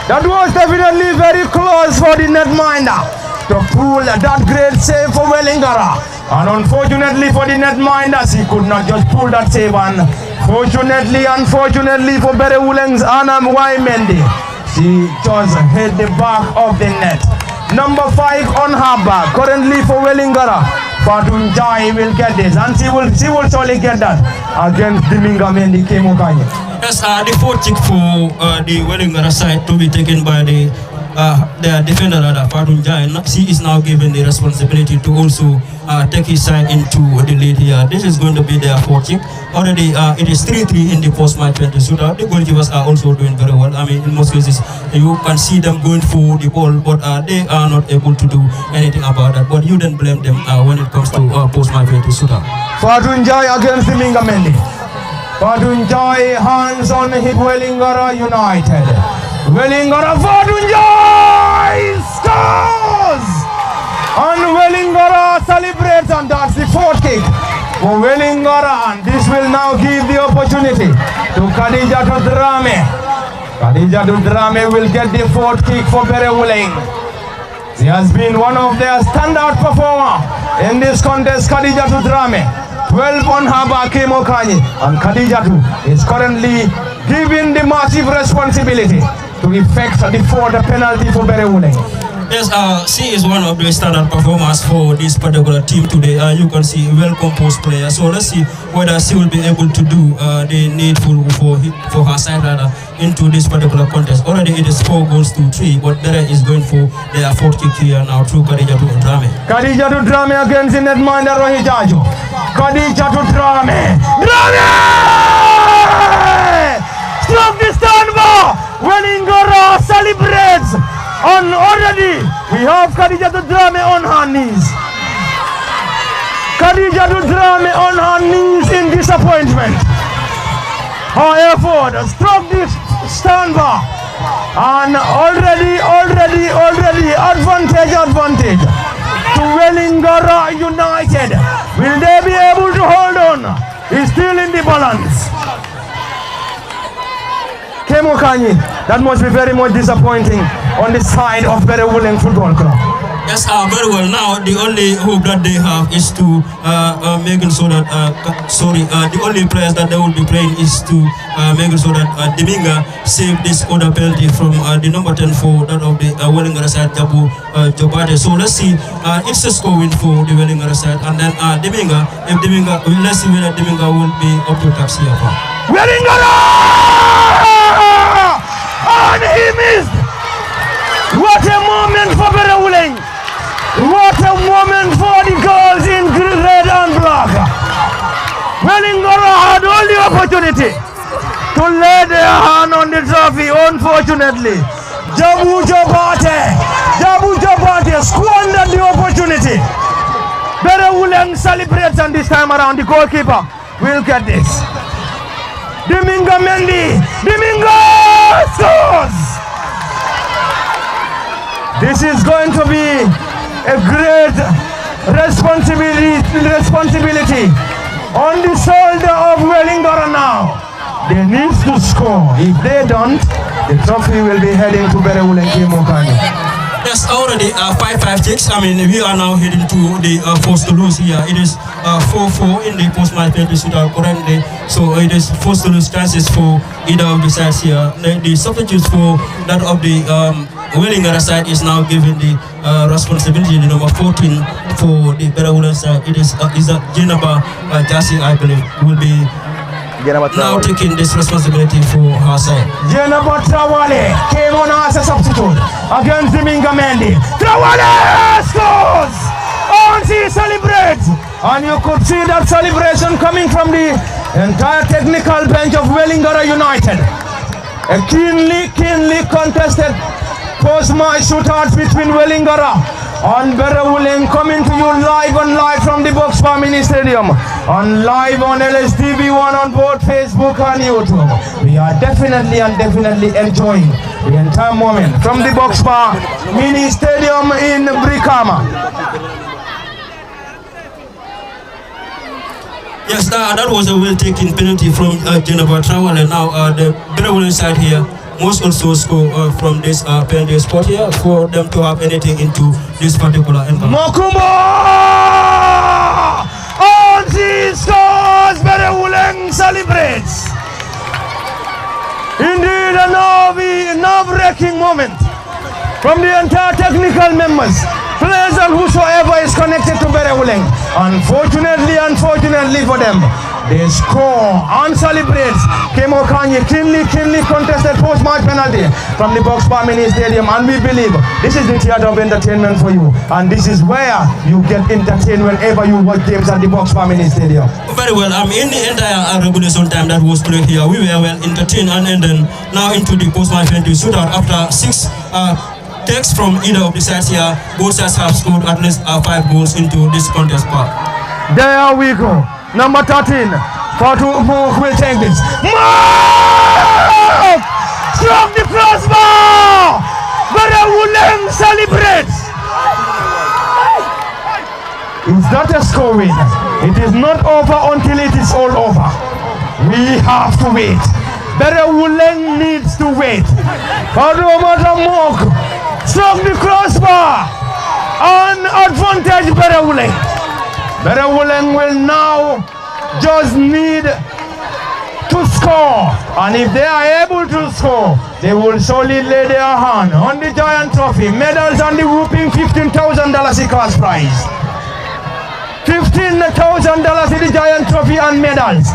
That was definitely very close for the netminder to pull that great save for Wellingara. And unfortunately for the netminders, he could not just pull that save. And unfortunately for Berewuleng's Anna Waimendi, she just hit the back of the net. Number 5 on her back, currently for Wellingara. Fatunjai will get this, and she will surely get that against Diminga Mendi Kemokanye. Yes, the 4th kick for the Wellingara side to be taken by the defender Fatunjai. She is now given the responsibility to also take his side into the lead here. This is going to be their 4th kick. Already it is 3-3 in the post-match 20 shootout. The goalkeepers are also doing very well. I mean, in most cases, you can see them going for the ball, but they are not able to do anything about that. But you don't blame them when it comes to post-match 20 shootout. Fatunjai against the Mingamendi. Fatunjai hands on hit Wellingara United. Wellingara Fatunjai scores! And Wellingara celebrates, and that's the 4th kick for Wellingara, and this will now give the opportunity to Khadija Drame. Khadija Drame will get the 4th kick for Berewuleng. She has been one of their standout performers in this contest, Khadija Drame. 12 on her back, Kemokanye, and Khadija is currently given the massive responsibility to effect the 4th penalty for Berewuleng. Yes, she is one of the standard performers for this particular team today. You can see well-composed player. So let's see whether she will be able to do the needful for her side rather into this particular contest. Already it is 4-3, but Bere is going for their 4th kick here now through Khadija Drame. Khadija Drame against the netminder Rohijajo. Khadija Drame. Drame! Struck the standbar! Wellingara celebrates! And already we have Khadija Drame on her knees. Khadija Drame on her knees in disappointment. Her effort struck the standbar, and already advantage to Wellingara United. Will they be able to hold on? He's still in the balance. Kemokanye, that must be very much disappointing on the side of Berewuleng Football Club. Yes, very well. Now the only hope that they have is to making sure that the only players that they will be playing is to making sure that Diminga save this other penalty from the number 10 for that of the Wellingara side, Jabu Jobate. So let's see, it's a score win for the Wellingara side, and then Diminga, let's see whether Diminga will be up to tax here. Wellingara! And he missed! What a moment for Berewuleng! What a moment for the girls in red and black! Wellingara had all the opportunity to lay their hand on the trophy. Unfortunately, Jabu Jobate squandered the opportunity. Berewuleng celebrates, and this time around the goalkeeper will get this. Diminga Mendi, Diminga scores! This is going to be a great responsibility on the shoulder of Wellingara now. They need to score. If they don't, the trophy will be heading to Berewuleng Kemokanye. There's already 5-5 kicks. I mean, we are now heading to the forced to lose here. It is 4-4 in the post-match penalty shootout currently. So it is forced to lose chances for either of the sides here. The substitutes for that of the Wellingara side is now given the responsibility. The number 14 for the Berewuleng side, it is Jenaba Jasi, I believe, will be now taking this responsibility for her side. Jenaba Trawale came on as a substitute against Diminga Mendi. Trawale scores! And she celebrates! And you could see that celebration coming from the entire technical bench of Wellingara United. A keenly contested post-match shootout between Wellingara and Berewuleng, coming to you live from the Boxbar Mini Stadium, and live on LSTV1 on both Facebook and YouTube. We are definitely enjoying the entire moment from the Boxbar Mini Stadium in Brikama. Yes, that was a well-taken penalty from Jennifer Trawale. Now the Berewuleng side here must also score from this penalty spot here for them to have anything into this particular encounter. Mokumo! On the scores, Berewuleng celebrates. Indeed, a nerve-wracking moment from the entire technical members, players and whosoever is connected to Berewuleng. Unfortunately for them, they score and celebrate. Kemo Kanye keenly contested post-match penalty from the Boxbar Mini Stadium, and we believe this is the theater of entertainment for you, and this is where you get entertained whenever you watch games at the Boxbar Mini Stadium. Very well. In the entire regulation time that was played here, we were well entertained, and then now into the post-match penalty shootout after 6 takes from either of the sides here. Both sides have scored at least 5 goals into this contest part. There we go. Number 13, Mark will take this. Mark! Struck the crossbar! Berewuleng celebrates! It's not a score win. It is not over until it is all over. We have to wait. Berewuleng needs to wait. Mark struck the crossbar! An advantage Berewuleng. Berewuleng will now just need to score, and if they are able to score, they will solely lay their hand on the giant trophy, medals and the whooping $15,000 cash prize. $15,000 in the giant trophy and medals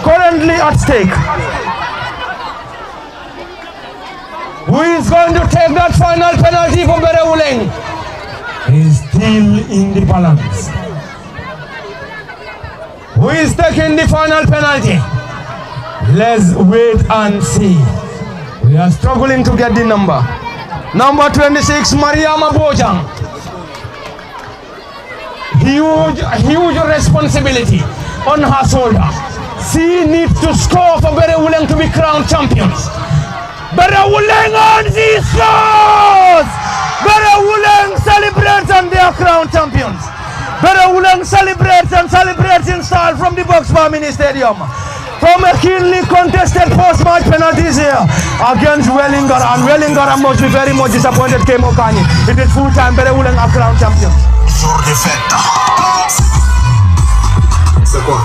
currently at stake. Who is going to take that final penalty for Berewuleng? He's still in the balance. Who is taking the final penalty? Let's wait and see. We are struggling to get the number. Number 26, Mariama Bojang. Huge responsibility on her shoulder. She needs to score for Berewuleng to be crowned champions. Berewuleng on the scores! Berewuleng celebrates and they are crowned champions. Berewuleng celebrates in style from the Boxbar Mini Stadium. From a keenly contested post-match penalties here against Wellingara, and Wellingara must be very much disappointed. Kemo Kanye. It is full time. Berewuleng are crowned champions. C'est quoi?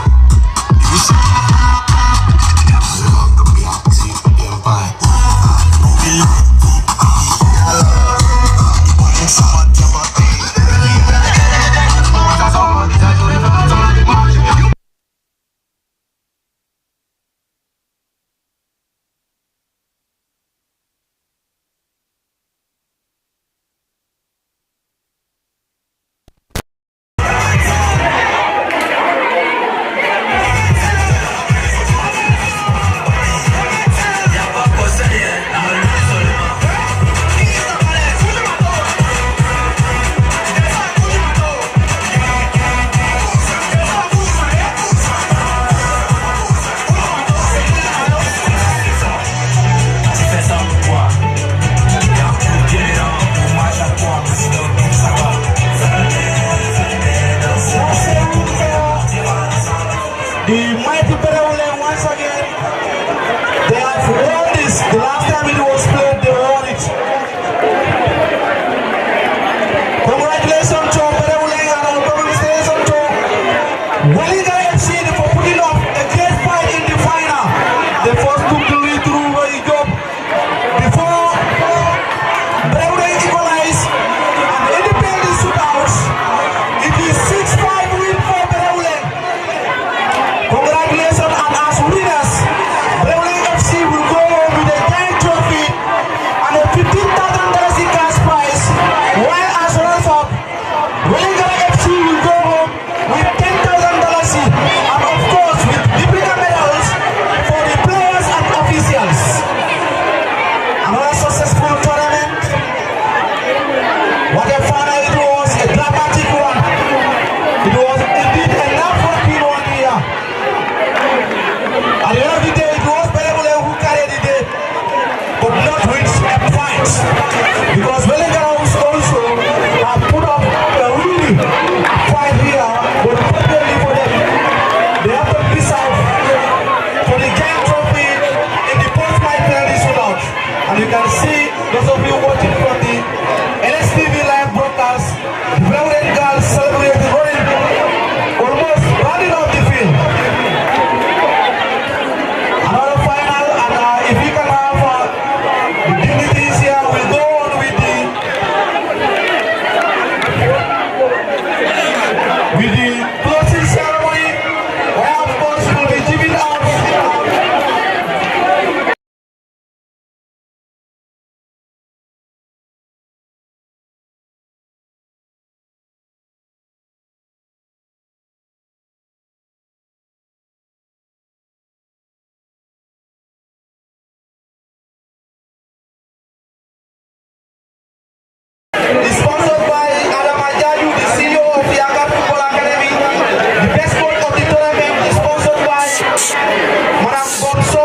Madam Bonso,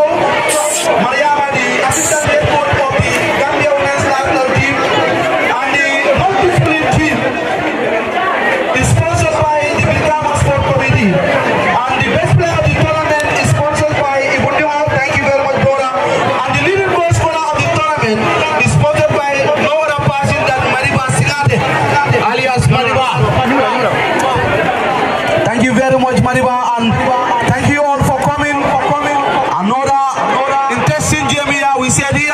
Mariama, the assistant head coach of the Gambia Women's National Team, and the non-discipline team is sponsored by the Brikama Sport Committee. And the best player of the tournament is sponsored by Ibundiwa. Thank you very much, brother. And the leading goal scorer of the tournament is sponsored by no other person than Mariba Sigate, alias Mariba. Thank you very much, Mariba, and thank you all for coming. Another interesting game here. We said here.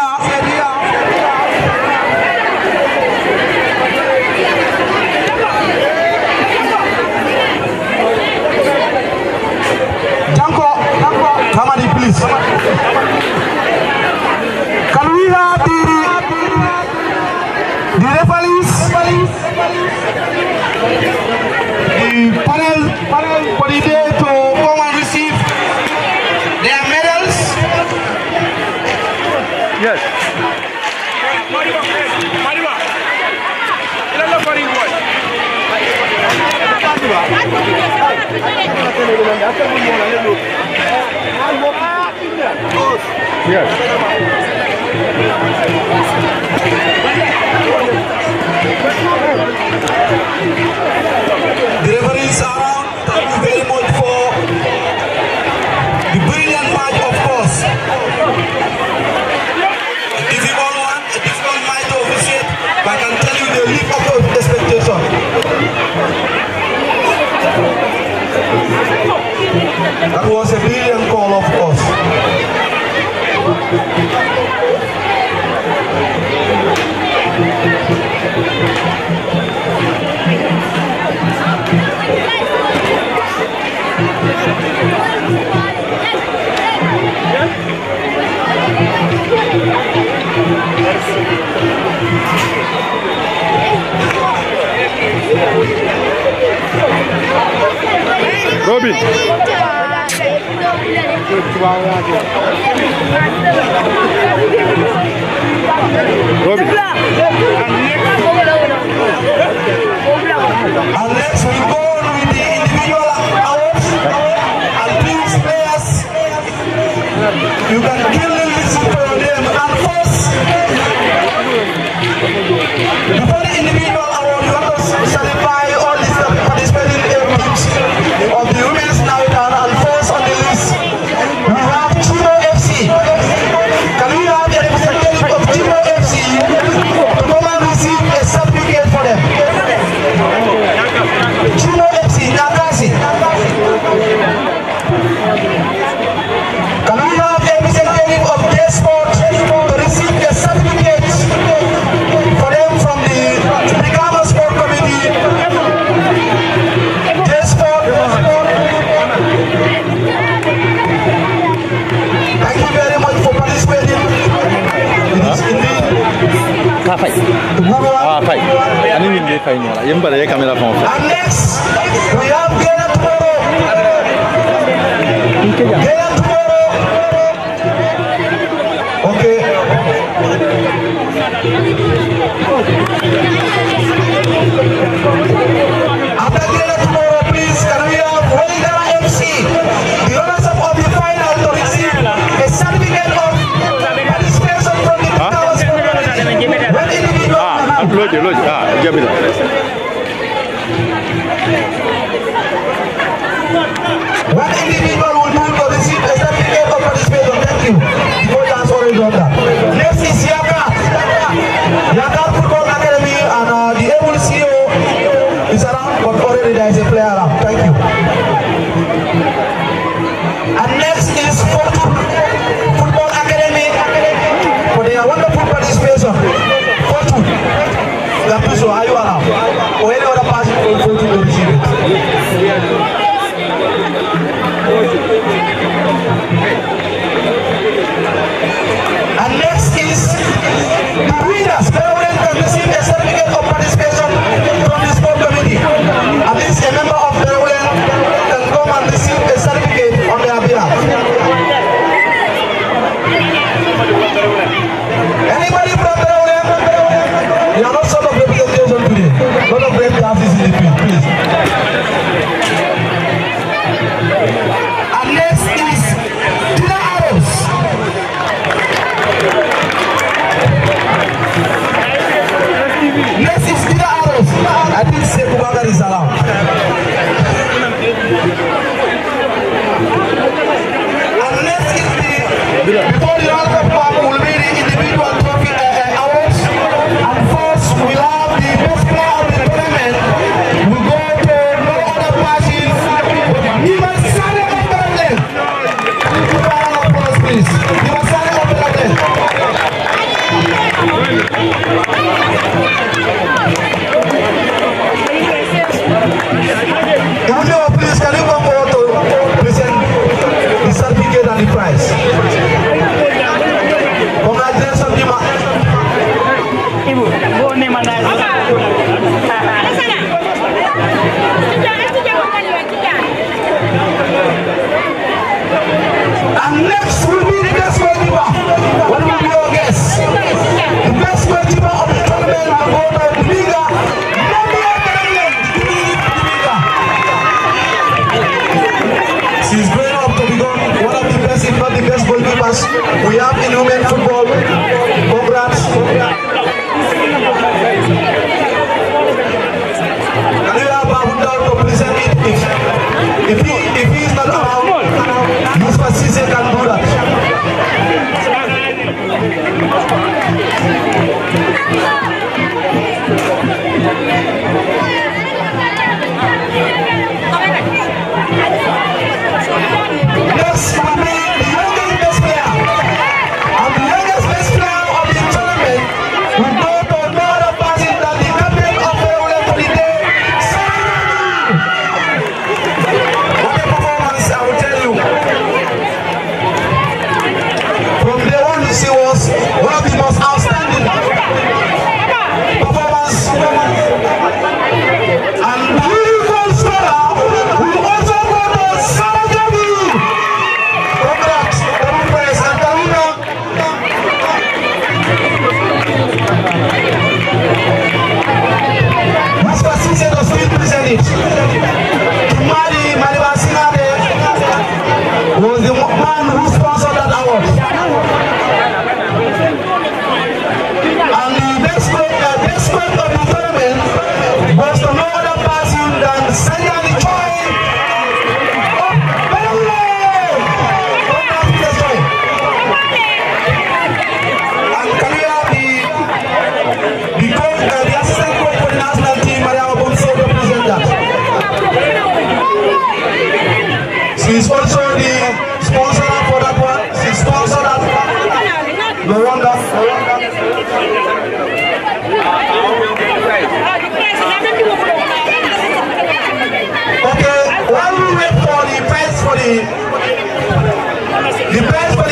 Janko, Kamadi, please. Can we have the referees, the panel for the day to come and receive their medals? Yes. The referees are on. Thank you very much for the brilliant match, of course. A difficult one, a difficult match to officiate, but I can tell you they live up to expectation. That was a brilliant call, of course. Robin. And next we go on with the individual awards and please players, you can kill the list for your name. And first, before the individual award, you have to certify all the participating teams of the women's night. And first on the list, we have Chino FC. Can we have a representative of Chino FC to come and receive a certificate for them? Chino FC, Nakasi. Can we have a representative of J-Sport to receive a certificate for them from the Brikama Sport Committee? J-Sport. Thank you very much for participating. It is indeed. And next, we have Gena tomorrow. Gena tomorrow. Okay. After Gena tomorrow, please, can we have Wellingara FC, the runners-up of the final, to receive a certificate of participation from the Brikama Sport Committee. When individual one individual will move to receive a certificate of participation. Thank you. The coach has already done that. Next is Yaka Football Academy, and the able CEO is around, but already there is a player around. Thank you. And next is Fortune Football Academy for their wonderful participation. Fortune, Gapuso, are you around? Or any other person for Fortune to receive it?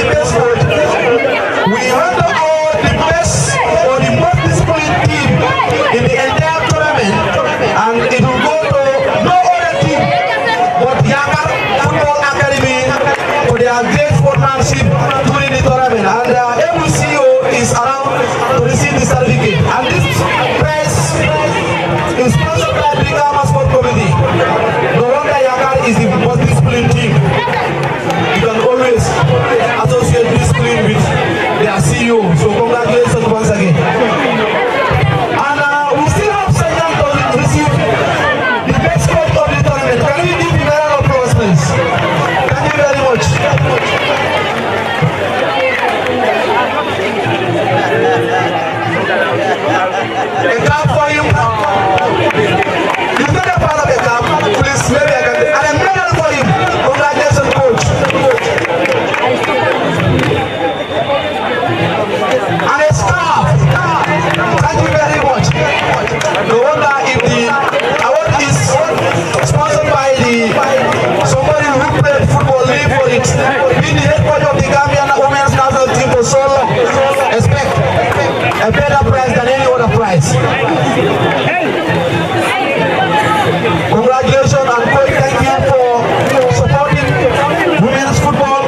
the best coach, we hand out the best or the most disciplined team in the entire tournament, and it will go to no other team but Yakar Football Academy for their great sportsmanship during the tournament. And every CEO is around to receive the certificate. And this prize is sponsored by Brikama Sport Committee. No wonder Yakar is the most disciplined team. You can always associate discipline with their CEO. So congratulations once again. And we still have Sanjay to receive the best coach of the tournament. Can we give him a round of applause, please? Thank you very much. A clap for him. He's not a part of a clap. Please, maybe I can. And a medal for him. Congratulations, coach. And a scarf. Thank you very much. No wonder if the award is sponsored by somebody who played football, live for it, being the head coach of the Gambian women's national team for so long. Expect a better prize than any other prize. Congratulations and coach, thank you for supporting women's football.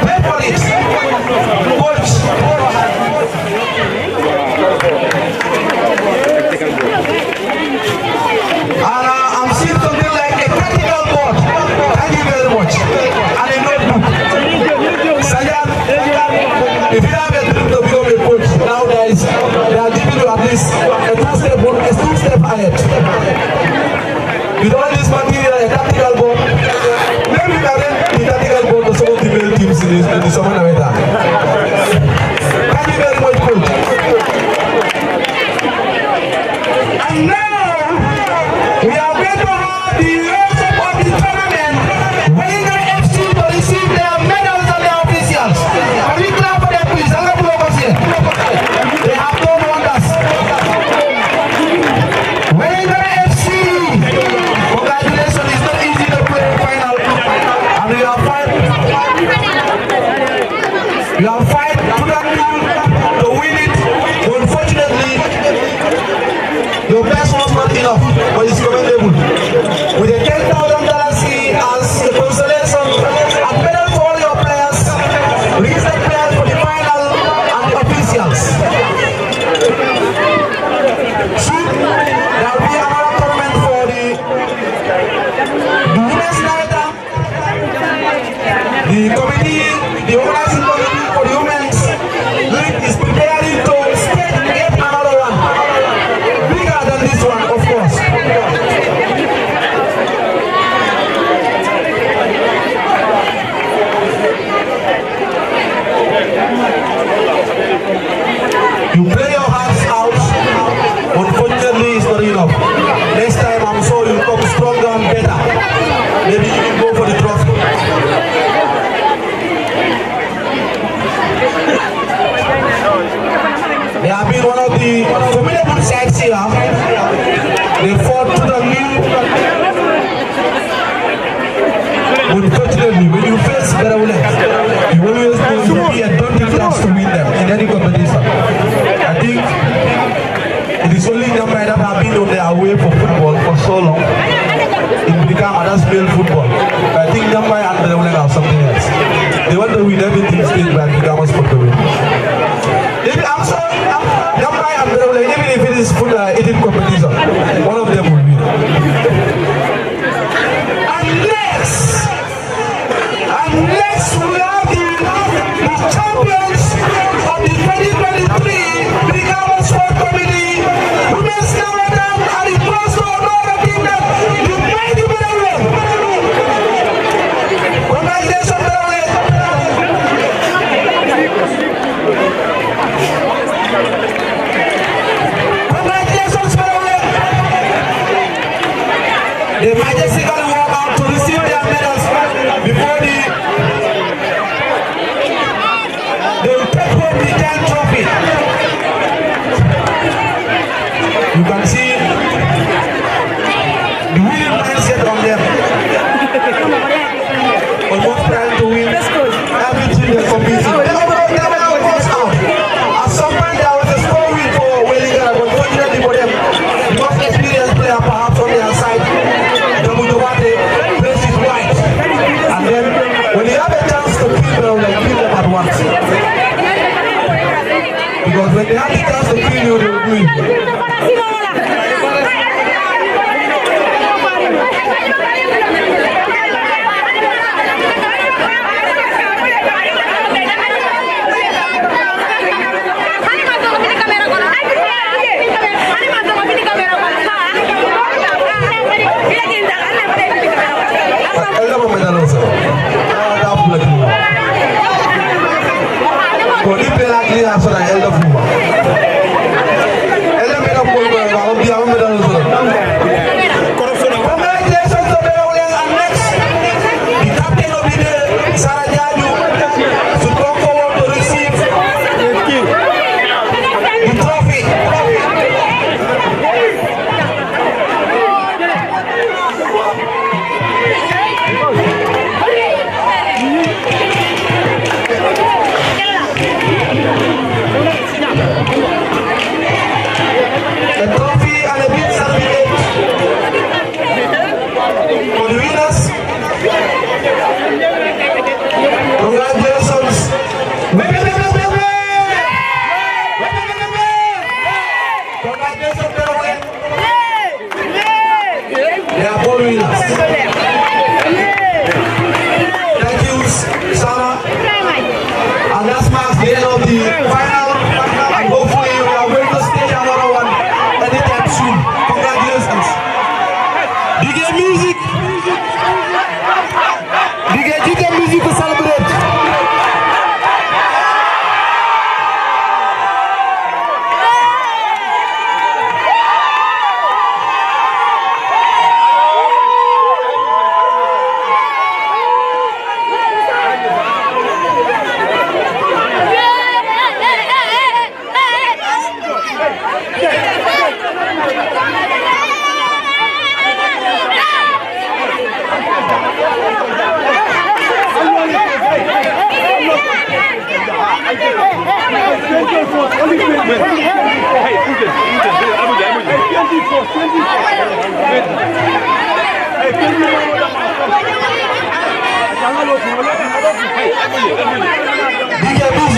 Play for it, coach. And I'm seeing something like a practical board. Thank you very much. And a notebook. Sanjay, if you have a dream to become a coach, now they are giving you at least a two-step ahead. With all this material, a tactical board, maybe you can rent the tactical board to some of the male teams in the summer weather. Thank you very much, coach. And now, we are going to have the result of the tournament. Wellingara FC to receive their medals and their officials. Can we clap for them, please? I'm going to over here. They have done wonders. Wellingara FC, congratulations. It's not easy to play the final. And we are fighting. We are fighting to win it. Unfortunately, your best was not enough, but it's commendable. With a $10,000 fee as a consolation, a medal for all your players, release the players for the final and the officials. Soon, there will be another tournament for the women's night. The committee, the organizing committee for the women's league is preparing to stage yet another one. Bigger than this one, of course. You play your hearts out. Unfortunately, it's not enough. Next time, I'm sure you'll come stronger and better. Maybe you can go for the trophy. They have been one of the formidable sides here. They fought to the new. Unfortunately, when you face Berewuleng, you always going to be a daunting task to win them in any competition. I think it is only them that have been on their way for football for so long. In Brikama, that's male football. But I think Yambai and Berewuleng have something else. They want to win everything staged by Brikama Sport to win. Maybe I'm sorry, Yambai and Berewuleng, even if it is food eating competition, one of them will win. Unless we have the champions of the 2023 Brikama Sport Committee, women's Ramadan and the first of another kingdom, you might be Berewuleng. Congratulations, Berewuleng. Congratulations, Berewuleng. they have the chance to clean you, they will do it. BKB